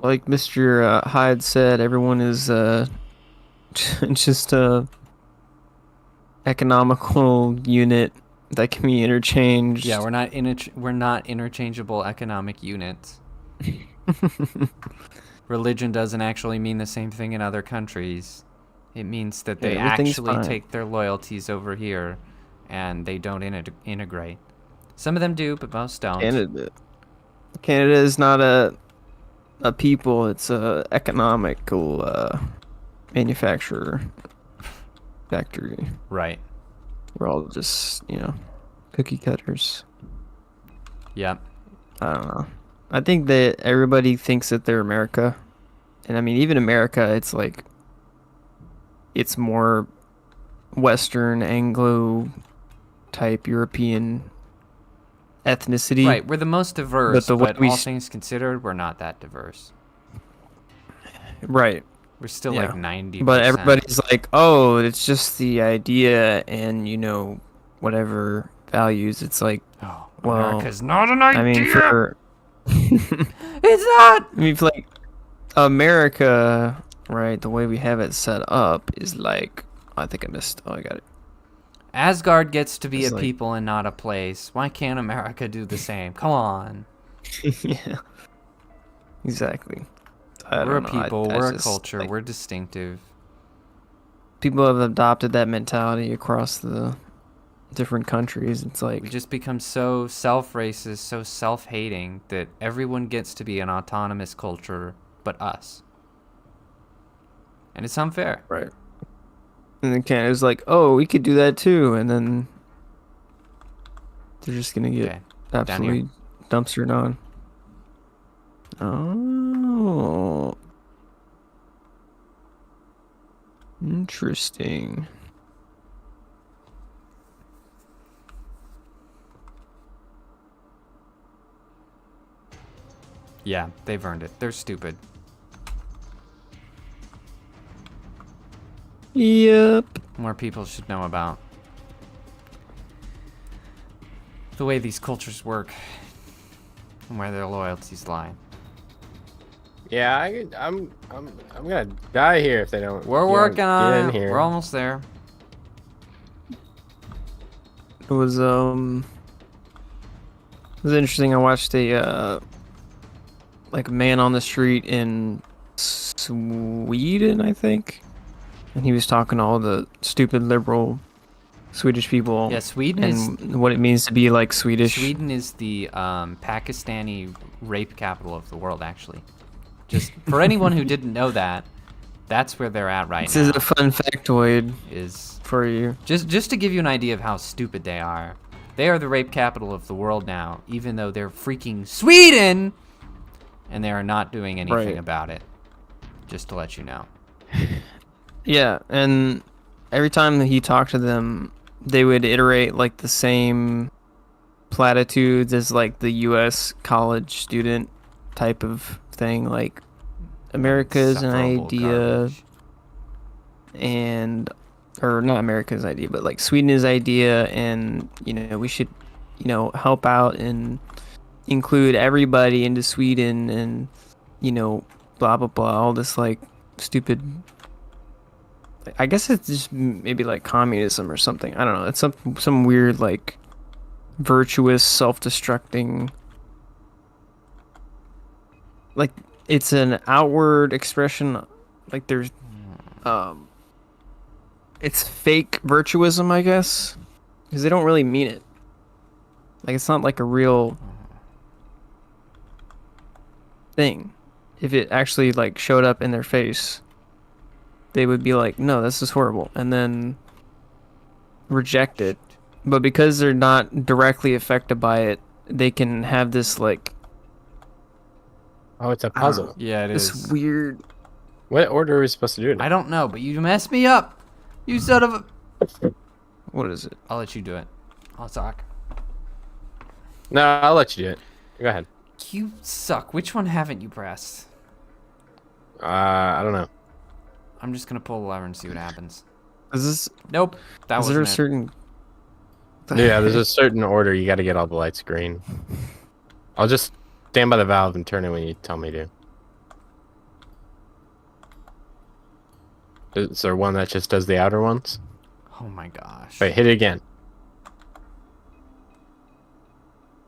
Mr. Hyde said, everyone is just a economical unit that can be interchanged. Yeah, we're not interchangeable economic units. Religion doesn't actually mean the same thing in other countries. It means that they Everything's actually fine. take their loyalties over here and they don't integrate. Some of them do, but most don't. Canada is not a people, it's a economical manufacturer factory. Right. We're all just, cookie cutters. Yep. I don't know. I think that everybody thinks that they're America. And I mean, even America, it's like, it's more Western, Anglo type European ethnicity. Right, we're the most diverse, but we all things considered, we're not that diverse. Right. We're still Yeah. like 90%. But everybody's like, oh, it's just the idea and, whatever values. It's like, Oh, well, America's not an idea. I mean, for... It's not! I mean, for like, America, right, the way we have it set up is like... I think I missed... Oh, I got it. Asgard gets to be It's a like- people and not a place. Why can't America do the same? Come on. Yeah. Exactly. We're a don't know, people, I we're a just, culture, like, we're distinctive. people have adopted that mentality across the different countries. It's like... We just become so self-racist, so self-hating that everyone gets to be an autonomous culture but us. And it's unfair. Right. And then Canada's like, oh, we could do that too. And then they're just going to get Okay. absolutely dumpstered on. Oh. Interesting. Yeah, they've earned it. They're stupid. Yep. More people should know about the way these cultures work and where their loyalties lie. Yeah, I'm gonna die here if they don't. We're you don't working get on in it. here. We're almost there. It was interesting. I watched a like a man on the street in Sweden, I think. And he was talking to all the stupid liberal Swedish people. Yeah, Sweden and what it means to be like Swedish. Sweden is the Pakistani rape capital of the world, actually. Just for anyone who didn't know that, that's where they're at right This now. is a fun factoid Is for you. just to give you an idea of how stupid they are. They are the rape capital of the world now, even though they're freaking Sweden, and they are not doing anything Right. about it. Just to let you know. Yeah, and every time that he talked to them, they would iterate like the same platitudes as like the U.S. college student type of thing. Like, America is an Insufferable idea, garbage. and or not America's idea, but like Sweden's idea, and we should help out and include everybody into Sweden, and blah blah blah, all this like stupid. I guess it's just maybe like communism or something. I don't know. It's some weird like virtuous self-destructing, like it's an outward expression, like there's it's fake virtuism, I guess, because they don't really mean it. Like, it's not like a real thing. If it actually like showed up in their face, they would be like, no, this is horrible, and then reject it. But because they're not directly affected by it, they can have this like Oh, it's a puzzle. Yeah, it this is. weird. What order are we supposed to do it? I don't know, but you messed me up. You son of a... What is it? I'll let you do it. I'll talk. No, I'll let you do it. Go ahead. You suck. Which one haven't you pressed? I don't know. I'm just gonna pull the lever and see what happens. Is this? Nope. That Is there a wasn't it. certain Yeah, there's a certain order. You got to get all the lights green. I'll just stand by the valve and turn it when you tell me to. Is there one that just does the outer ones? Oh my gosh. Wait, hit it again.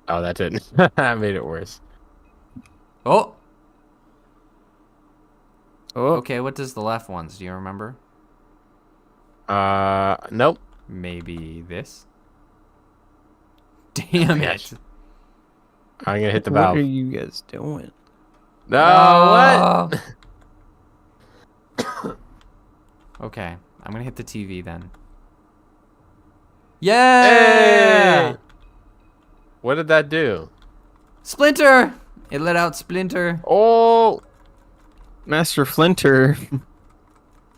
Oh, that didn't. That made it worse. Oh. Oh, Okay, what does the left ones? Do you remember? Nope. Maybe this? Damn Yes. it. I'm gonna hit the what valve. are you guys doing? No, what? Okay, I'm gonna hit the TV then. Yeah! Hey! What did that do? Splinter! It let out Splinter. Oh! Master Flinter.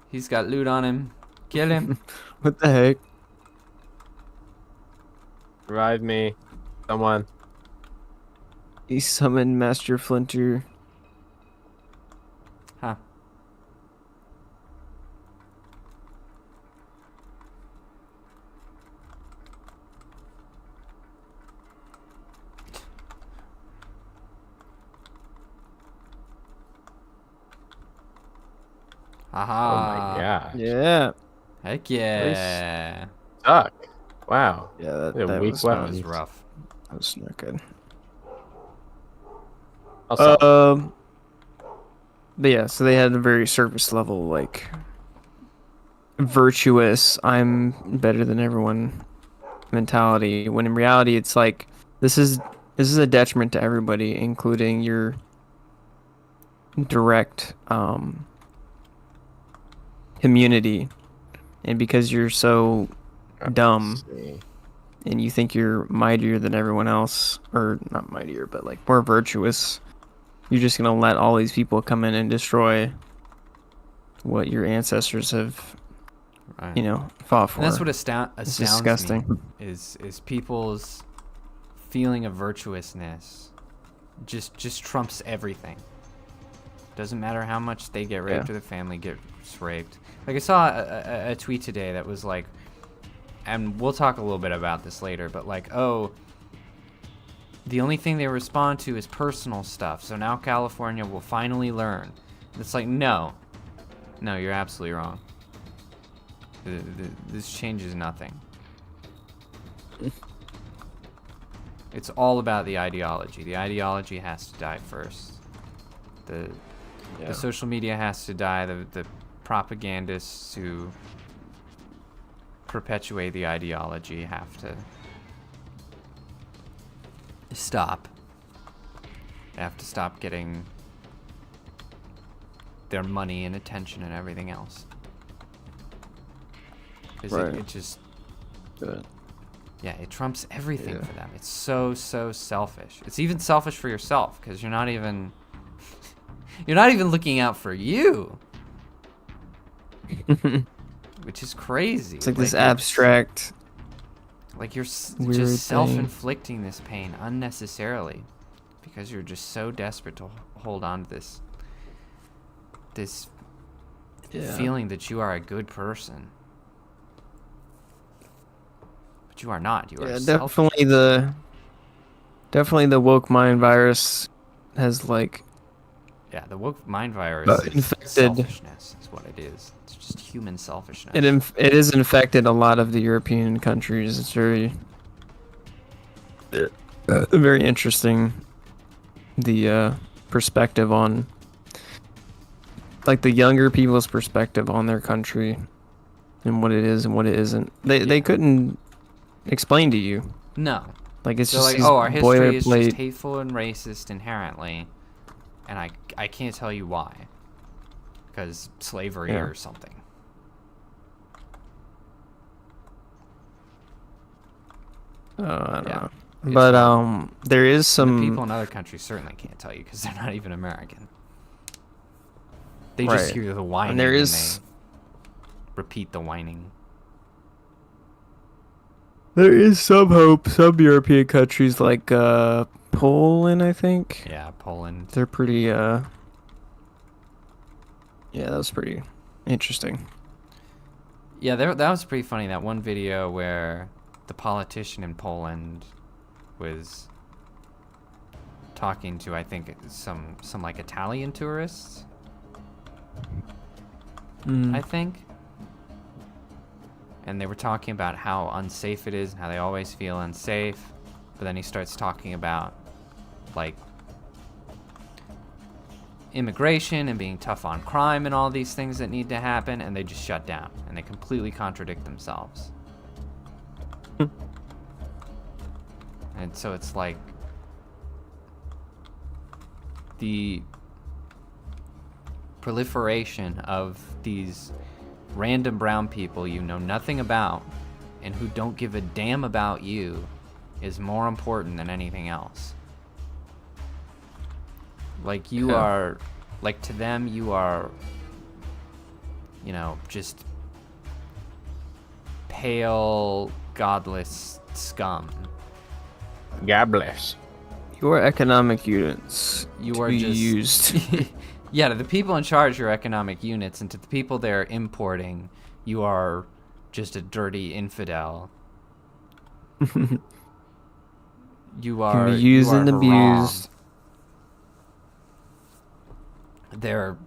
He's got loot on him. Kill him. What the heck? Revive me. Someone. He summoned Master Flinter. Huh. Haha. Oh my gosh. Yeah. Heck yeah. Suck. Wow. Yeah, that, They're that weak was That weapons. was rough. That was not good. Also, But yeah, so they had a very surface level, like, virtuous, I'm better than everyone mentality, when in reality it's like this is a detriment to everybody, including your direct community. And because you're so dumb let's see. and you think you're mightier than everyone else, or not mightier, but like more virtuous, you're just gonna let all these people come in and destroy what your ancestors have, Right. you know, fought for. And that's what It's astounds disgusting. me is people's feeling of virtuousness just trumps everything. Doesn't matter how much they get raped Yeah. or the family gets raped. Like I saw a tweet today that was like, and we'll talk a little bit about this later, but like, oh, the only thing they respond to is personal stuff. So now California will finally learn. It's like, no, you're absolutely wrong. This changes nothing. It's all about the ideology. The ideology has to die first. The social media has to die. The propagandists who perpetuate the ideology have to stop. They have to stop getting their money and attention and everything else. Because Right. it just, Good. yeah, it trumps everything Yeah. for them. It's so selfish. It's even selfish for yourself because you're not even looking out for you, which is crazy. It's like this you're- abstract. Like you're weird just thing. self-inflicting this pain unnecessarily because you're just so desperate to hold on to this Yeah. feeling that you are a good person. But you are not. You are Yeah, selfish. definitely the woke mind virus has like Yeah, the woke mind virus is infected. selfishness is what it is. It's just human selfishness. it has infected a lot of the European countries. It's very very interesting, the perspective on, like, the younger people's perspective on their country and what it is and what it isn't. They couldn't explain to you. No. Like, it's They're just like, these oh, our history is just boilerplate. hateful and racist inherently, and I can't tell you why. Because slavery Yeah. or something. I don't Yeah. know. It's But wrong. there is And some the people in other countries certainly can't tell you because they're not even American. They Right. just hear the whining there and is they repeat the whining. there is some hope. Some European countries like Poland, I think. Yeah, Poland. They're pretty yeah, that was pretty interesting. Yeah, that was pretty funny. That one video where the politician in Poland was talking to, I think, some like Italian tourists. I think. And they were talking about how unsafe it is and how they always feel unsafe. But then he starts talking about, like, immigration and being tough on crime and all these things that need to happen, and they just shut down. And they completely contradict themselves. And so it's like the proliferation of these random brown people you know nothing about and who don't give a damn about you is more important than anything else. Like, you are, like, to them, you are, you know, just pale, godless scum. God bless. Your economic units You to are be just used. Yeah, to the people in charge, you're economic units, and to the people they're importing, you are just a dirty infidel. You are used and haram. abused. They're,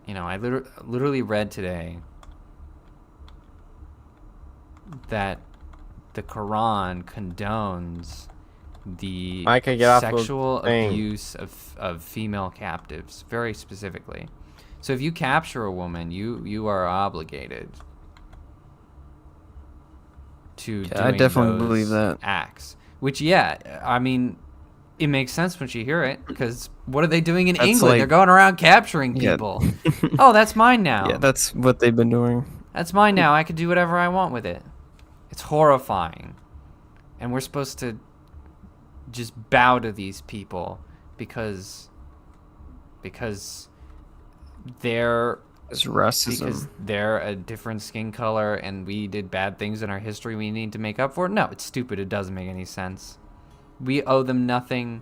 you know, I literally read today that the Quran condones the Micah, get off the sexual thing. abuse of female captives, very specifically. So if you capture a woman, you are obligated to doing I definitely those believe that. acts. Which, yeah, I mean, it makes sense once you hear it, because what are they doing in That's England? like- They're going around capturing Yeah. people. Oh, that's mine now. Yeah, that's what they've been doing. That's mine now. I can do whatever I want with it. It's horrifying. And we're supposed to just bow to these people because they're It's racism. because they're a different skin color and we did bad things in our history we need to make up for. No, it's stupid. It doesn't make any sense. We owe them nothing.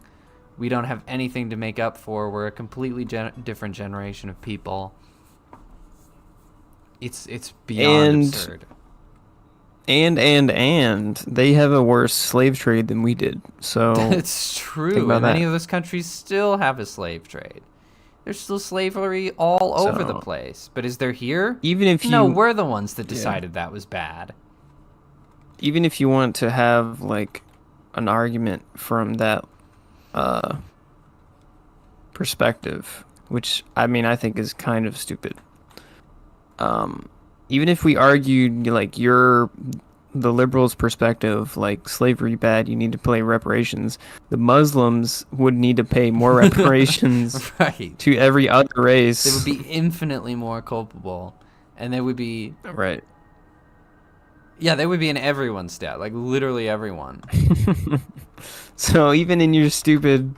We don't have anything to make up for. We're a completely different generation of people. It's beyond absurd. And they have a worse slave trade than we did. So It's Think true. about And many that. of those countries still have a slave trade. There's still slavery all over the So- place. But is there here? even if you No, we're the ones that decided that was bad. even if you want to have like an argument from that perspective, which I mean I think is kind of stupid. Even if we argued like the liberals' perspective, like slavery bad, you need to pay reparations, the Muslims would need to pay more reparations Right. to every other race. They would be infinitely more culpable. And they would be... right. Yeah, they would be in everyone's debt. Like, literally everyone. So even in your stupid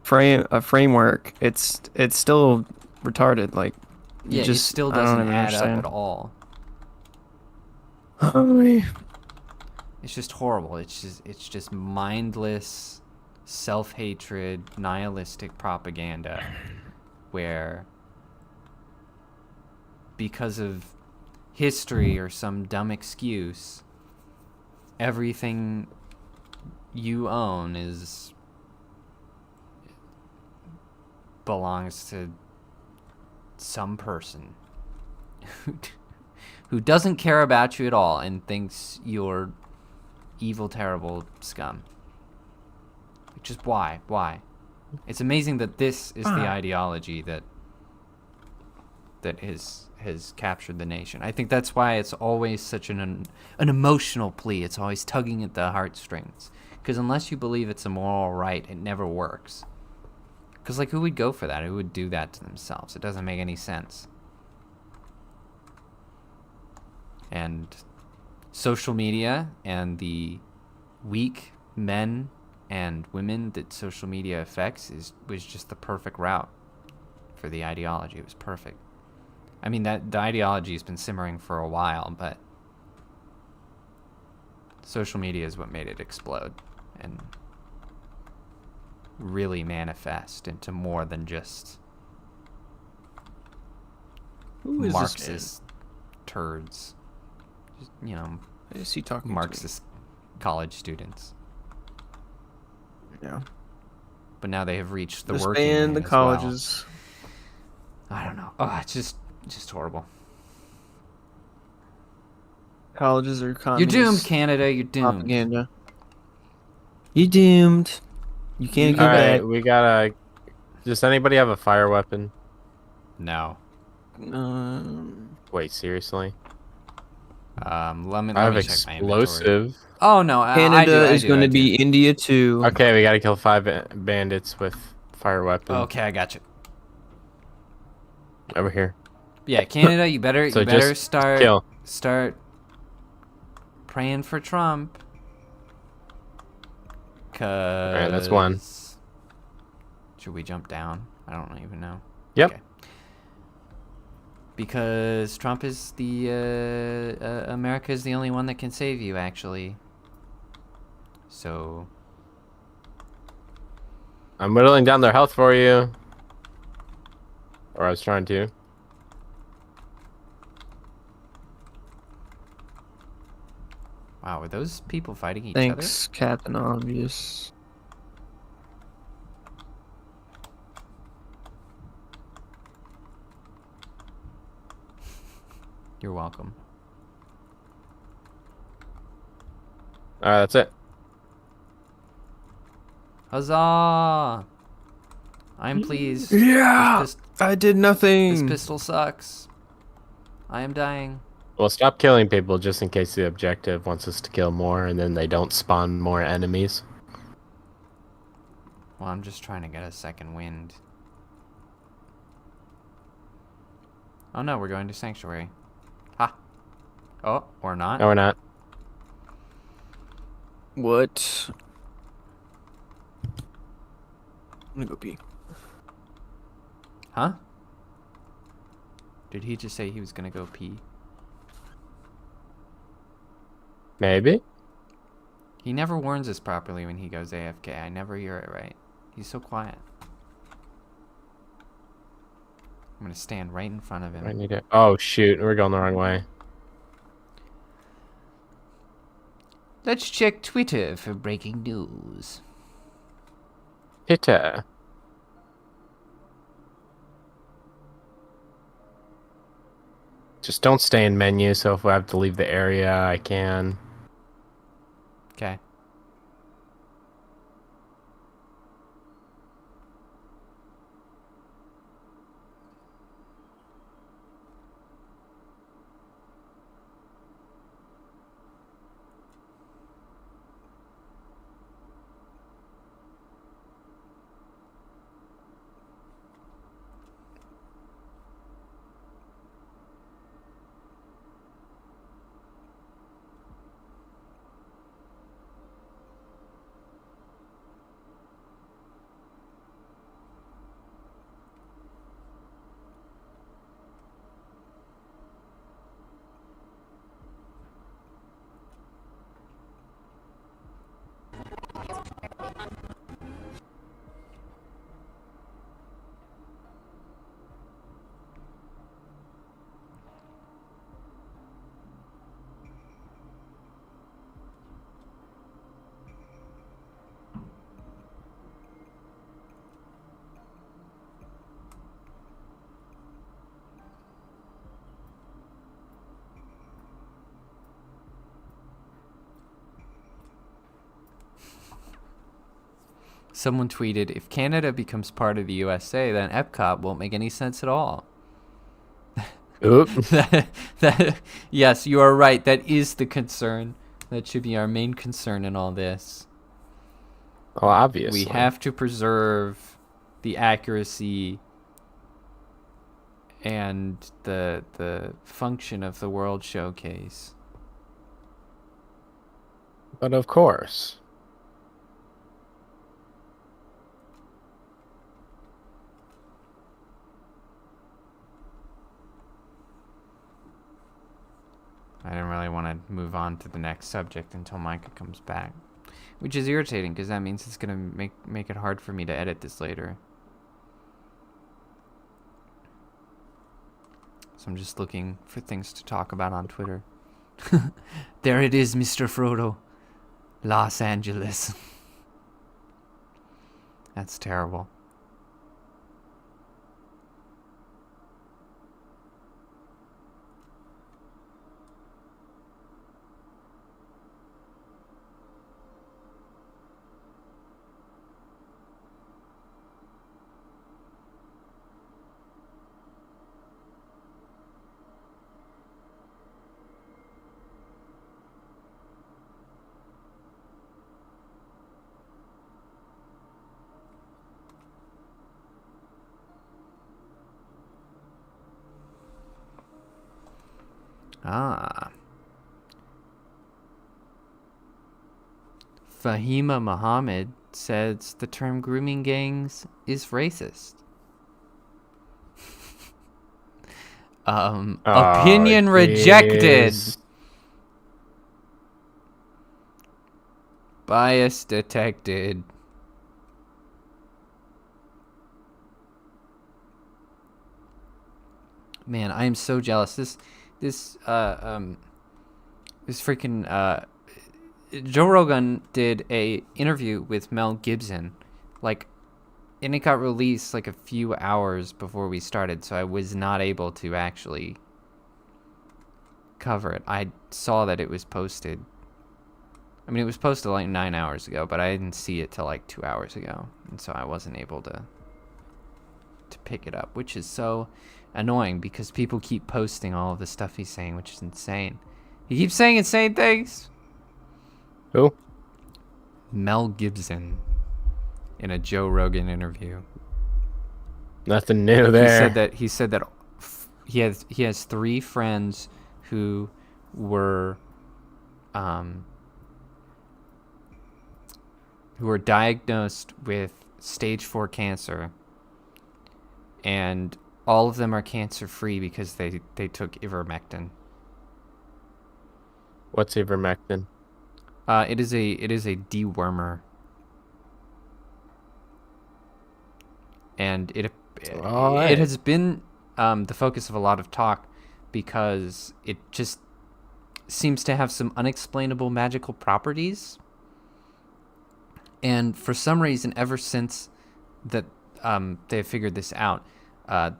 framework, it's still retarded. Like, Yeah, it still I don't doesn't even add understand. up at all. It's just horrible. It's just mindless, self-hatred, nihilistic propaganda where because of history or some dumb excuse, everything you own belongs to some person who doesn't care about you at all and thinks you're evil, terrible scum. Just why? Why? It's amazing that this is the ideology that has captured the nation. I think that's why it's always such an emotional plea. It's always tugging at the heartstrings. Because unless you believe it's a moral right, it never works. Because, like, who would go for that? Who would do that to themselves? It doesn't make any sense. And social media and the weak men and women that social media affects was just the perfect route for the ideology. It was perfect. I mean, that the ideology has been simmering for a while, but social media is what made it explode and really manifest into more than just Who is this Marxist turds. Just, you know, Is he talking to Marxist college students. me? Yeah. But now they have reached the working Disband man the as well. colleges. I don't know. Oh, it's just horrible. Colleges are You're communist doomed, Canada. You're doomed. propaganda. You doomed. You can't go All right, back. we gotta. Does anybody have a fire weapon? No. Wait, seriously? Let me I have check my inventory. explosive. Oh no, Canada is going I to be India too. Okay, we gotta kill 5 bandits with fire weapon. Okay, I got you. Over here. Yeah, Canada, you better So you better just start kill. praying for Trump. Cause Alright, that's one. Should we jump down? I don't even know. Yep. Okay. Because Trump is the America is the only one that can save you, actually. So I'm whittling down their health for you. Or I was trying to. wow, were those people fighting each Thanks, Captain Obvious. other? You're welcome. Alright, that's it. Huzzah! I'm pleased. Yeah, This I did nothing. This pistol sucks. I am dying. Well, stop killing people just in case the objective wants us to kill more and then they don't spawn more enemies. Well, I'm just trying to get a second wind. Oh no, we're going to Sanctuary. Ha! Oh, or not. No, we're not. What? I'm gonna go pee. Huh? Did he just say he was gonna go pee? Maybe? He never warns us properly when he goes AFK. I never hear it right. He's so quiet. I'm gonna stand right in front of him. I need it. Oh, shoot. We're going the wrong way. Let's check Twitter for breaking news. Hitter. Just don't stay in menu, so if I have to leave the area, I can. Okay. Someone tweeted, if Canada becomes part of the USA, then Epcot won't make any sense at all. Oop. Yes, you are right. That is the concern. That should be our main concern in all this. Well, obviously. We have to preserve the accuracy and the function of the World Showcase. But of course. I didn't really want to move on to the next subject until Micah comes back, which is irritating because that means it's gonna make it hard for me to edit this later. So I'm just looking for things to talk about on Twitter. There it is, Mr. Frodo. Los Angeles. That's terrible. Ah. Fahima Muhammad says the term grooming gangs is racist. Opinion rejected. jeez. Bias detected. Man, I am so jealous. This freaking Joe Rogan did a interview with Mel Gibson, and it got released like a few hours before we started, so I was not able to actually cover it. I saw that it was posted. I mean, it was posted like 9 hours ago, but I didn't see it till like 2 hours ago, and so I wasn't able to pick it up, which is so annoying because people keep posting all of the stuff he's saying, which is insane. He keeps saying insane things. Who? Mel Gibson in a Joe Rogan interview. Nothing new there. He said that he has 3 friends who were diagnosed with stage 4 cancer, and all of them are cancer free because they took ivermectin. What's ivermectin? It is a dewormer, and it has been the focus of a lot of talk because it just seems to have some unexplainable magical properties. And for some reason, ever since that they have figured this out,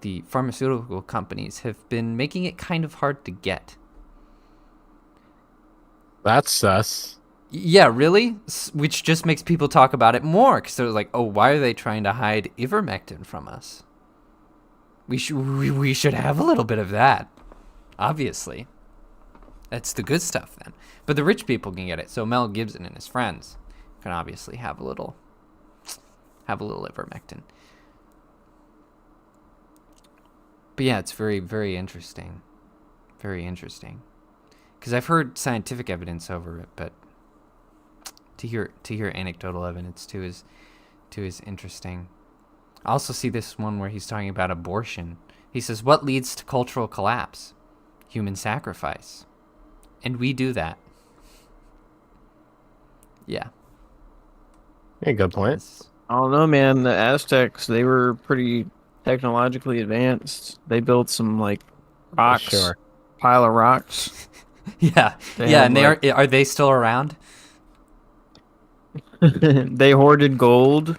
the pharmaceutical companies have been making it kind of hard to get. That's sus. Yeah, really? Which just makes people talk about it more, because they're like, oh, why are they trying to hide ivermectin from us? We should have a little bit of that, obviously. That's the good stuff then. But the rich people can get it, so Mel Gibson and his friends can obviously have a little ivermectin. But yeah, it's very, very interesting. Very interesting. Because I've heard scientific evidence over it, but to hear anecdotal evidence too is interesting. I also see this one where he's talking about abortion. He says, what leads to cultural collapse? Human sacrifice. And we do that. Yeah. Yeah, good point. I don't know, man. The Aztecs, they were pretty technologically advanced. They built some rocks, Sure. pile of rocks. Yeah. They Yeah, had, and are they still around? they hoarded gold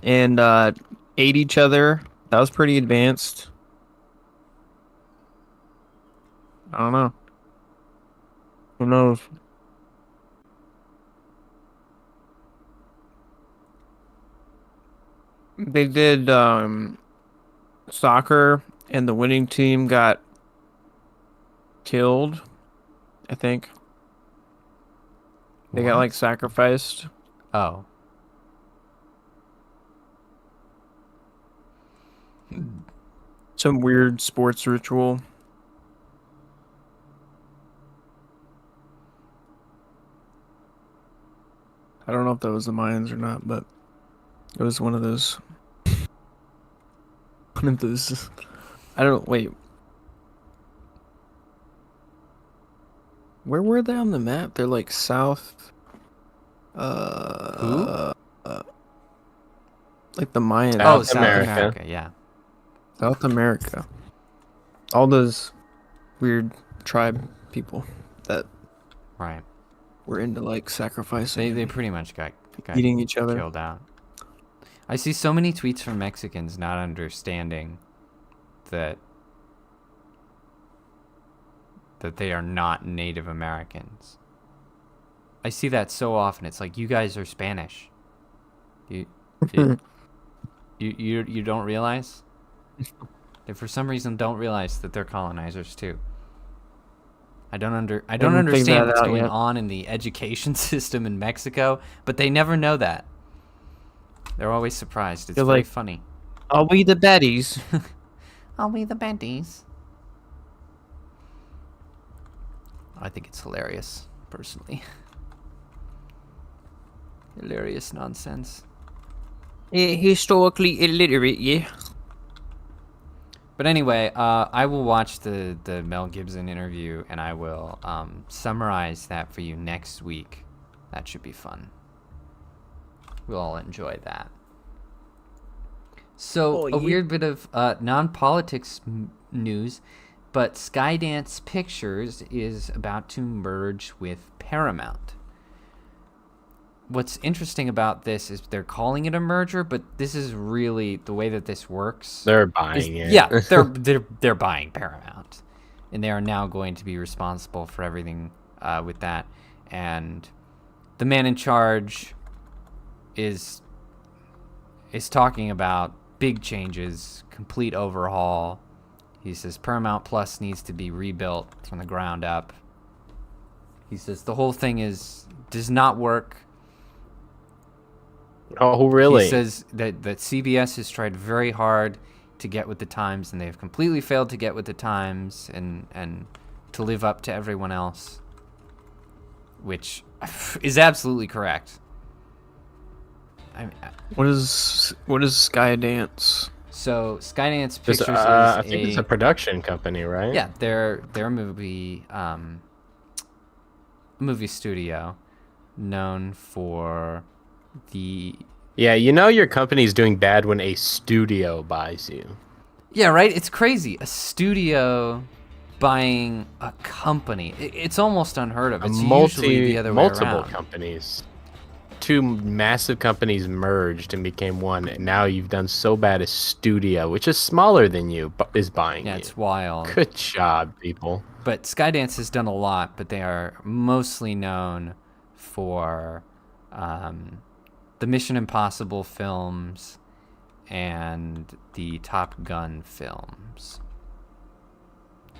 and ate each other. That was pretty advanced. I don't know. Who knows? They did soccer, and the winning team got killed, I think. They got What? sacrificed. Oh. Some weird sports ritual. I don't know if that was the Mayans or not, but it was one of those. One of those. I don't. Wait. Where were they on the map? They're south. Who? Like the Mayans. Oh, South South America. America, yeah. South America. All those weird tribe people that Right. were into like sacrificing, They and pretty much got eating each other. killed out. I see so many tweets from Mexicans not understanding that they are not Native Americans. I see that so often. It's like, you guys are Spanish. You you don't realize? They for some reason don't realize that they're colonizers too. I don't Haven't figured understand that what's out going yet. on in the education system in Mexico, but they never know that. They're always surprised. It's They're very like, funny. I'll be the baddies. I'll be the baddies. I think it's hilarious, personally. Hilarious nonsense. Historically illiterate, yeah. But anyway, I will watch the Mel Gibson interview, and I will summarize that for you next week. That should be fun. We'll all enjoy that. So, a weird bit of non-politics news, but Skydance Pictures is about to merge with Paramount. What's interesting about this is they're calling it a merger, but this is really the way that this works. They're buying it. Yeah, they're buying Paramount, and they are now going to be responsible for everything with that. And the man in charge is talking about big changes, complete overhaul. He says Paramount Plus needs to be rebuilt from the ground up. He says the whole thing does not work. Oh, really? He says that CBS has tried very hard to get with the times, and they've completely failed to get with the times and to live up to everyone else, which is absolutely correct. What is Skydance? So Skydance Pictures I is think it's a production company, right? yeah, they're a movie studio known for the Yeah, you know your company's doing bad when a studio buys you. yeah, right. It's crazy. A studio buying a company. It's almost unheard of. It's usually the other way Multiple around. companies. Two massive companies merged and became one, and now you've done so bad a studio, which is smaller than you, is buying Yeah, you. it's wild. Good job, people. But Skydance has done a lot, but they are mostly known for the Mission Impossible films and the Top Gun films.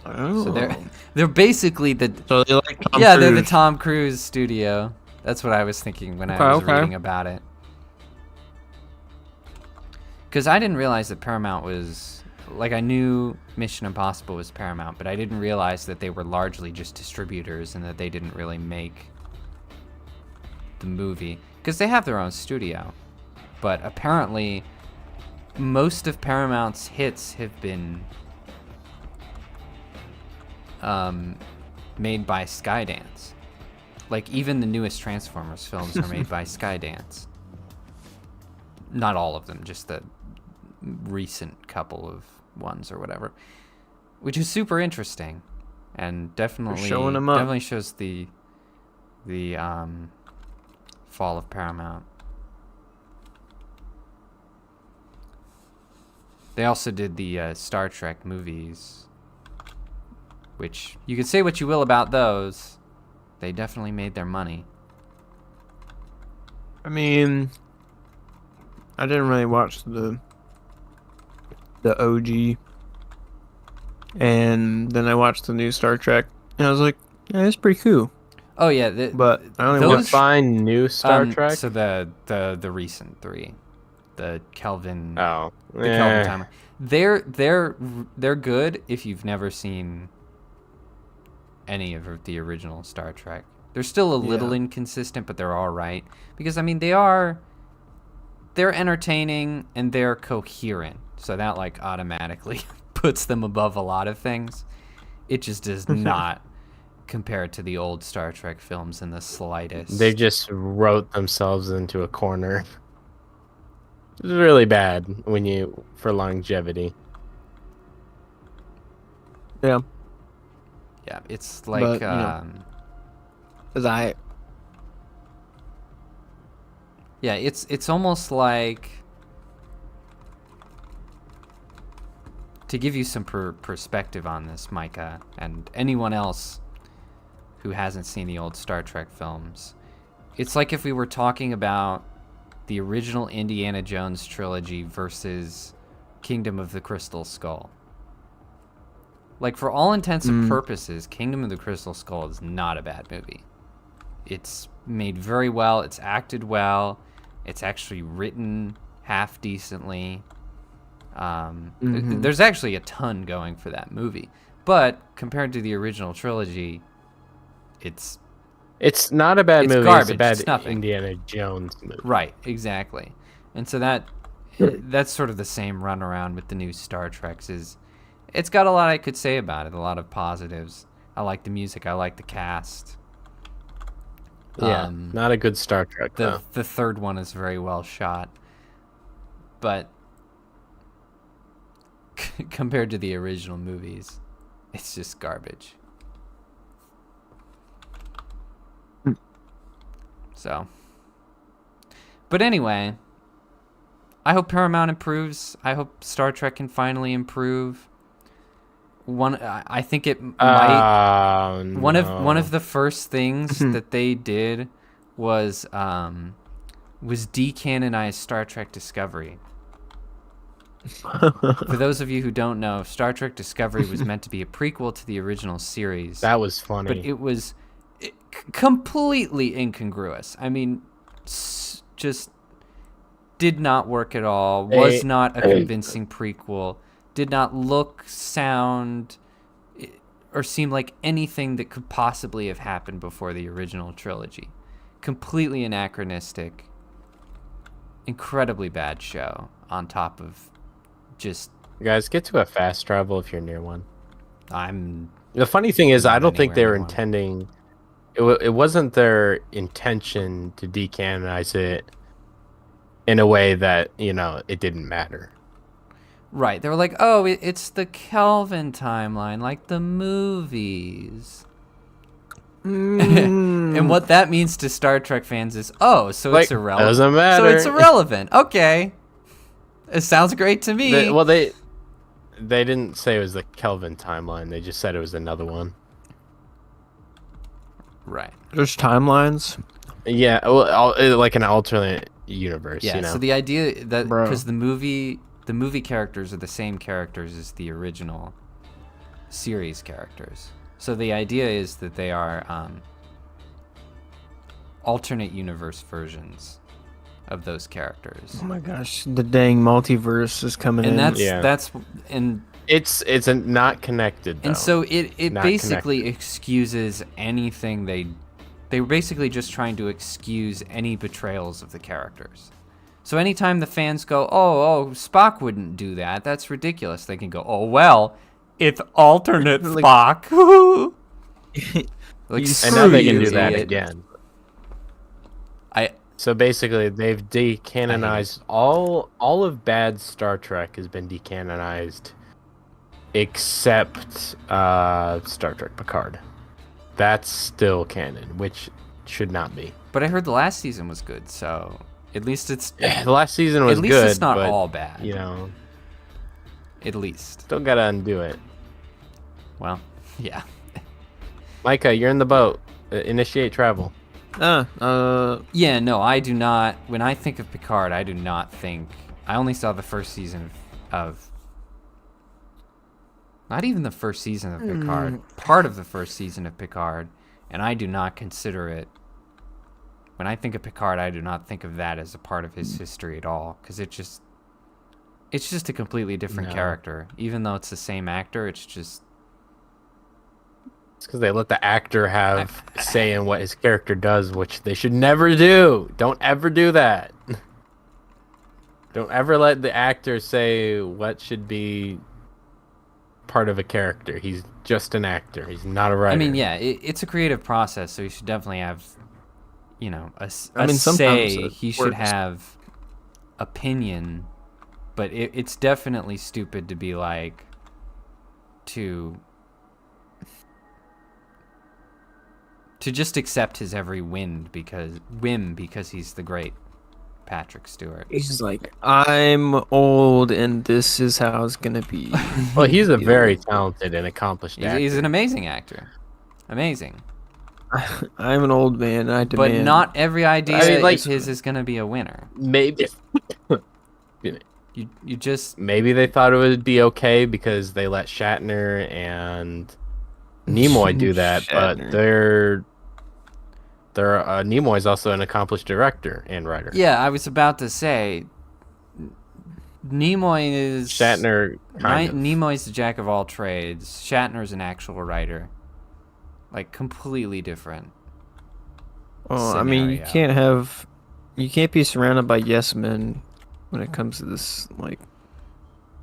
Oh. So they're basically the So they like Tom they're the Cruise. Tom Cruise studio. That's what I was thinking when I was Okay. reading about it. Because I didn't realize that Paramount was like, I knew Mission Impossible was Paramount, but I didn't realize that they were largely just distributors and that they didn't really make the movie. Because they have their own studio. But apparently, most of Paramount's hits have been made by Skydance. Like, even the newest Transformers films are made by Skydance. Not all of them, just the recent couple of ones or whatever. Which is super interesting. And definitely showing 'em up. definitely shows the fall of Paramount. They also did the Star Trek movies, which you could say what you will about those. They definitely made their money. I mean, I didn't really watch the OG, and then I watched the new Star Trek, and I was like, yeah, it's pretty cool. Oh yeah, But I only those- watched. Define new Star Trek. So the recent three, the Kelvin, Oh, the Kelvin yeah. timer. They're good if you've never seen any of the original Star Trek. They're still a little Yeah. inconsistent, but they're all right because I mean they're entertaining and they're coherent, so that like automatically puts them above a lot of things. It just does not compare to the old Star Trek films in the slightest. They just wrote themselves into a corner. It's really bad for longevity. Yeah. Yeah, it's like But, you know, 'cause yeah, it's almost like, to give you some perspective on this, Micah, and anyone else who hasn't seen the old Star Trek films, it's like if we were talking about the original Indiana Jones trilogy versus Kingdom of the Crystal Skull. Like, for all intents and purposes, Kingdom of the Crystal Skull is not a bad movie. It's made very well. It's acted well. It's actually written half decently. There's actually a ton going for that movie. But compared to the original trilogy, it's not a bad movie. garbage. It's a bad It's nothing. Indiana Jones movie. Right, exactly. And so that's sort of the same runaround with the new Star Treks. It's got a lot I could say about it, a lot of positives. I like the music. I like the cast. Yeah, not a good Star Trek, though. The third one is very well shot. But compared to the original movies, it's just garbage. So, but anyway, I hope Paramount improves. I hope Star Trek can finally improve. I think it might. No. One of the first things that they did was decanonize Star Trek Discovery. For those of you who don't know, Star Trek Discovery was meant to be a prequel to the original series. That was funny. But it was completely incongruous. I mean, just did not work at all. Was not a convincing prequel. Did not look, sound, or seem like anything that could possibly have happened before the original trilogy. Completely anachronistic. Incredibly bad show on top of just... Guys, get to a fast travel if you're near one. I'm... The funny thing is, I don't think they were anywhere near one. intending... It wasn't their intention to decanonize it in a way that, it didn't matter. Right. They were like, oh, it's the Kelvin timeline, like the movies. And what that means to Star Trek fans is, oh, so it's irrelevant. Doesn't matter. So it's irrelevant. Okay. It sounds great to me. They didn't say it was the Kelvin timeline. They just said it was another one. Right. There's timelines. Yeah, well, like an alternate universe. Yeah. You know? So the idea that Bro. because the movie characters are the same characters as the original series characters. So the idea is that they are alternate universe versions of those characters. Oh my gosh, the dang multiverse is coming in. And that's it's not connected though. And so it Not basically connected. excuses anything they were basically just trying to excuse any betrayals of the characters. So anytime the fans go, oh, Spock wouldn't do that, that's ridiculous, they can go, oh, well, it's alternate Spock. Like, And now they can screw do that you, again. I So basically, they've decanonized all of bad Star Trek has been decanonized, except Star Trek Picard. That's still canon, which should not be. But I heard the last season was good, so at least it's The last season was at least good, it's not but, all bad. At least. still gotta undo it. Well, yeah. Micah, you're in the boat. Initiate travel. Yeah, no, I do not. When I think of Picard, I do not think. I only saw the first season of. Not even the first season of Picard. Part of the first season of Picard, and I do not consider it. When I think of Picard, I do not think of that as a part of his history at all, because it's just a completely different character. Even though it's the same actor, it's just. It's because they let the actor have say in what his character does, which they should never do. Don't ever do that. Don't ever let the actor say what should be part of a character. He's just an actor. He's not a writer. I mean, yeah, it's a creative process, so you should definitely have, a sometimes say. it He should works. have opinion, but it's definitely stupid to be like, to To just accept his every whim because he's the great Patrick Stewart. He's just like, I'm old and this is how it's gonna be. Well, he's a You very know? talented and accomplished actor. He's an amazing actor. Amazing. I'm an old man and I But demand. not every idea I mean, like- of his is gonna be a winner. Maybe You just maybe they thought it would be okay because they let Shatner and Nimoy do that, but Shatner. Nimoy is also an accomplished director and writer. yeah. I was about to say, Nimoy is Shatner kind of. Nimoy's the jack of all trades. Shatner's an actual writer. Like completely different. Well, I mean, scenario. you can't be surrounded by yes men when it comes to this like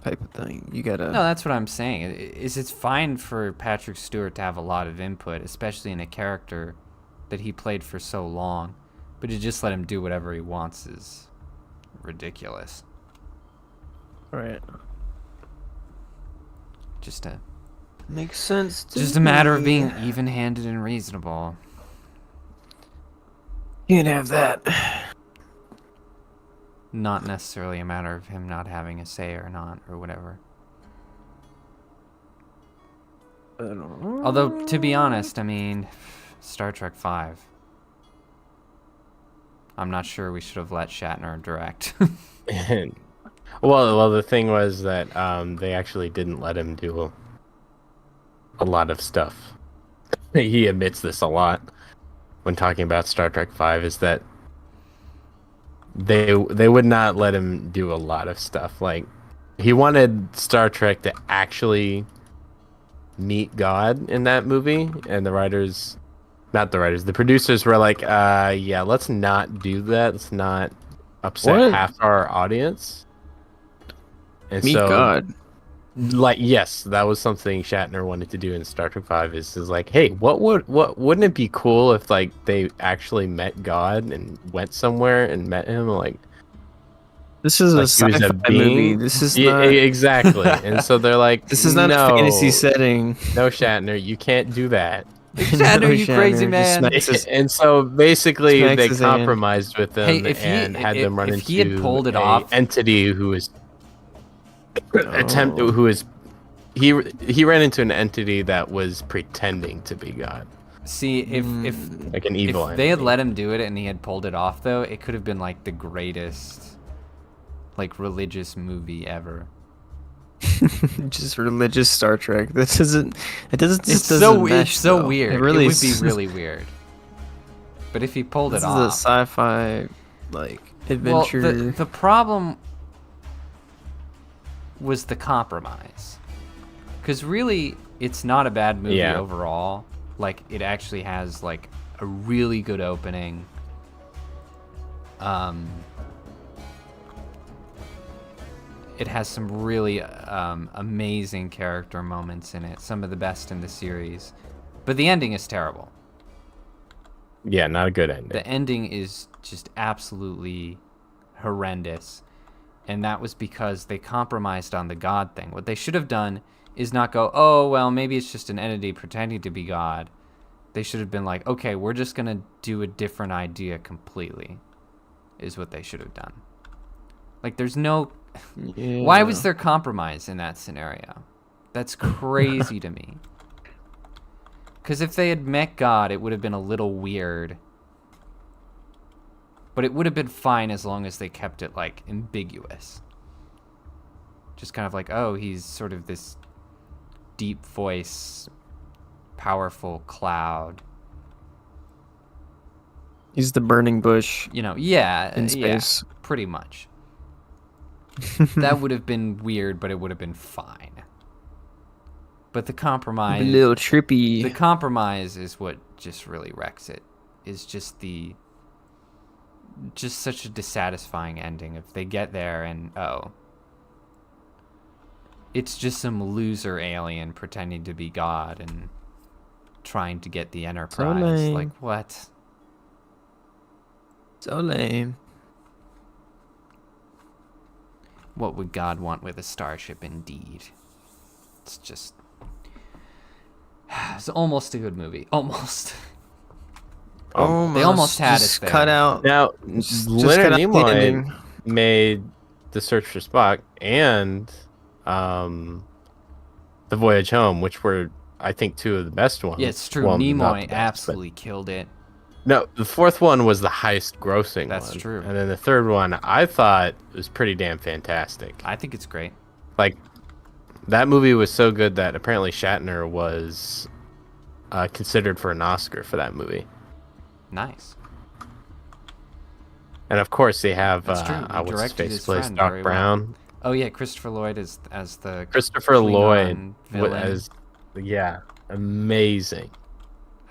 type of thing. You gotta. No, that's what I'm saying. It's fine for Patrick Stewart to have a lot of input, especially in a character that he played for so long. But to just let him do whatever he wants is ridiculous. Right. Just a Makes sense. just a matter of being even-handed and reasonable. You can have that. Not necessarily a matter of him not having a say or not or whatever. I don't know. Although, to be honest, I mean, Star Trek V. I'm not sure we should have let Shatner direct. well, the thing was that they actually didn't let him do a lot of stuff. He admits this a lot when talking about Star Trek V, is that they would not let him do a lot of stuff. Like, he wanted Star Trek to actually meet God in that movie, and the producers were like, yeah, let's not do that. Let's not upset What? half our audience. And Meet so, God. like, yes, that was something Shatner wanted to do in Star Trek V. Is like, hey, wouldn't it be cool if like they actually met God and went somewhere and met him? Like, This is a he was sci-fi movie. being? This is Yeah, not. exactly. And so they're like, This is not no, a fantasy setting. no, Shatner, you can't do that. Shatner, you crazy just man. smacks his- And so basically, Smacks they his hand. compromised with them Hey, if he- and had them run if into he had pulled it a off- entity who was Oh. he ran into an entity that was pretending to be God, See, if like an evil if they had entity. let him do it and he had pulled it off, though, it could have been like the greatest, like, religious movie ever. Just religious Star Trek. This isn't. It doesn't. It's Doesn't so mesh, though. weird. It really would be is- really weird. But if he pulled This it is a off, sci-fi like adventure. well, the problem was the compromise, because really, it's not a bad movie Yeah. overall. Like, it actually has like a really good opening. It has some really amazing character moments in it, some of the best in the series. But the ending is terrible. Yeah, not a good ending. The ending is just absolutely horrendous. And that was because they compromised on the God thing. What they should have done is not go, oh, well, maybe it's just an entity pretending to be God. They should have been like, okay, we're just going to do a different idea completely, is what they should have done. Like, there's no... Yeah. Why was there compromise in that scenario? That's crazy to me. Because if they had met God, it would have been a little weird. But it would have been fine as long as they kept it, like, ambiguous. Just kind of like, oh, he's sort of this deep voice, powerful cloud. He's the burning bush You know, yeah, in yeah, space. pretty much. That would have been weird, but it would have been fine. But the A compromise... little trippy. The compromise is what just really wrecks it. Is just such a dissatisfying ending. If they get there and it's just some loser alien pretending to be God and trying to get the Enterprise. lame. Like, what? So lame. What would God want with a starship? Indeed. It's almost a good movie. Almost. Almost. They almost had just us there. cut out. Now, Just Leonard cut out the Nimoy ending. made The Search for Spock and The Voyage Home, which were, I think, two of the best ones. Yeah, it's true. Well, not the Nimoy best, but- absolutely killed it. No, the fourth one was the highest grossing That's one. true. And then the third one, I thought was pretty damn fantastic. I think it's great. Like, that movie was so good that apparently Shatner was considered for an Oscar for that movie. Nice. And of course, they have That's true. He what's his directed face his plays friend Doc very well. Brown. Oh yeah, Christopher Lloyd as the Christopher Klingon Lloyd villain. as amazing.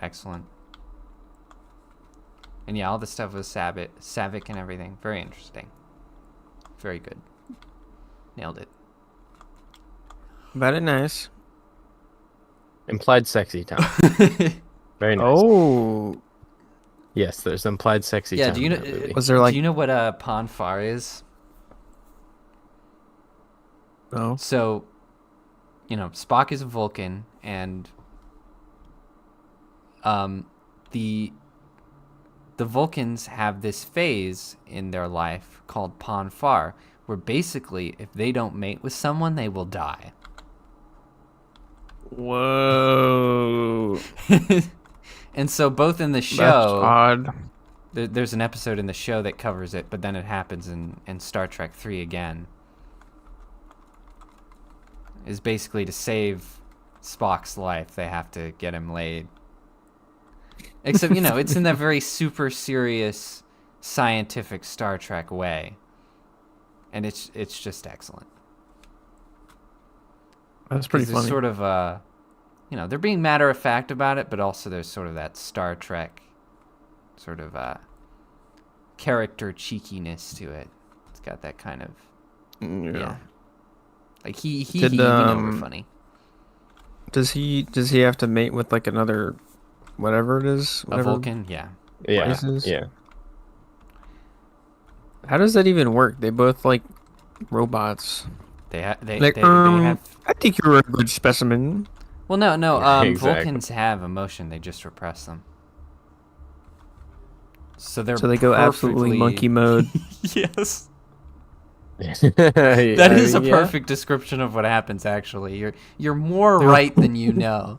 Excellent. And yeah, all the stuff with Savick and everything. Very interesting. Very good. Nailed it. Very nice. Implied sexy time. Very nice. Oh, Yes, there's implied sexy Yeah, time. do you in know? that movie. Was there, like- Do you know what Pon Farr is? no. So, Spock is a Vulcan, and the Vulcans have this phase in their life called Pon Farr, where basically, if they don't mate with someone, they will die. Whoa. And so, both in the That's show, odd. there's an episode in the show that covers it, but then it happens in Star Trek 3 again. Is basically to save Spock's life, they have to get him laid. Except, it's in that very super serious, scientific Star Trek way. And it's just excellent. That's pretty There's funny. sort of, they're being matter of fact about it, but also there's sort of that Star Trek sort of character cheekiness to it. It's got that kind of, yeah. Like he Did, you know we're funny. Does he have to mate with like another, whatever it is? A Whatever Vulcan, yeah. Yeah, places? yeah. How does that even work? They both like robots. They Like, they have. I think you're a good specimen. Well, no. Exactly. Vulcans have emotion. They just repress them. So they're So they go absolutely perfectly- monkey mode. Yes. That That is a perfect description of what happens. Actually, you're more right than you know.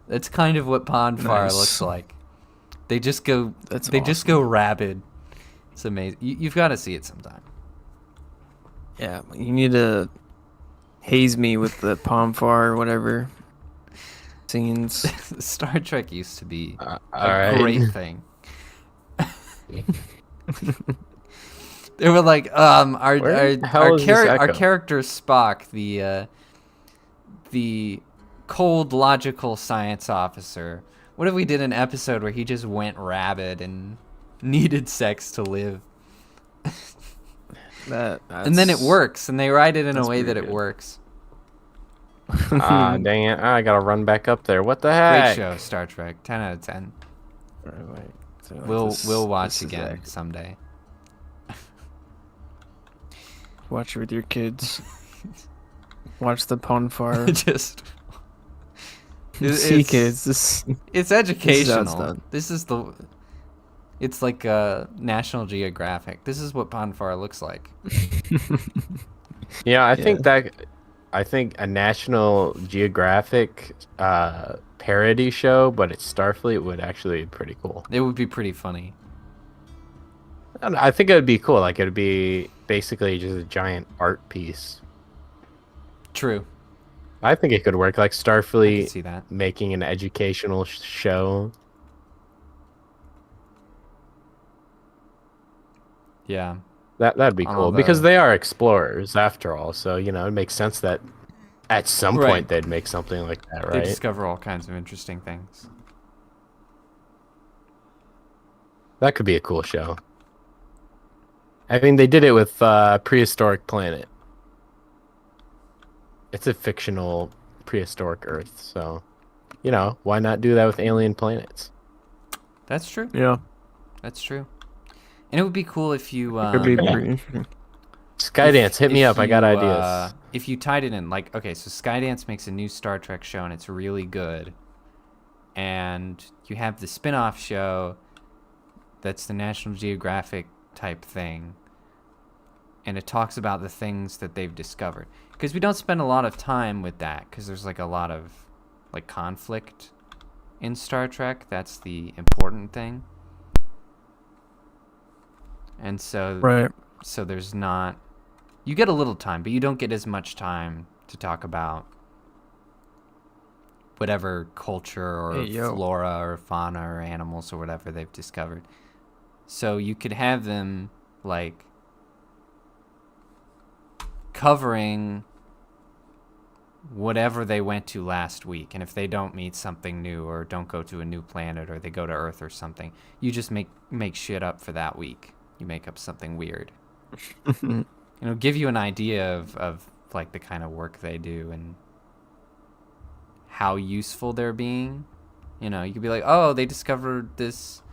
That's kind of what Pon Farr Nice. looks like. They just go. That's they just go rabid. It's amazing. You've got to see it sometime. Yeah, you need to haze me with the Pon Farr or whatever scenes. Star Trek used to be all a right. great thing. They were like, our Where the hell is this our echo? character Spock, the cold, logical science officer. What if we did an episode where he just went rabid and needed sex to live? And then it works, and they write it in a that's way that pretty it good. works. Ah, dang it. I gotta run back up there. What the Great heck? show, Star Trek. 10 out of 10. So We'll watch this is again that. someday. Watch it with your kids. Watch the Pon Farr. Just See, kids. This. It's how it's educational. done. It's like National Geographic. This is what Pon Farr looks like. Yeah, I think a National Geographic parody show, but it's Starfleet, would actually be pretty cool. It would be pretty funny. And I think it would be cool. Like, it would be basically just a giant art piece. True. I think it could work. Like I can Starfleet see that. making an educational show. Yeah. That'd be On cool all because the- they are explorers after all. So it makes sense that at some Right. point they'd make something like that, They right? discover all kinds of interesting things. That could be a cool show. I mean, they did it with Prehistoric Planet. It's a fictional prehistoric Earth, so why not do that with alien planets? That's true. Yeah, That's true. And it would be cool if you could be pretty interesting. Skydance, hit me if up. I got you, ideas. If you tied it in, like, okay, so Skydance makes a new Star Trek show and it's really good. And you have the spin-off show that's the National Geographic type thing. And it talks about the things that they've discovered. Because we don't spend a lot of time with that, because there's like a lot of like conflict in Star Trek. That's the important thing. And so, Right. so there's not... You get a little time, but you don't get as much time to talk about whatever culture or Hey, yo. flora or fauna or animals or whatever they've discovered. So you could have them, like, covering whatever they went to last week. And if they don't meet something new or don't go to a new planet or they go to Earth or something, you just make shit up for that week. You make up something weird. It'll give you an idea of like the kind of work they do and how useful they're being. You know, you could be like, oh, they discovered this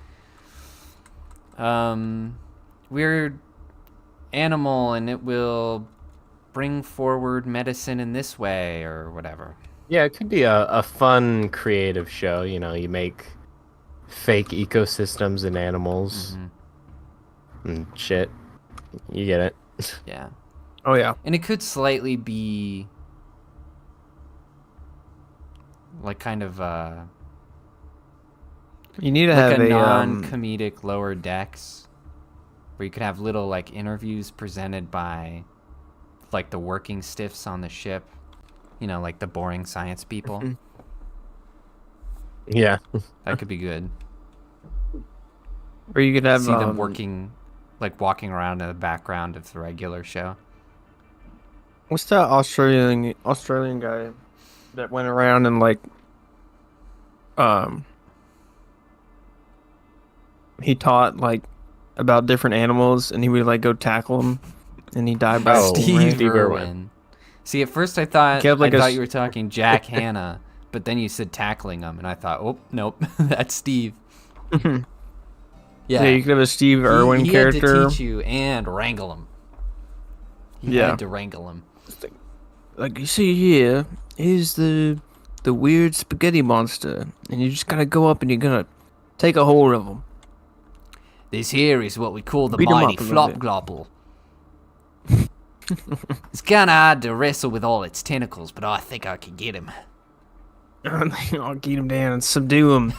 weird animal and it will bring forward medicine in this way or whatever. Yeah, it could be a fun, creative show. You know, you make fake ecosystems and animals and shit. You get it. Yeah. Oh yeah. And it could slightly be like kind of You need to like have a a non-comedic Lower Decks where you could have little like interviews presented by like the working stiffs on the ship, you know, like the boring science people. Yeah. That could be good. or you could have See them working, like walking around in the background of the regular show. What's that Australian guy that went around and like he taught like about different animals and he would like go tackle them and he died by Oh, stingray. Steve Irwin. See, at first I thought He had, like, I a thought s- you were talking Jack Hanna, but then you said tackling him, and I thought, oh nope, that's Steve. Yeah, you could have a Steve Irwin he character. had to teach you and wrangle him. He Yeah. had to wrangle him. Like you see here, here's the weird spaghetti monster, and you just gotta go up and you're gonna take a hold of him. This here is what we call the Beat 'em mighty up a little flop bit. globble. It's kinda hard to wrestle with all its tentacles, but I think I can get him. I'll get him down and subdue him.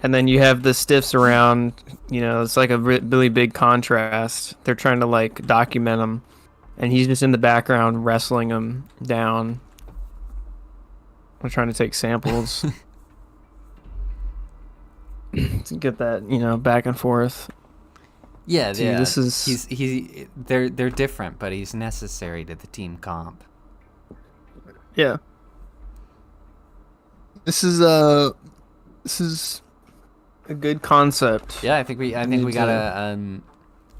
And then you have the stiffs around. You know, it's like a really big contrast. They're trying to like document him, and he's just in the background wrestling him down. We're trying to take samples to get that, you know, back and forth. Yeah, See, yeah. this is- They're different, but he's necessary to the team comp. Yeah. This is a good concept. Yeah, I think we Need got to-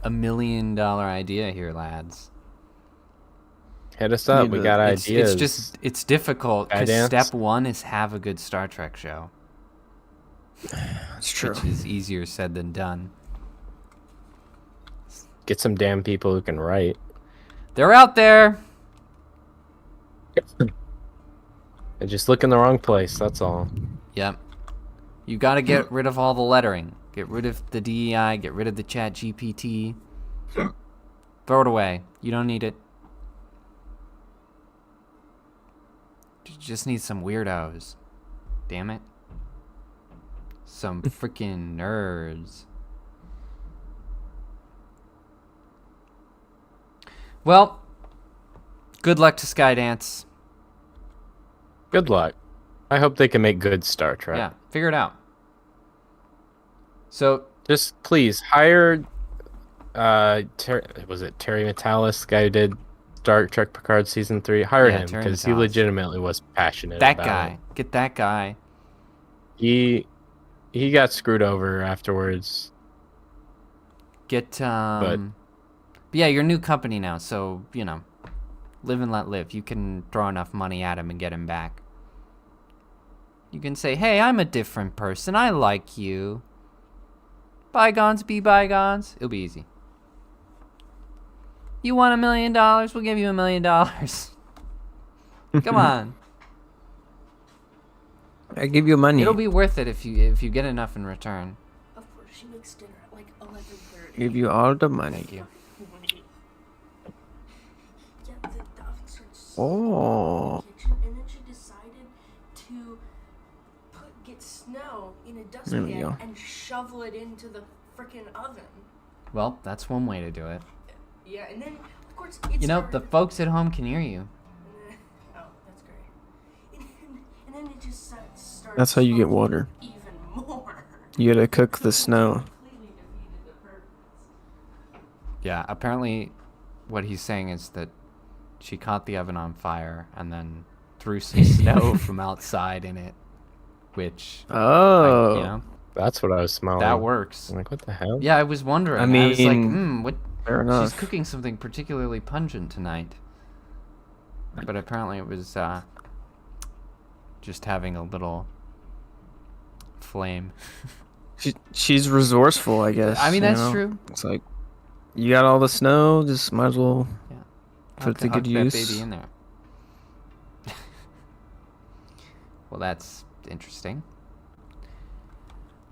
a $1 million idea here, lads. Hit us up. We got ideas. It's difficult because Guidance. step one is have a good Star Trek show, That's true. which is easier said than done. Get some damn people who can write. They're out there. They just look in the wrong place. That's all. Yep. You got to get rid of all the lettering. Get rid of the DEI. Get rid of the Chat GPT. Throw it away. You don't need it. You just need some weirdos. Damn it. Some freaking nerds. Well, good luck to Skydance. Good luck. I hope they can make good Star Trek. Yeah, figure it out. So, Just please hire. Was it Terry Metalis, guy who did Star Trek Picard season 3? Hire Yeah, him Terry because he Metalis. legitimately was passionate. that about guy. Get that guy. it. He got screwed over afterwards. Get, but yeah, you're a new company now, so, you know, live and let live. You can throw enough money at him and get him back. You can say, hey, I'm a different person. I like you. Bygones be bygones. It'll be easy. You want $1 million? We'll give you $1 million. Come on. I give you money. It'll be worth it if you get enough in return. Of course she makes dinner at like 11:30. Give you all the money. Thank you. Yeah, the oven starts Oh. in the kitchen, and then she decided to get snow in a There we dustpan go. and shovel it into the freaking oven. Well, that's one way to do it. Yeah, and then of course it's You know, the folks at home can hear you. oh, that's great. And then it just starts. That's how you get water. Even more. You gotta cook the snow. Completely defeated the purpose. Yeah, apparently what he's saying is that she caught the oven on fire and then threw some snow from outside in it, which, Oh. you know, That's what I was smelling. that works. I'm like, what the hell? Yeah, I was wondering. I I was like, mean, what? fair She's enough. cooking something particularly pungent tonight. But apparently it was just having a little flame. She's resourceful, I guess. I mean, you that's know? true. It's like, you got all the snow, just might as well put it to Huck good that use. baby in there. Well, that's interesting.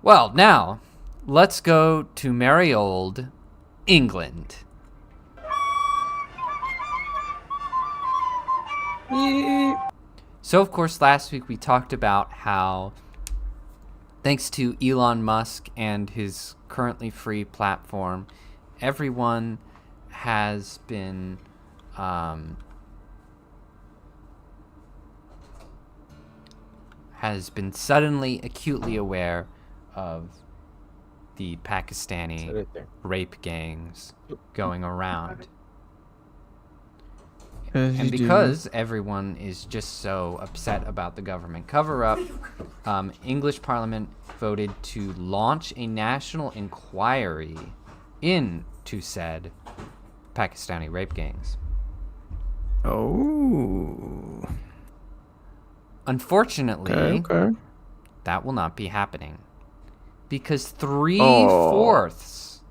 Well, now, let's go to merry old England. So, of course, last week we talked about how, thanks to Elon Musk and his currently free platform, everyone has been suddenly acutely aware of the Pakistani rape gangs going around. And because everyone is just so upset about the government cover-up, English Parliament voted to launch a national inquiry into said Pakistani rape gangs. Oh. Unfortunately, Okay. that will not be happening because 3/4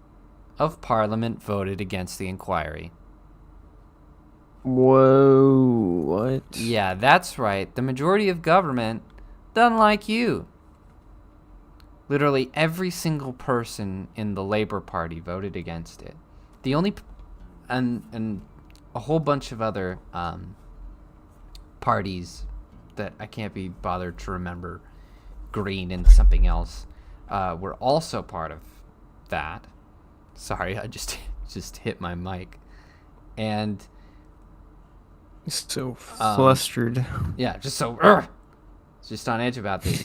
of Parliament voted against the inquiry. Whoa, what? Yeah, that's right. The majority of government doesn't like you. Literally every single person in the Labour Party voted against it. The only and a whole bunch of other parties that I can't be bothered to remember, Green and something else, were also part of that. Sorry, I just hit my mic. And So flustered. yeah, just just on edge about this.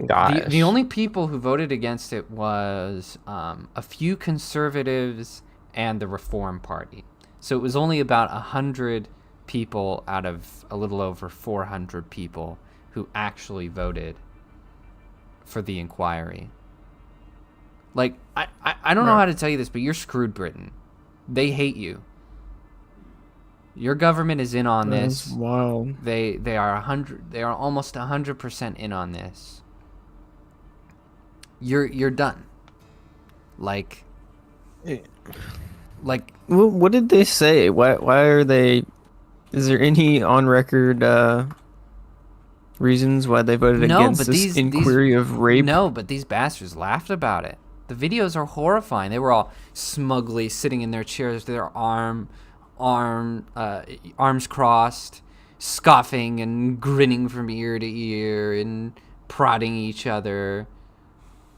Gosh. The only people who voted against it was a few conservatives and the Reform Party. So it was only about 100 people out of a little over 400 people who actually voted for the inquiry. Like, I don't know how to tell you this, but you're screwed, Britain. They hate you. Your government is in on That's this. wild. They are almost 100% in on this. You're done. Like What did they say? Why are they? Is there any on record reasons why they voted No, against but this these inquiry of rape? No, but these bastards laughed about it. The videos are horrifying. They were all smugly sitting in their chairs, their arms crossed, scoffing and grinning from ear to ear and prodding each other.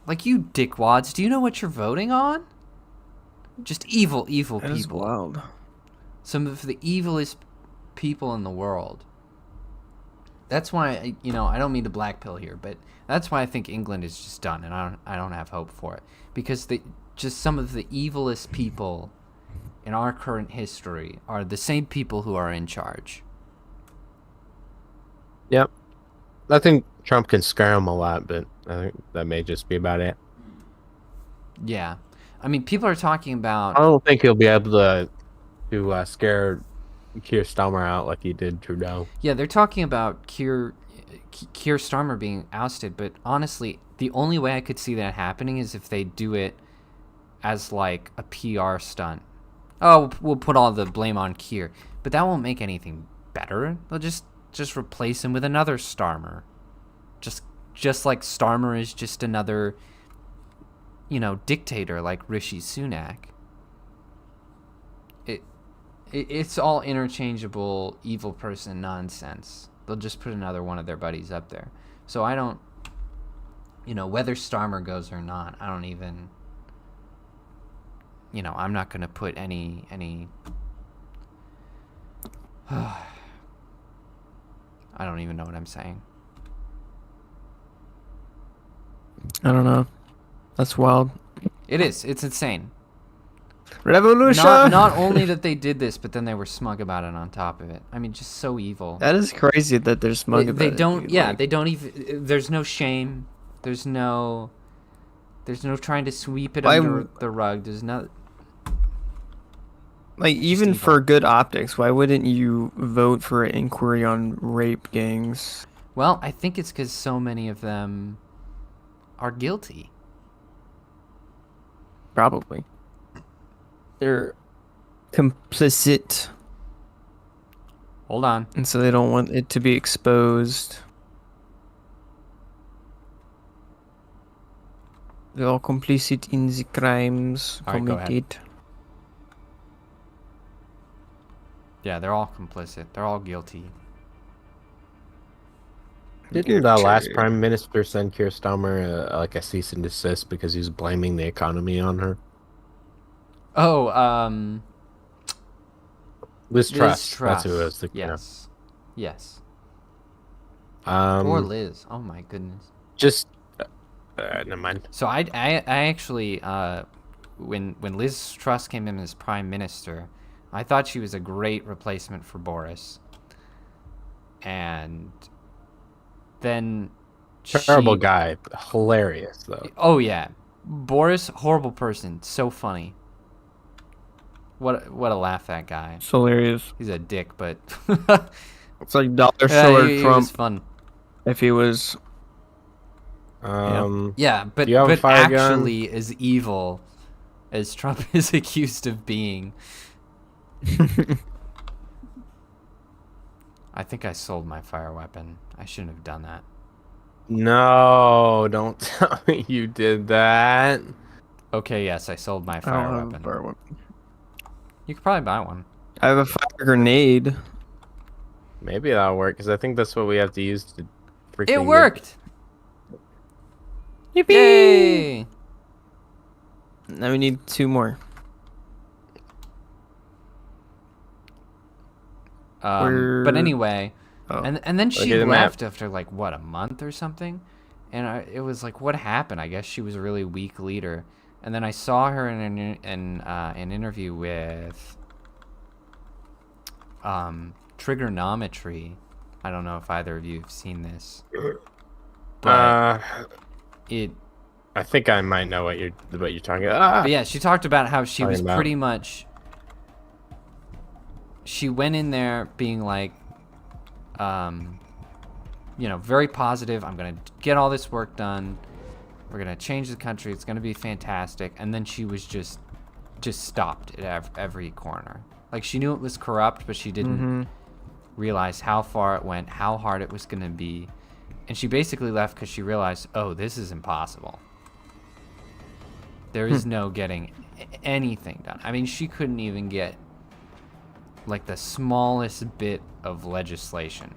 Like, you dickwads, do you know what you're voting on? Just evil That people. is wild. Some of the evilest people in the world. That's why, I don't mean to black pill here, but that's why I think England is just done, and I don't have hope for it, because just some of the evilest people in our current history are the same people who are in charge. Yep. I think Trump can scare him a lot, but I think that may just be about it. Yeah, I mean, people are talking about. I don't think he'll be able to scare Keir Starmer out like he did Trudeau. Yeah, they're talking about Keir Starmer being ousted, but honestly, the only way I could see that happening is if they do it as like a PR stunt. Oh, we'll put all the blame on Keir, but that won't make anything better. They'll just replace him with another Starmer. Just like Starmer is just another, dictator like Rishi Sunak. It's all interchangeable evil person nonsense. They'll just put another one of their buddies up there. So I don't, whether Starmer goes or not, I don't even, I'm not going to put any I don't even know what I'm saying. I don't know. That's wild. It is. It's insane. Revolution. Not only that they did this, but then they were smug about it on top of it. I mean, just so evil. That is crazy that they're smug about They it. don't. dude. Yeah, Like, they don't even. There's no shame. There's no trying to sweep it Why under w- the rug. There's no. Like even evil. for good optics, why wouldn't you vote for an inquiry on rape gangs? Well, I think it's because so many of them are guilty. Probably. They're complicit, Hold on. and so they don't want it to be exposed. They're all complicit in the crimes All right, go ahead. committed. Yeah, they're all complicit. They're all guilty. Didn't the last prime minister send Keir Starmer like a cease and desist because he was blaming the economy on her? Oh, Liz Truss. Liz That's who it was. Yes. Yes. Yeah. Or Liz. Oh my goodness. Just never mind. So I actually when Liz Truss came in as prime minister, I thought she was a great replacement for Boris. And then Terrible guy, hilarious though. Oh yeah. Boris, horrible person, so funny. What a laugh that guy. It's hilarious. He's a dick, but It's like dollar yeah, store he Trump was fun. if he was. Yeah, but Do you have a fire gun? actually as evil as Trump is accused of being. I think I sold my fire weapon. I shouldn't have done that. No, don't tell me you did that. Okay, yes, I sold my I fire don't have a weapon. fire weapon. You could probably buy one. I have a fire grenade. Maybe that'll work because I think that's what we have to use to freaking. It worked! Yippee! Yay! Now we need 2 more. But anyway, Oh. and then she at the map. left after like what, a month or something, and it was like, what happened? I guess she was a really weak leader. And then I saw her in an interview with Trigonometry. I don't know if either of you have seen this, but it. I think I might know what you're talking about. But yeah, she talked about how she was Talking about- pretty much. She went in there being like, very positive. I'm gonna get all this work done. We're gonna change the country. It's gonna be fantastic. And then she was just stopped at every corner. Like, she knew it was corrupt, but she didn't realize how far it went, how hard it was gonna be, and she basically left because she realized, oh, this is impossible. There is no getting anything done. I mean, she couldn't even get like the smallest bit of legislation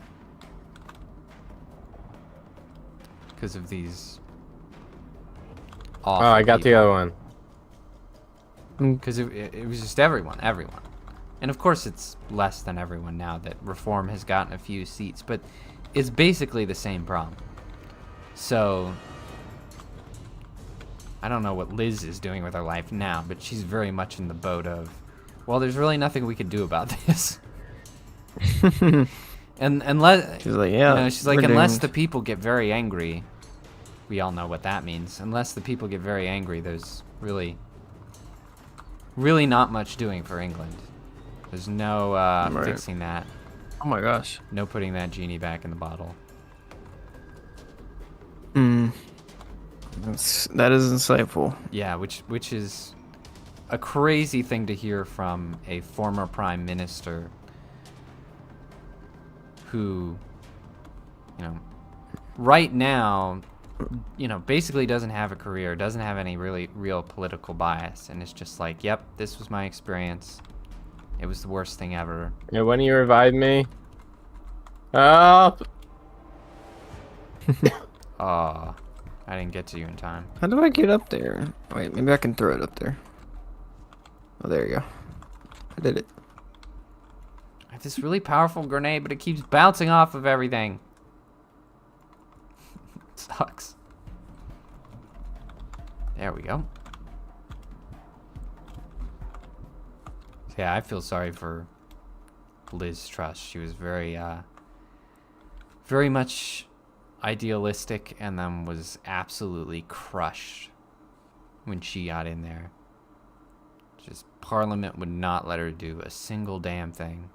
because of these awful Oh, I got the other one. because it was just everyone. And of course it's less than everyone now that reform has gotten a few seats, but it's basically the same problem. So I don't know what Liz is doing with her life now, but she's very much in the boat of, well, there's really nothing we could do about this. and unless She's like, yeah. she's like, we're unless doomed. the people get very angry, we all know what that means. Unless the people get very angry, there's really not much doing for England. There's no Right. fixing that. Oh my gosh. No putting that genie back in the bottle. That is insightful. Yeah, which is a crazy thing to hear from a former prime minister who, right now, you know, basically doesn't have a career, doesn't have any really real political bias, and it's just like, yep, this was my experience. It was the worst thing ever. Yeah, when you revive me? Help! Oh, I didn't get to you in time. How do I get up there? Wait, maybe I can throw it up there. Oh, there you go. I did it. I have this really powerful grenade, but it keeps bouncing off of everything. Sucks. There we go. So yeah, I feel sorry for Liz Truss. She was very much idealistic, and then was absolutely crushed when she got in there. Just Parliament would not let her do a single damn thing.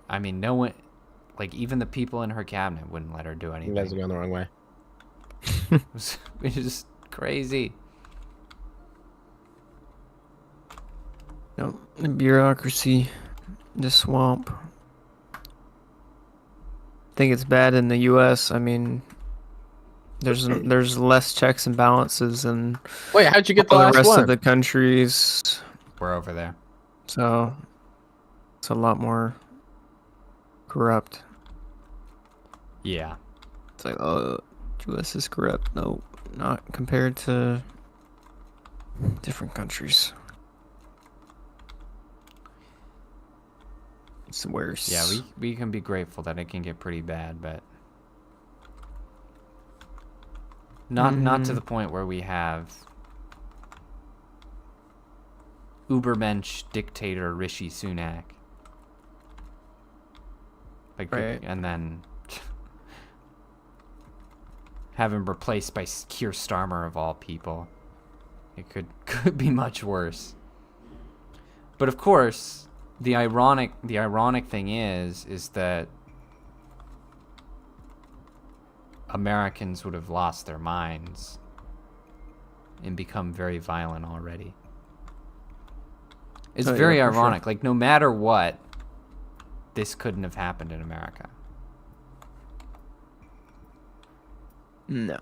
I mean, no one, like even the people in her cabinet wouldn't let her do anything. You guys are going the wrong way. It was just crazy. No, the bureaucracy, the swamp. I think it's bad in the U.S. I mean, there's less checks and balances than Wait, how'd you get the all the last rest one? of the countries. We're over there. So it's a lot more corrupt. Yeah. It's like, oh, U.S. is corrupt. No, not compared to different countries. It's worse. Yeah, we can be grateful that it can get pretty bad, but not to the point where we have Ubermensch dictator Rishi Sunak. Like, Right. and then have him replaced by Keir Starmer of all people. It could be much worse. But of course, the ironic thing is that Americans would have lost their minds and become very violent already. It's Oh, yeah, very for sure. ironic. Like, no matter what, this couldn't have happened in America. No.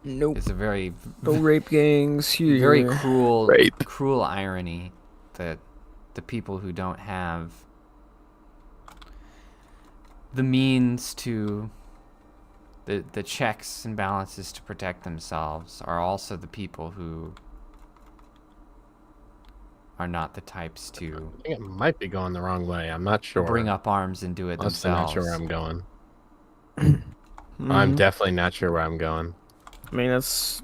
Nope. It's a very No rape gangs here. very cruel Rape. cruel irony that the people who don't have the means to the checks and balances to protect themselves are also the people who are not the types to I think it might be going the wrong way. I'm not sure. bring up arms and do it Honestly, not themselves. sure where I'm going. I'm Mhm. definitely not sure where I'm going. I mean, that's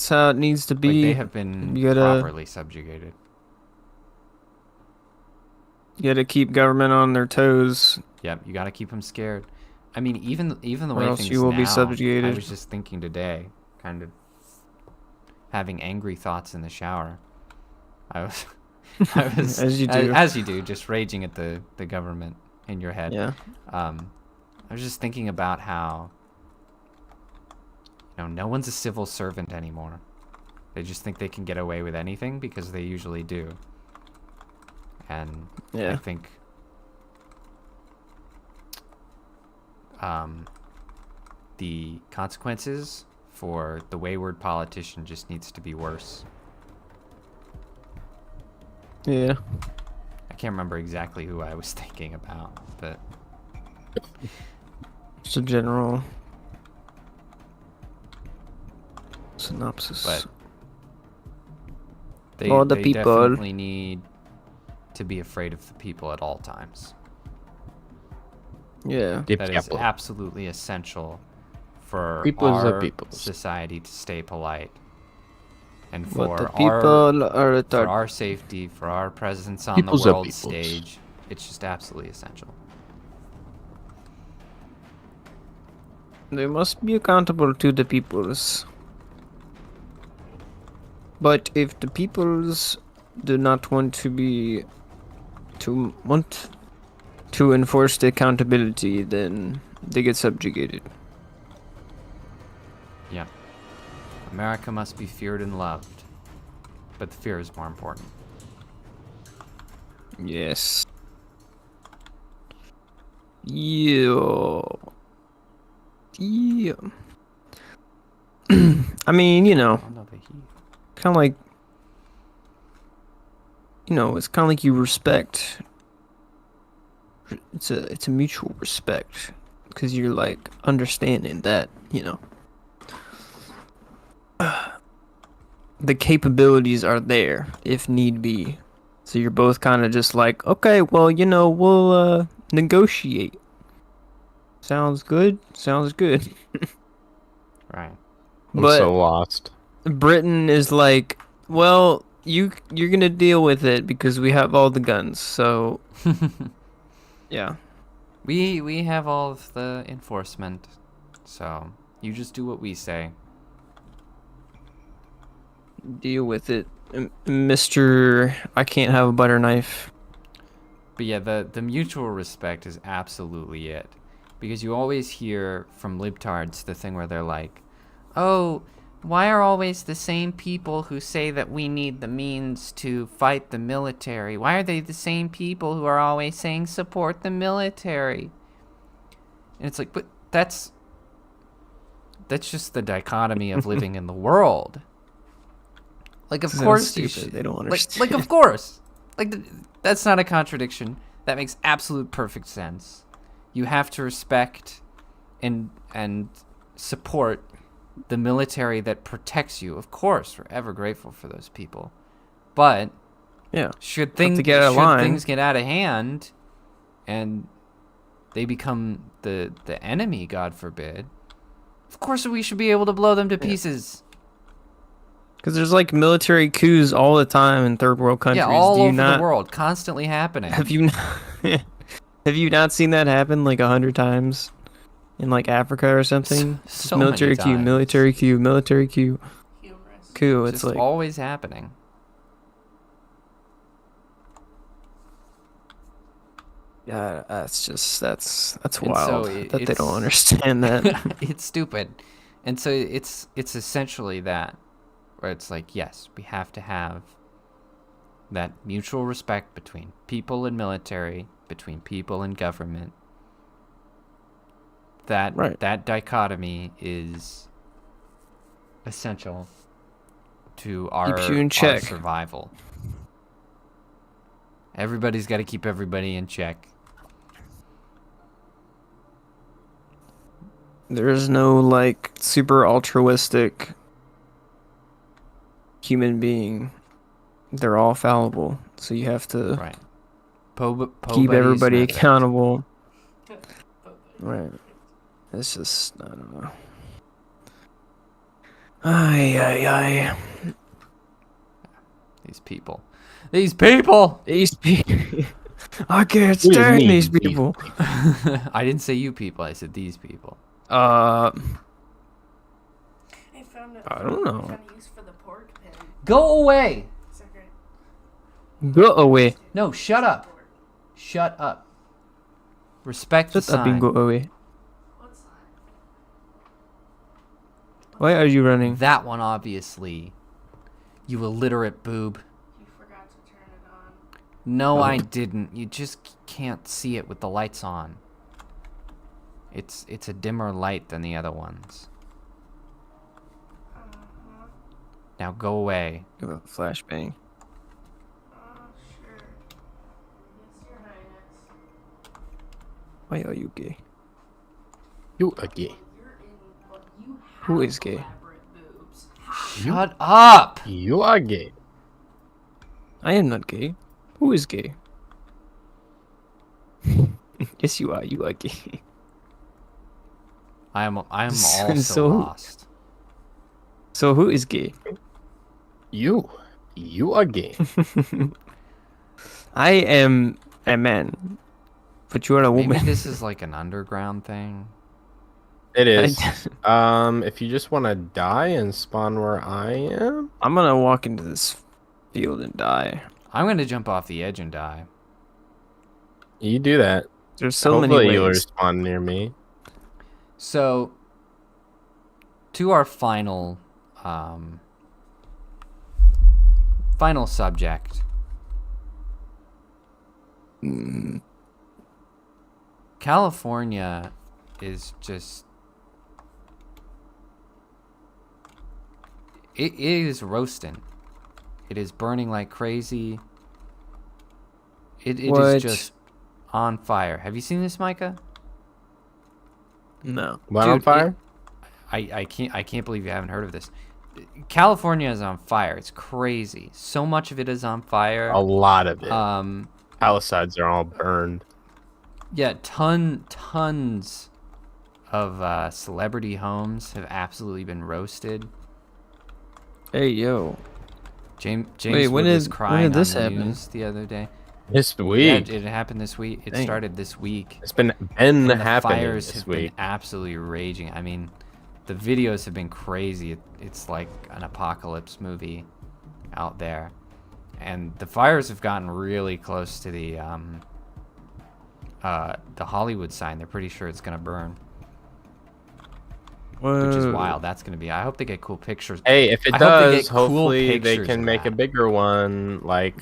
how it needs to Like, be. they have been You gotta- properly subjugated. You gotta keep government on their toes. Yep, you got to keep them scared. I mean, even the Or way else things you will be now, subjugated. I was just thinking today, kind of having angry thoughts in the shower. I was, As you do. as you do, just raging at the government in your head. Yeah. I was just thinking about how, you know, no one's a civil servant anymore. They just think they can get away with anything because they usually do. And I Yeah. think the consequences for the wayward politician just needs to be worse. Yeah. I can't remember exactly who I was thinking about, but Just a general synopsis. But they, All the they people. definitely need to be afraid of the people at all times. Yeah. That is absolutely essential for Peoples are our peoples. society to stay polite. And But for the people are for retarded. our safety, for our presence on Peoples the are world peoples. stage, it's just absolutely essential. They must be accountable to the peoples. But if the peoples do not want to enforce the accountability, then they get subjugated. Yeah. America must be feared and loved. But the fear is more important. Yes. Yeah. Yeah. I mean, Another heat. kind of like, it's kind of like you respect. It's a mutual respect because you're like understanding that, the capabilities are there if need be. So you're both kind of just like, okay, well, we'll negotiate. Sounds good. Sounds good. Right. I'm so But lost. Britain is like, well, you're gonna deal with it because we have all the guns. So yeah, We have all of the enforcement, so you just do what we say. deal with it, Mister. I can't have a butter knife. But yeah, the mutual respect is absolutely it. Because you always hear from libtards the thing where they're like, oh, why are always the same people who say that we need the means to fight the military? Why are they the same people who are always saying support the military? And it's like, but that's just the dichotomy of living in the world. Like, of Sounds course you stupid. should. They don't Like, understand. of course. That's not a contradiction. That makes absolute perfect sense. You have to respect and support the military that protects you. Of course, we're ever grateful for those people. But Yeah, should to get out of line. things get out of hand and they become the enemy, God forbid, of course we should be able to blow them to pieces. because there's like military coups all the time in third world countries. Yeah, all Do you over not, the world, constantly happening. Have you have you not seen that happen like 100 times in like Africa or something? Just So military many coup, times. military coup, military coup, Humorous. coup. It's It's just like always happening. yeah, that's And wild so that they don't it's- understand that. It's stupid. And so it's essentially that, where it's like, yes, we have to have that mutual respect between people and military, between people and government. That Right. that dichotomy is essential to Keeps you in our check. survival. Everybody's got to keep everybody in check. There is no like super altruistic human being. They're all fallible, so you have to Right. keep everybody method. accountable. Right. It's just I don't know. Ay ay ay. These people. These people! These people. I can't do you stand mean, these these people. I didn't say you people, I said these people. Uh, I found I don't know. found a use for the pork pin. Go away! Secret. Go away. No, shut up. Shut up. Respect the Shut up and sign. go away. What's that? Why are you running? That one, obviously. You illiterate boob. You forgot to turn it on. No, Oh. I didn't. You just can't see it with the lights on. It's a dimmer light than the other ones. Now go away. Give a flashbang. Sure. Yes, Your Highness. Why are you gay? You are gay. You're in, but you have Who is gay? elaborate boobs. Shut up! You are gay. I am not gay. Who is gay? Yes, you are. You are gay. I am So- also lost. So who is gay? You are gay. I am a man, but you are a Maybe woman. this is like an underground thing. It is. If you just want to die and spawn where I am, I'm gonna walk into this field and die. I'm gonna jump off the edge and die. you do that. There's so Hopefully many you'll ways. respawn near me. So, to our final subject. California is just... It is roasting. It is burning like crazy. It is just on fire. Have you seen this, Micah? No. What on Dude, fire? I can't believe you haven't heard of this. California is on fire. It's crazy. So much of it is on fire. A lot of it. Um, Palisades are all burned. yeah, tons of celebrity homes have absolutely been roasted. Hey, yo. James Wait, Wood was crying when did this on the happen? news the other day. This Yeah, week. it happened this week. It Dang. started this week. It's been And the happening fires this have week. been absolutely raging. I mean, the videos have been crazy. It's like an apocalypse movie out there. And the fires have gotten really close to the Hollywood sign. They're pretty sure it's going to burn, which is wild. That's going to be... I hope they get cool pictures. Hey, if it I hope they does, get cool hopefully they pictures can of make a that. bigger one like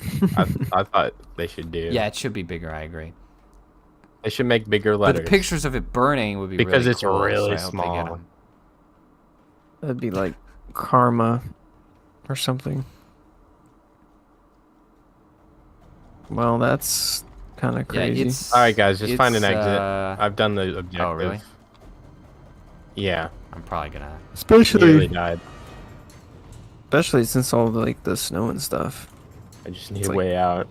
I thought they should do. Yeah, it should be bigger. I agree. They should make bigger But letters. the pictures of it burning would be Because really it's cool, so really I hope they get small. 'em. That'd be like karma or something. Well, that's kind of Yeah, crazy. it's... All right, guys, just find an it's, exit. I've done the objective. Oh, really? Yeah, I'm probably gonna... nearly especially died. since all the snow and stuff. I just need It's a like- way out.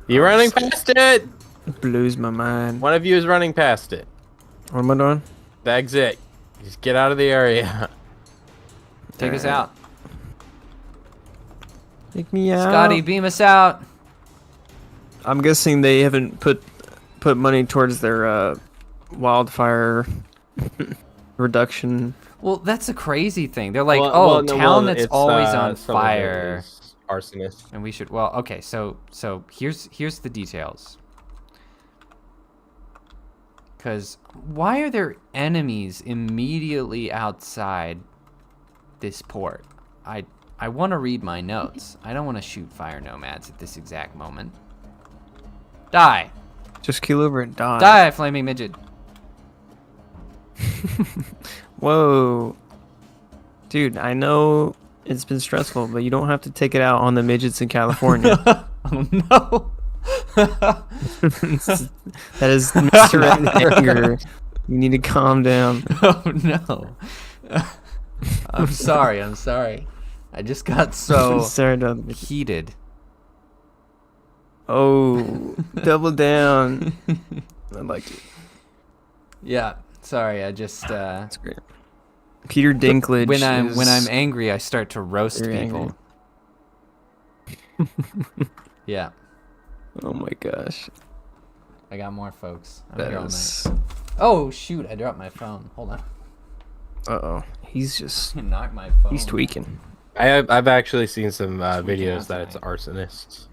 You running past it? It blows my mind. One of you is running past it. What am I doing? The exit. Just get out of the area. Take us Alright. out. Take me out. Scotty, beam us out. I'm guessing they haven't put money towards their wildfire reduction. Well, that's a crazy thing. They're like, Well, no, town well, that's it's, always on some of it fire. is arsonist. And we should... Well, okay, so here's the details. Because why are there enemies immediately outside this port? I want to read my notes. I don't want to shoot fire nomads at this exact moment. Die! Just keel over and die. Die, flaming midget! Whoa. Dude, I know it's been stressful, but you don't have to take it out on the midgets in California. Oh no! That is misdirected anger. You need to calm down. Oh no! I'm sorry. I'm sorry. I just got so Sorry about the- heated. Oh, double down. I liked it. Yeah. Sorry. I just That's great. Peter Dinklage. when I'm is angry, I start to roast very people. Yeah. Oh my gosh. I got more, folks. I'm That here all is. night. Oh shoot! I dropped my phone. Hold on. Uh-oh. He's just. Knocked my phone. He's tweaking. I've actually seen some Tweaking videos out that it's tonight. arsonists.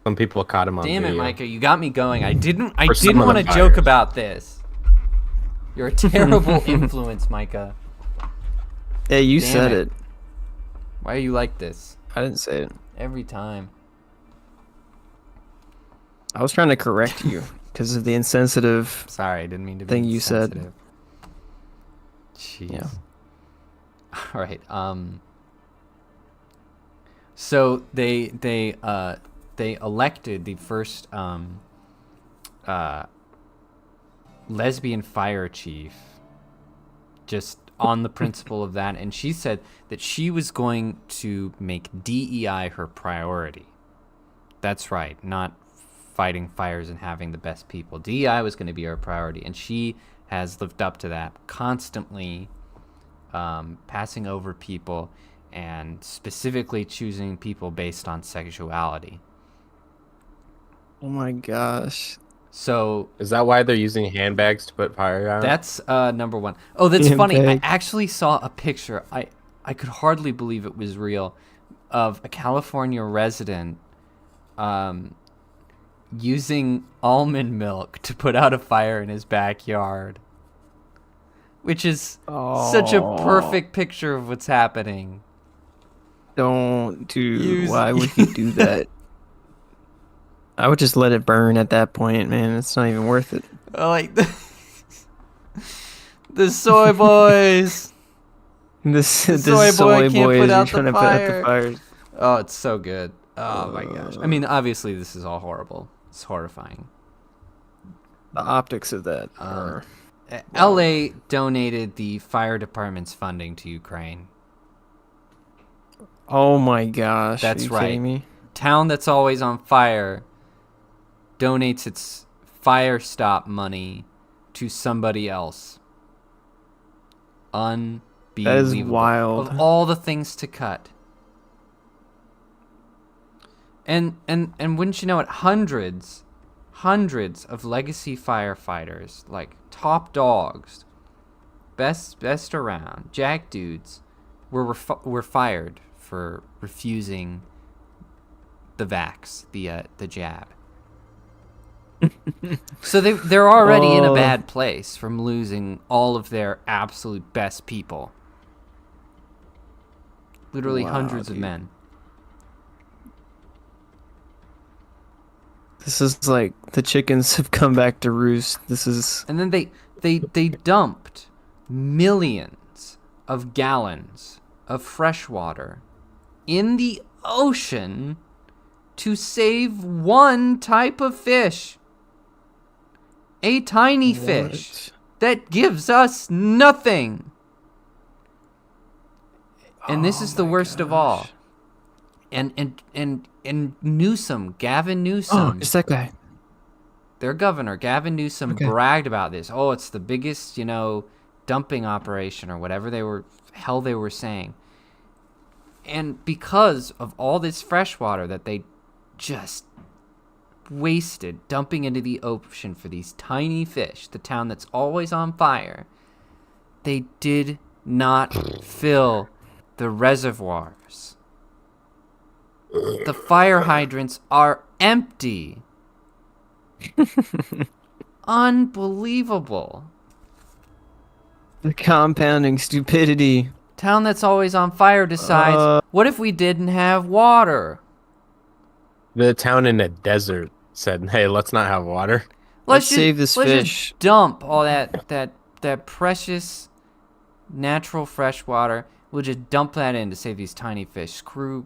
Some people caught him on Damn it, video. Micah! You got me going. I didn't For some of want the to joke fires. about this. You're a terrible influence, Micah. Yeah, you Damn said it. it. Why are you like this I didn't say it. every time? I was trying to correct you because of the insensitive. Sorry, I didn't mean to be Thing you said. insensitive. Jeez. Yeah. All right. So they elected the first lesbian fire chief just on the principle of that, and she said that she was going to make DEI her priority. That's right, not fighting fires and having the best people. DEI was going to be her priority, and she has lived up to that, constantly passing over people and specifically choosing people based on sexuality. Oh my gosh. So Is that why they're using handbags to put fire out? that's number one. Oh, that's Damn funny. I pig. actually saw a picture. I could hardly believe it was real, of a California resident using almond milk to put out a fire in his backyard, which is such a perfect picture of what's happening. Don't, dude. Use- Why would he do that? I would just let it burn at that point, man. It's not even worth it. I like the soy boys. The soy boy soy can't boys put are out trying the to put out the fire. fires. Oh, it's so good. Oh my gosh. I mean, obviously this is all horrible. It's horrifying. The optics of that are... LA donated the fire department's funding to Ukraine. Oh my gosh. That's are you right. kidding me? Town that's always on fire donates its fire stop money to somebody else. Unbelievable. That is wild. Of all the things to cut. And wouldn't you know it, hundreds of legacy firefighters, like top dogs, best around, jack dudes, were fired for refusing the vax, the jab. So they're already in a bad place from losing all of their absolute best people. Literally hundreds of men. This is like the chickens have come back to roost. This is... And then they dumped millions of gallons of fresh water in the ocean to save one type of fish. A tiny fish that gives us nothing. And this is the worst of all. And Newsom, Gavin Newsom. Oh, it's that guy. Their governor, Gavin Newsom, bragged about this. Oh, it's the biggest, dumping operation or whatever they were saying. And because of all this fresh water that they just wasted dumping into the ocean for these tiny fish, the town that's always on fire, they did not fill the reservoirs. The fire hydrants are empty. Unbelievable. The compounding stupidity. Town that's always on fire decides, what if we didn't have water? The town in a desert said, "Hey, let's not have water. Let's save this fish. Just dump all that precious natural fresh water. We'll just dump that in to save these tiny fish. Screw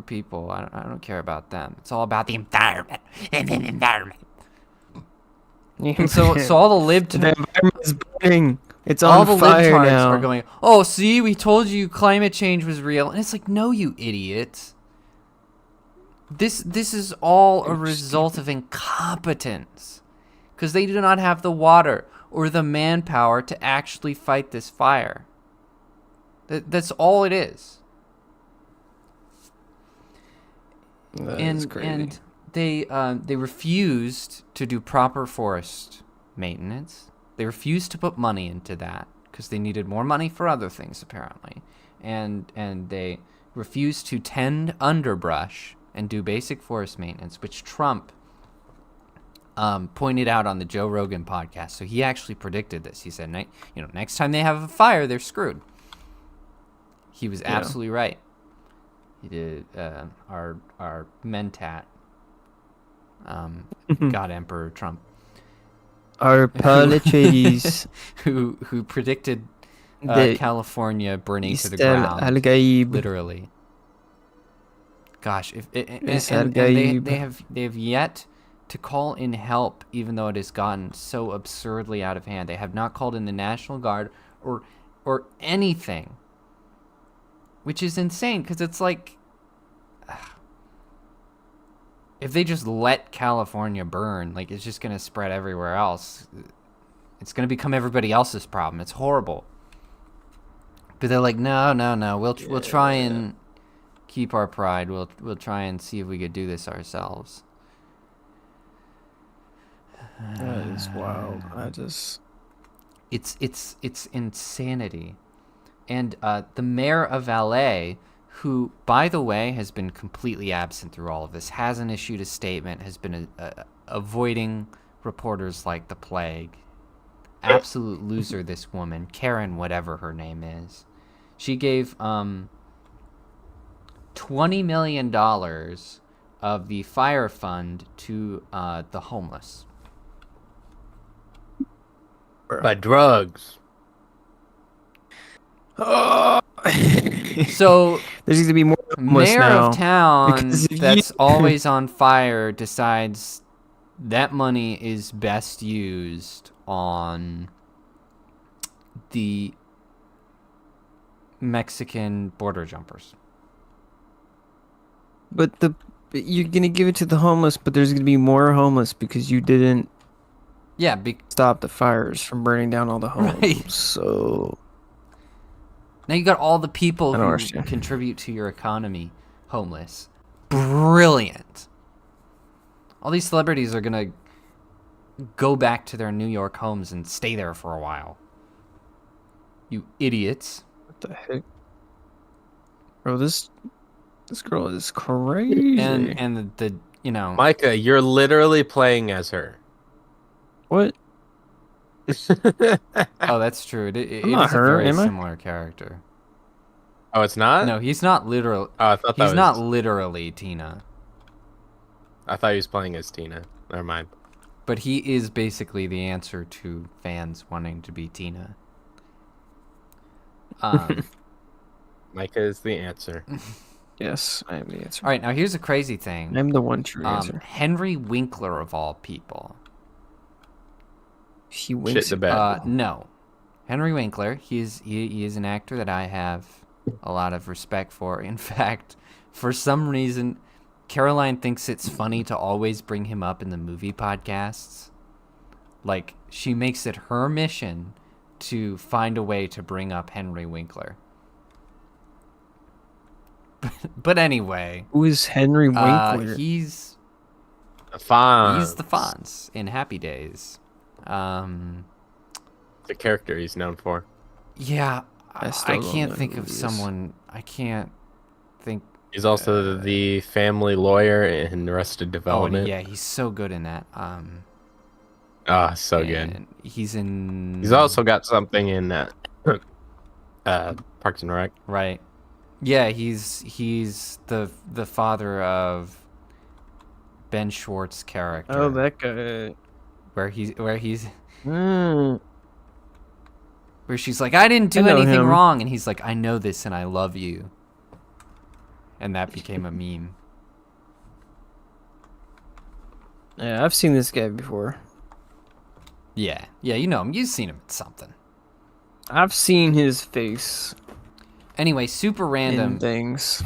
people. I don't care about them. It's all about the environment and the environment." And so all the The environment is burning. It's all on the fire libtards now. are going, "Oh, see, we told you climate change was real." And it's like, no, you idiots. This is all a result of incompetence. Because they do not have the water or the manpower to actually fight this fire. That's all it is. That is crazy. And they refused to do proper forest maintenance. They refused to put money into that because they needed more money for other things apparently. And they refused to tend underbrush and do basic forest maintenance, which Trump pointed out on the Joe Rogan podcast. So he actually predicted this. He said, next time they have a fire, they're screwed. He was absolutely right. He did. Our mentat, God Emperor Trump, Our apologies. who predicted California burning to the Istel ground, Al-Gaib. literally. Gosh, they have yet to call in help, even though it has gotten so absurdly out of hand. They have not called in the National Guard or anything, which is insane because it's like, if they just let California burn, like it's just gonna spread everywhere else. It's gonna become everybody else's problem. It's horrible. But they're like, no, we'll try and keep our pride. We'll try and see if we could do this ourselves. That is wild. It's insanity. And the mayor of LA, who, by the way, has been completely absent through all of this, hasn't issued a statement, has been avoiding reporters like the plague. Absolute loser, this woman, Karen, whatever her name is. She gave $20 million of the fire fund to the homeless. By drugs. Oh. So There's going to be more homeless mayor now. of town because of that's you. always on fire decides that money is best used on the Mexican border jumpers. But you're going to give it to the homeless, but there's going to be more homeless because you didn't Yeah, stop the fires from burning down all the homes. Right. So now you got all the people I don't who understand. contribute to your economy homeless. Brilliant. All these celebrities are gonna go back to their New York homes and stay there for a while. You idiots. what the heck? Bro, this girl is crazy. And the you know, Micah, you're literally playing as her. What? oh, that's true. It I'm not is a her, very am I? similar character. Oh, it's not? No, he's not literal. Oh, I thought that He's was... not literally Tina, I thought he was playing as Tina. Never mind. but he is basically the answer to fans wanting to be Tina. Micah is the answer. Yes, I am the answer. All right, now here's a crazy thing. I'm the one true answer. Henry Winkler of all people. He winks Shit the at bed. No, Henry Winkler. He is an actor that I have a lot of respect for. In fact, for some reason, Caroline thinks it's funny to always bring him up in the movie podcasts. Like, she makes it her mission to find a way to bring up Henry Winkler. But anyway, Who is Henry Winkler? he's The Fonz. he's the Fonz in Happy Days. The character he's known for. Yeah, I I still don't can't know think who of he is. someone. I can't think. He's also the family lawyer in Arrested Oh, Development. yeah, he's so good in that. Oh, so good. and he's in. He's also got something in Parks and Rec. right. Yeah, he's the father of Ben Schwartz's character. Oh, that guy. where he's Mm. where she's like, I didn't do I know anything him. wrong, and he's like, I know this and I love you. And that became a meme. Yeah, I've seen this guy before. Yeah, you know him. You've seen him in something. I've seen his face Anyway, super in random. things.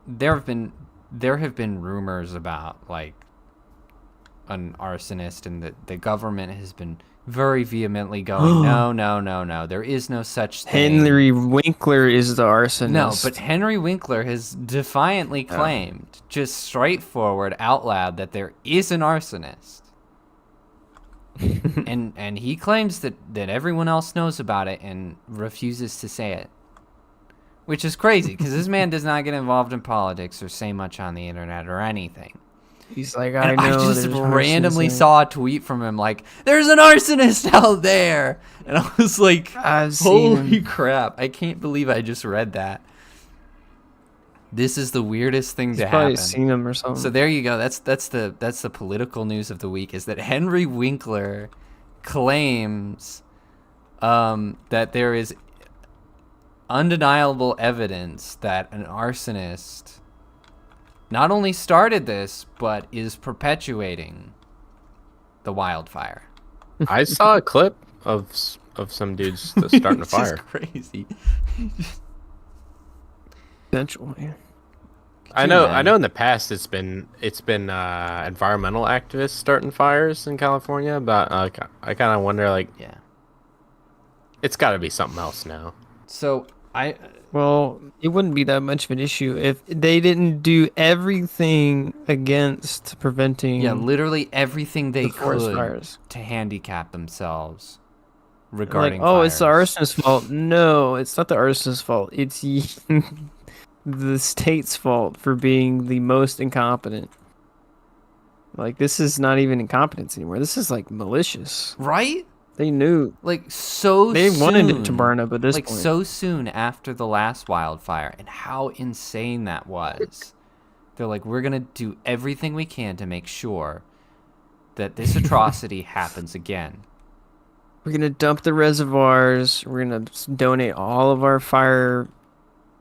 There have been rumors about like an arsonist, and the government has been very vehemently going, no, there is no such thing. Henry Winkler is the arsonist. No, but Henry Winkler has defiantly claimed, just straightforward out loud, that there is an arsonist. and he claims that everyone else knows about it and refuses to say it. Which is crazy, because this man does not get involved in politics or say much on the internet or anything. He's like, And I just there's an randomly arsonist. saw a tweet from him like, there's an arsonist out there! And I was like, I've seen holy him. crap, I can't believe I just read that. This is the weirdest thing He's to probably happen. seen him or something. So there you go. That's the political news of the week, is that Henry Winkler claims that there is undeniable evidence that an arsonist not only started this, but is perpetuating the wildfire. I saw a clip of some dudes starting a It's fire. just crazy. Potential, man. I you know. imagine? I know. In the past, it's been environmental activists starting fires in California, but I kind of wonder, like, Yeah. it's got to be something else now. So Well, it wouldn't be that much of an issue if they didn't do everything against preventing literally everything they the forest could fires. to handicap themselves Like, regarding it's the fires. arsonist's fault. No, it's not the arsonist's fault. It's the state's fault for being the most incompetent. Like, this is not even incompetence anymore. This is like malicious. Right? They knew. Like, so They wanted it to soon- burn up at this like point. so soon after the last wildfire, and how insane that was. They're like, we're gonna do everything we can to make sure that this atrocity happens again. We're gonna dump the reservoirs. We're gonna donate all of our fire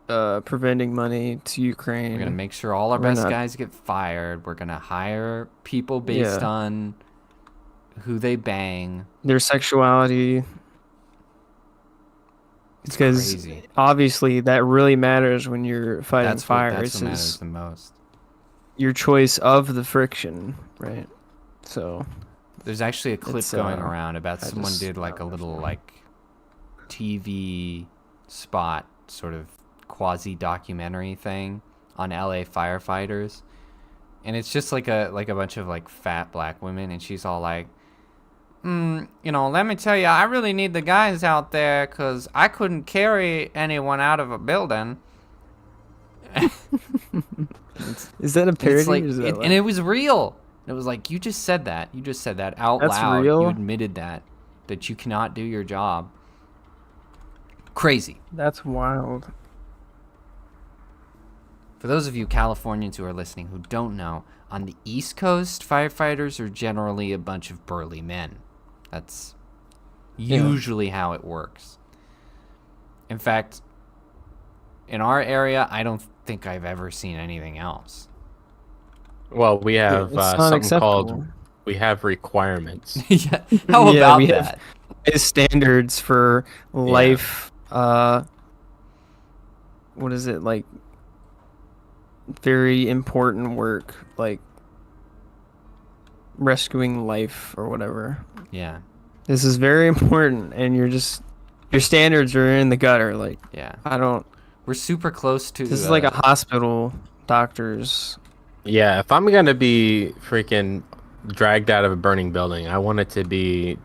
preventing money to Ukraine. We're gonna make sure all our We're best not- guys get fired. We're gonna hire people based Yeah. on who they bang. Their sexuality. It's Because crazy. obviously that really matters when you're fighting That's fire. what It's matters just the most. your choice of the friction, right? So There's actually a clip It's, going around about I someone just- did like a little like TV spot, sort of quasi documentary thing on LA firefighters, and it's just like a bunch of like fat black women, and she's all like, you know, let me tell you, I really need the guys out there because I couldn't carry anyone out of a building. is that a parody? It's like, or is that and it was real. It was like, you just said that. You just said that out That's loud. real? You admitted that you cannot do your job. Crazy. That's wild. For those of you Californians who are listening who don't know, on the East Coast, firefighters are generally a bunch of burly men. That's usually how it works. In fact, in our area, I don't think I've ever seen anything else. Well, we have It's not something acceptable. called we have requirements. Yeah. How Yeah, about we that? have standards for life. What is it like? Very important work, like rescuing life or whatever. Yeah. This is very important, and your standards are in the gutter. Like Yeah. I don't. We're super close to This is like a hospital, doctors. Yeah, if I'm gonna be freaking dragged out of a burning building, I want to be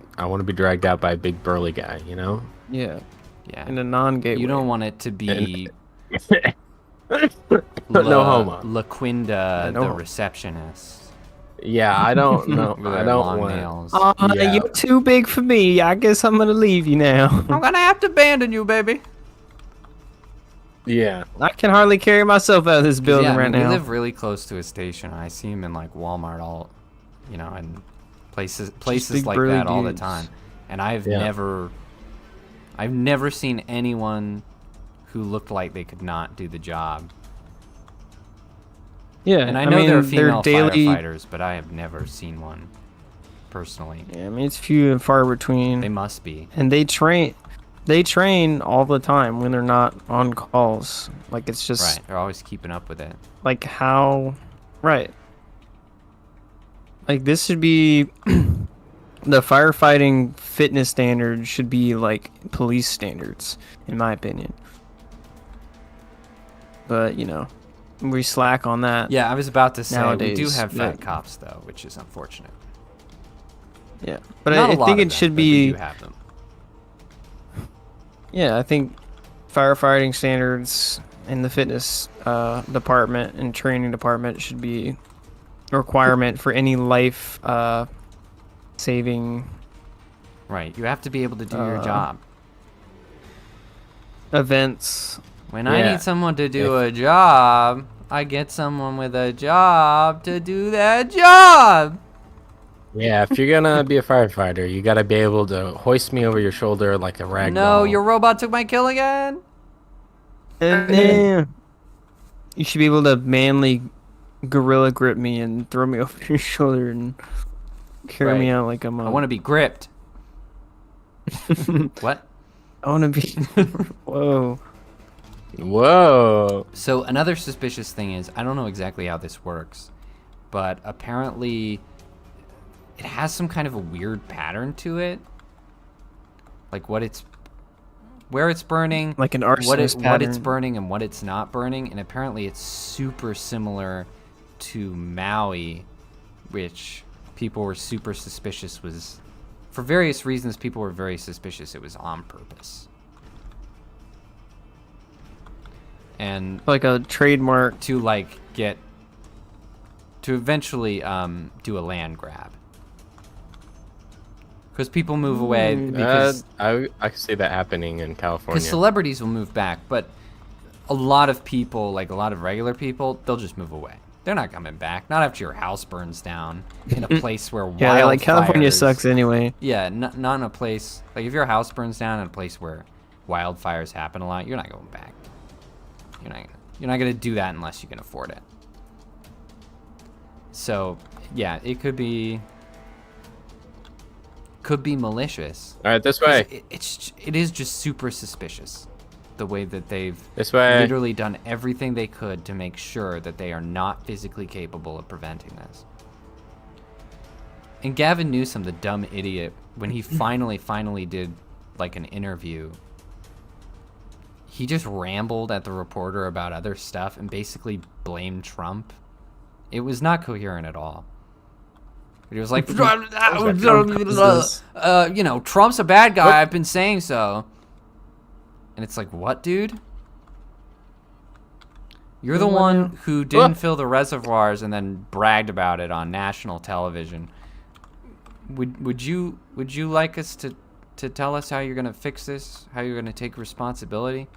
dragged out by a big burly guy, you know? Yeah, yeah. in a non-gay You way. don't want it to be No homo. LaQuinda, no the homo. receptionist. Yeah, I don't know. With I her don't long want. nails. Yeah. You're too big for me. I guess I'm gonna leave you now. I'm gonna have to abandon you, baby. Yeah. I can hardly carry myself out of this building Yeah, I right mean, now. we live really close to a station. I see him in like Walmart all, you know, and places big like burly that all the dudes. time. And I've Yeah. never seen anyone who looked like they could not do the job. Yeah, And I know there are female daily. firefighters, but I have never seen one personally. Yeah, I mean it's few and far between. They must be. And they train all the time when they're not on calls. Like it's just Right. They're always keeping up with it. like how, right? Like this should be the firefighting fitness standards should be like police standards, in my opinion. But you know, we slack on that. Yeah, I was about to say we do Nowadays, have yeah. fat cops though, which is unfortunate. Yeah. But Not I a lot think of it them, should but be. we do have them. Yeah, I think firefighting standards in the fitness department and training department should be a requirement for any life saving Right. You have to be able to do your job. events. When I Yeah. need someone to do a job, I get someone with a job to do that job. Yeah, if you're gonna be a firefighter, you gotta be able to hoist me over your shoulder like a rag No, doll. your robot took my kill again. Yeah. You should be able to manly gorilla grip me and throw me over your shoulder and carry me Right. out like I'm a... I want to be gripped. What? I want to be... Whoa. Whoa. So another suspicious thing is, I don't know exactly how this works, but apparently it has some kind of a weird pattern to it. Like where it's burning, Like an what arsonist it's pattern. burning and what it's not burning, and apparently it's super similar to Maui, which people were super suspicious was, for various reasons, people were very suspicious it was on purpose. And Like a trademark. to eventually do a land grab. Because people move away because I can see that happening in California. celebrities will move back, but a lot of people, like a lot of regular people, they'll just move away. They're not coming back. Not after your house burns down in a place where Yeah, like California wildfires- sucks anyway. Yeah, not in a place like if your house burns down in a place where wildfires happen a lot, you're not going back. You're not gonna do that unless you can afford it. So yeah, it could be malicious. All right, this way. It is just super suspicious, the way that they've This way. literally done everything they could to make sure that they are not physically capable of preventing this. And Gavin Newsom, the dumb idiot, when he finally did like an interview, he just rambled at the reporter about other stuff and basically blamed Trump. It was not coherent at all. He was like, Trump's a bad guy. I've been saying so. And it's like, what, dude? You're the one who didn't fill the reservoirs and then bragged about it on national television. Would you like us to tell us how you're gonna fix this? How you're gonna take responsibility?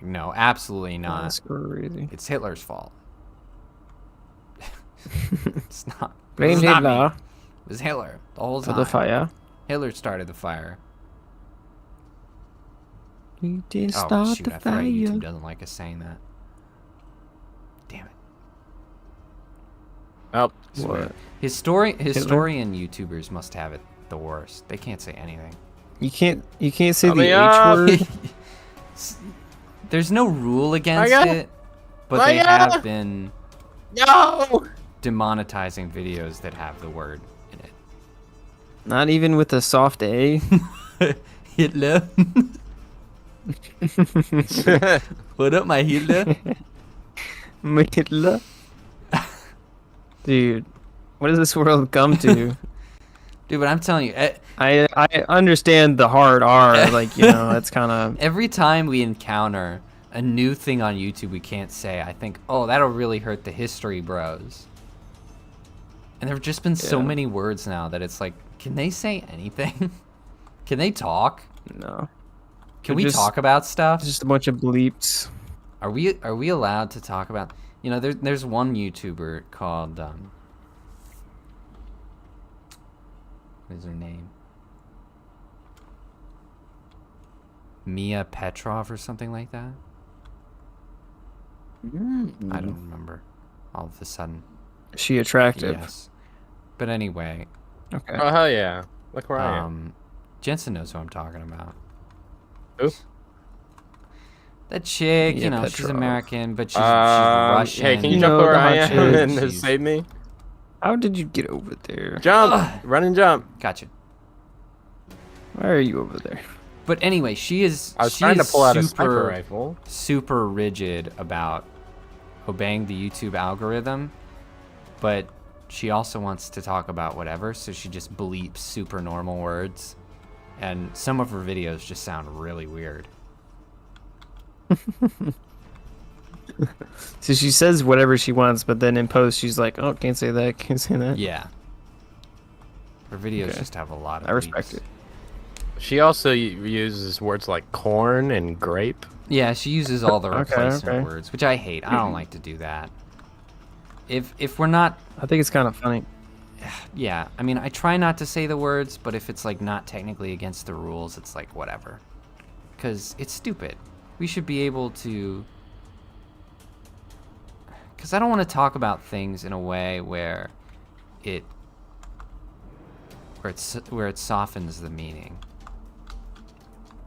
No, absolutely not. That's crazy. It's Hitler's fault. It's not. Blame It's not me. Hitler It was Hitler the whole for time. the fire. Hitler started the fire. He did Oh start shoot! the I forgot fire. YouTube doesn't like us saying that. Damn it. Oh, What? Historian YouTubers must have it the worst. They can't say anything. You can't say Let the me H up. word. There's no rule against Micah? it, but they Micah? have been no. demonetizing videos that have the word in it. Not even with a soft A. Hitler. What up, my Hitler? Hitler. Dude, what does this world come to? Dude, but I'm telling you, I understand the hard R, like, you know, that's kind of... every time we encounter a new thing on YouTube we can't say, I think, oh, that'll really hurt the history bros. And there have just been so Yeah. many words now that it's like, can they say anything? Can they talk? No. Can They're we just- talk about stuff? Just a bunch of bleeps. Are we allowed to talk about? You know, there's one YouTuber called what is her name? Mia Petrov or something like that. I don't remember. All of a sudden, Is she attractive? yes. But anyway, Okay. Oh hell yeah! Look where I am. Jensen knows who I'm talking about. Who? That chick, Mia you know, she's Petrov. American, but she's Russian. Hey, can you You jump know over the I hot am chick. and She's- save me? How did you get over there? Jump! Run and jump! Gotcha. Why are you over there? But anyway, she is. I was she trying to is pull out a super, sniper rifle. super rigid about obeying the YouTube algorithm, but she also wants to talk about whatever, so she just bleeps super normal words, and some of her videos just sound really weird. So she says whatever she wants, but then in post she's like, "Oh, can't say that, can't say that." Yeah. Her videos Okay. just have a lot of I respect bleeps. it. She also uses words like corn and grape. Yeah, she uses all the Okay, replacement okay. words, which I hate. I don't like to do that. If we're not, I think it's kind of funny. yeah, I mean, I try not to say the words, but if it's like not technically against the rules, it's like whatever. Because it's stupid. We should be able to. Because I don't want to talk about things in a way where it softens the meaning.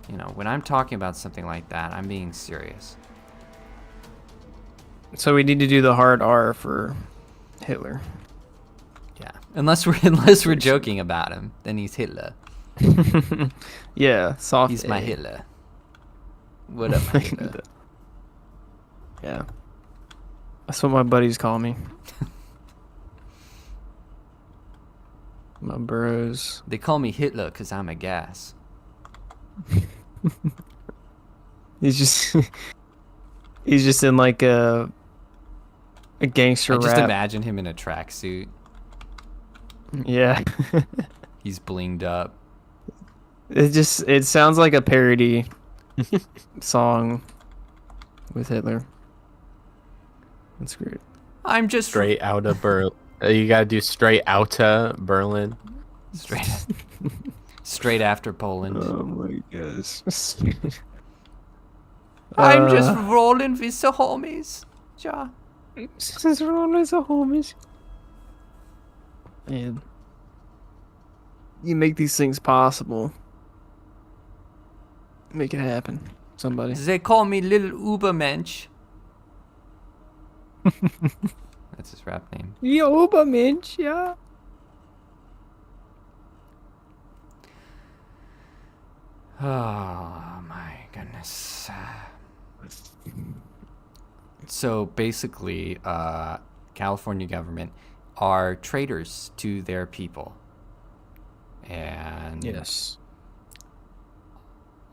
You know, when I'm talking about something like that, I'm being serious. So we need to do the hard R for Hitler. Yeah. Unless we're joking about him, then he's Hitler. Yeah, soft. He's my A. Hitler. What up, my Hitler? Yeah. That's what my buddies call me. My bros. They call me Hitler because I'm a gas. He's just he's just in like a gangster I just rap. imagine him in a tracksuit. Yeah. He's blinged up. It sounds like a parody song with Hitler. That's great. I'm just Straight out of Berlin. You gotta do straight outta Berlin. straight after Poland. Oh my gosh. I'm just rolling with the homies. Ja. This is always a homies. Man, you make these things possible. Make it happen, somebody. They call me Little Ubermensch. That's his rap name. Yeah, Obermensch, yeah. Oh my goodness. So basically, California government are traitors to their people, and Yes.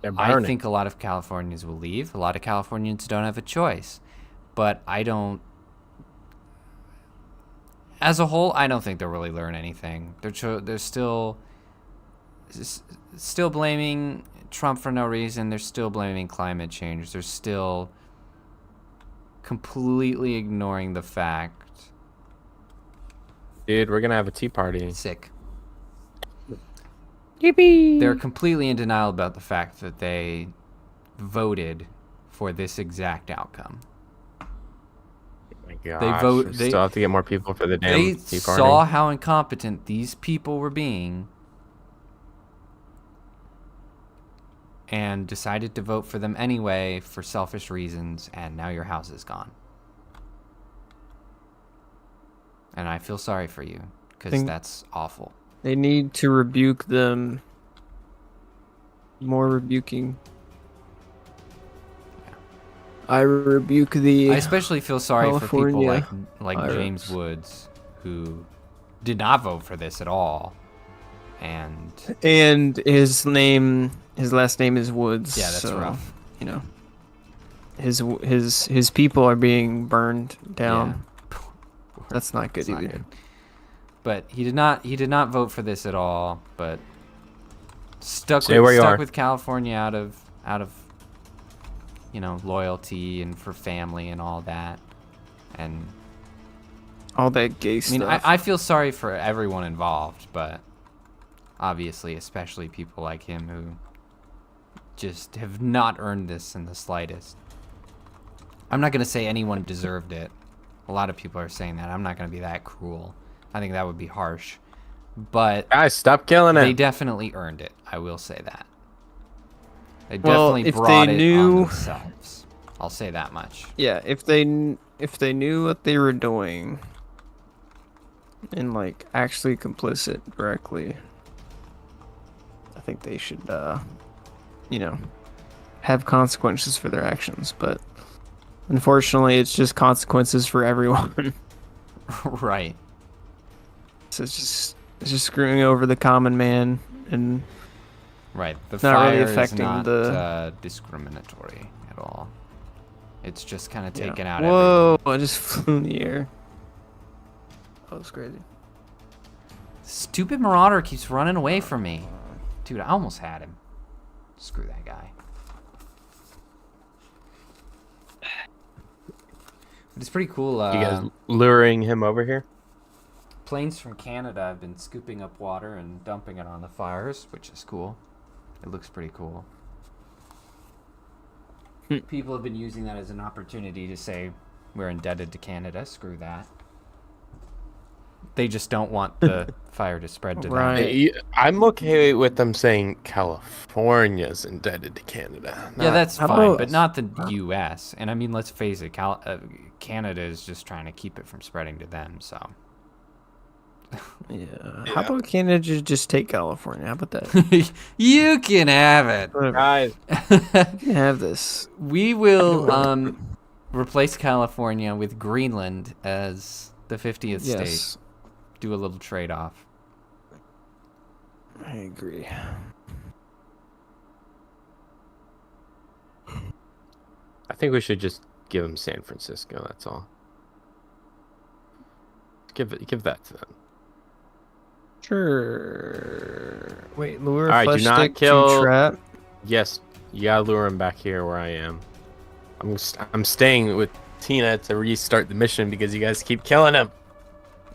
They're I burning. think a lot of Californians will leave. A lot of Californians don't have a choice, but I don't. As a whole, I don't think they'll really learn anything. They're still blaming Trump for no reason. They're still blaming climate change. They're still completely ignoring the fact. Dude, we're gonna have a tea party. Sick. Yippee! They're completely in denial about the fact that they voted for this exact outcome. Oh my gosh, vote- we they- still have to get more people for the damn They tea party. saw how incompetent these people were being and decided to vote for them anyway for selfish reasons, and now your house is gone. And I feel sorry for you, because Think- that's awful. They need to rebuke them. More rebuking. I rebuke the. I especially feel sorry for people California like pirates. James Woods, who did not vote for this at all. And And his last name is Woods. yeah, that's so, rough. You know, his people are being burned down. Yeah. That's not good It's not either. good. But he did not vote for this at all, but stuck Stay where you are. with California out of loyalty and for family and all that. And All that gay I mean, stuff. I feel sorry for everyone involved, but obviously especially people like him who just have not earned this in the slightest. I'm not going to say anyone deserved it. A lot of people are saying that. I'm not going to be that cruel. I think that would be harsh. But Guys, stop killing they it. definitely earned it. I will say that. They Well, definitely if brought they it knew- on themselves. I'll say that much. Yeah, if they knew what they were doing and like actually complicit directly, I think they should have consequences for their actions, but unfortunately it's just consequences for everyone. Right. So it's just screwing over the common man, and Right. The Not really fire affecting is not the- discriminatory at all. It's just kind of taking out Whoa, I just flew in the air. That was crazy. Stupid Marauder keeps running away from me. Dude, I almost had him. Screw that guy. But it's pretty cool. You guys luring him over here? Planes from Canada have been scooping up water and dumping it on the fires, which is cool. It looks pretty cool. People have been using that as an opportunity to say we're indebted to Canada. Screw that. They just don't want the fire to spread to Right. them. I'm okay with them saying California's indebted to Canada. Yeah, that's how fine, about- but not the U.S. And I mean, let's face it, Canada is just trying to keep it from spreading to them. So Yeah. How about Canada just take California? How about that? you can have it. Whatever. Guys, You can have this. We will replace California with Greenland as the 50th state. Yes, Do a little trade-off. I agree. I think we should just give him San Francisco. That's all. Give that to them. Sure. Wait, lure, All right, flesh do not stick, kill- trap. Yes, you gotta lure him back here where I am. I'm staying with Tina to restart the mission because you guys keep killing him.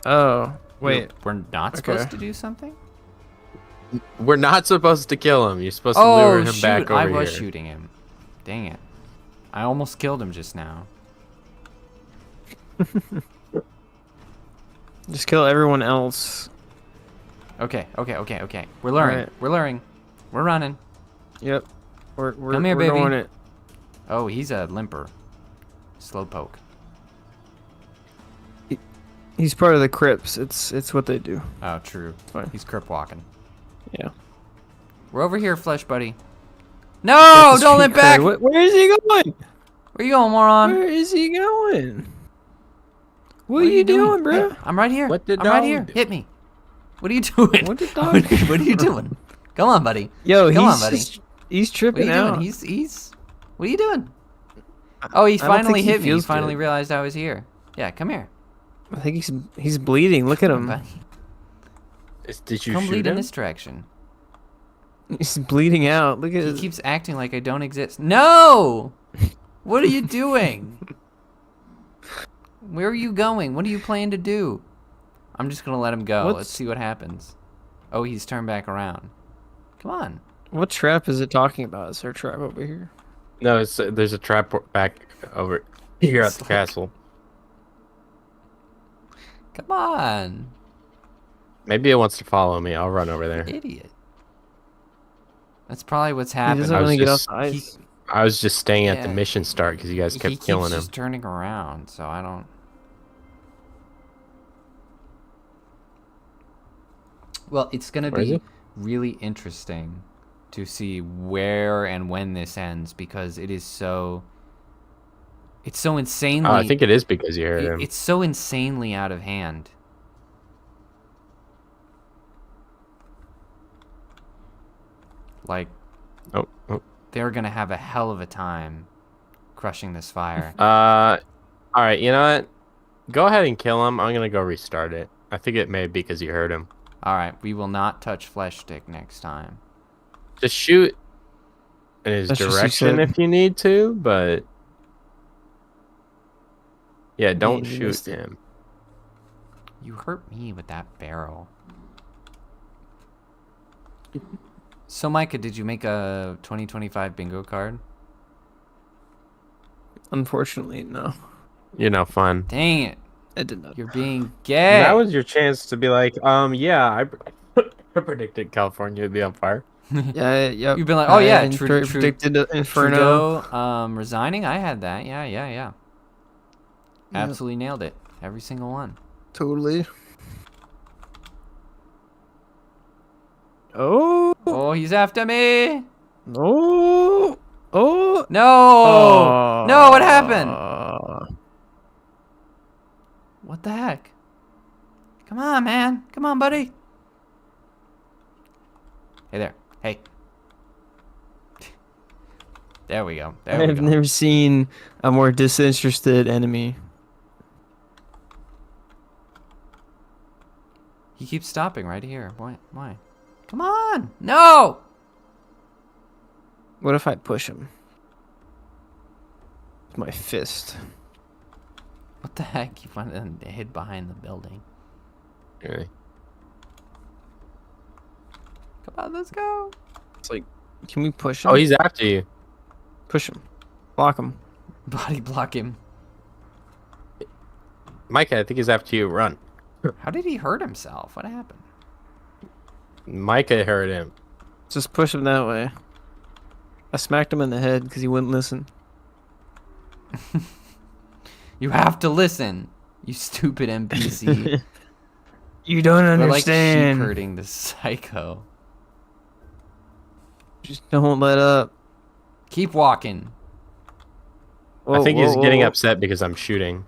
Oh, wait. We're not supposed to do something? We're not supposed to kill him. You're supposed to Oh, lure him shoot. back over I was here. shooting him. Dang it. I almost killed him just now. Just kill everyone else. Okay. We're luring. Alright. We're luring. We're running. Yep. We're Come here, we're baby. doing it. Oh, he's a limper. Slowpoke. He's part of the Crips. It's what they do. Oh, true. Fine. He's crip walking. Yeah. We're over here, flesh buddy. No, don't limp back. Where is he going? Where you going, moron? Where is he going? What are you doing, bro? Hey, I'm right here. What did I'm right dog here. do? Hit me. What are you doing? What did dog do? What are you doing? Come on, buddy. Yo, Come he's on, buddy. he's What are tripping you out. doing? He's. What are you doing? Oh, he I don't finally think he hit me. He feels finally good. realized I was here. Yeah, come here. I think he's bleeding. Look at Come, him. buddy. Did you Come shoot bleed him? in this direction. He's bleeding out. Look at He his. keeps acting like I don't exist. No! What are you doing? Where are you going? What are you planning to do? I'm just gonna let him go. Let's What's- see what happens. Oh, he's turned back around. Come on. What trap is it talking about? Is there a trap over here? No, there's a trap back over here at the castle. Come on. Maybe it wants to follow me. I'll run over there. Idiot. That's probably what's He happening. doesn't I was want to get off just- the ice. I was just staying at the Yeah. mission start because you guys He kept keeps killing him. just turning around, so I don't... Well, it's gonna Where is be he? really interesting to see where and when this ends because it is so... It's so insanely... Oh, I think it is because you heard him. It's so insanely out of hand. Like, Oh. they're gonna have a hell of a time crushing this fire. All right. You know what? Go ahead and kill him. I'm gonna go restart it. I think it may be because you heard him. Alright, we will not touch flesh stick next time. Just shoot in his That's just what you direction said. if you need to, but yeah, don't you shoot missed it. him. You hurt me with that barrel. So, Micah, did you make a 2025 bingo card? Unfortunately, no. You're no fun. Dang it. I did not. You're being gay. That was your chance to be like, yeah, I predicted California would be on fire. Yeah, yeah. You've been like, oh, yeah, predicted the Inferno. Trudeau resigning. I had that. Yeah. Yeah. Absolutely nailed it. Every single one. Totally. Oh. Oh, he's after me. Oh. Oh. No. No, what happened? What the heck? Come on, man. Come on, buddy. Hey there. Hey. There we go. There we I've go. never seen a more disinterested enemy. He keeps stopping right here. Why? Come on. No. What if I push him? With my fist. What the heck? You went and hid behind the building. Okay. Come on, let's go. It's like, can we push him? Oh, he's after you. Push him. Block him. Body block him. Micah, I think he's after you. Run. How did he hurt himself? What happened? Micah heard him. Just push him that way. I smacked him in the head because he wouldn't listen. You have to listen, you stupid NPC. You don't We're like understand. sheep herding the psycho. Just don't let up. Keep walking. I think he's getting upset because I'm shooting.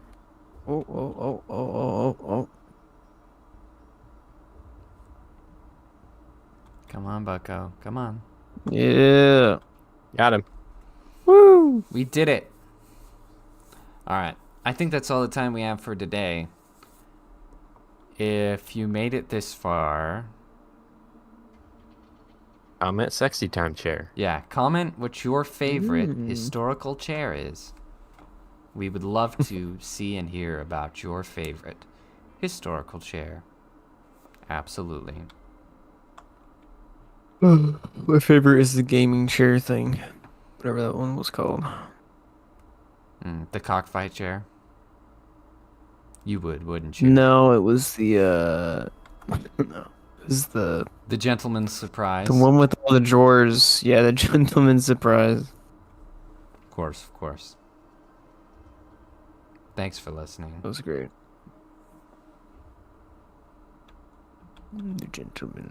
Oh. Come on, Bucko. Come on. Yeah. Got him. Woo. We did it. All right. I think that's all the time we have for today. If you made it this far, I'm at sexy time chair. yeah, comment what your favorite historical chair is. We would love to see and hear about your favorite historical chair. Absolutely. My favorite is the gaming chair thing. Whatever that one was called. The cockfight chair. You would, wouldn't you? No, it was the no. It was the gentleman's surprise. the one with all the drawers. Yeah, the gentleman's surprise. Of course, of course. Thanks for listening. That was great. The gentleman.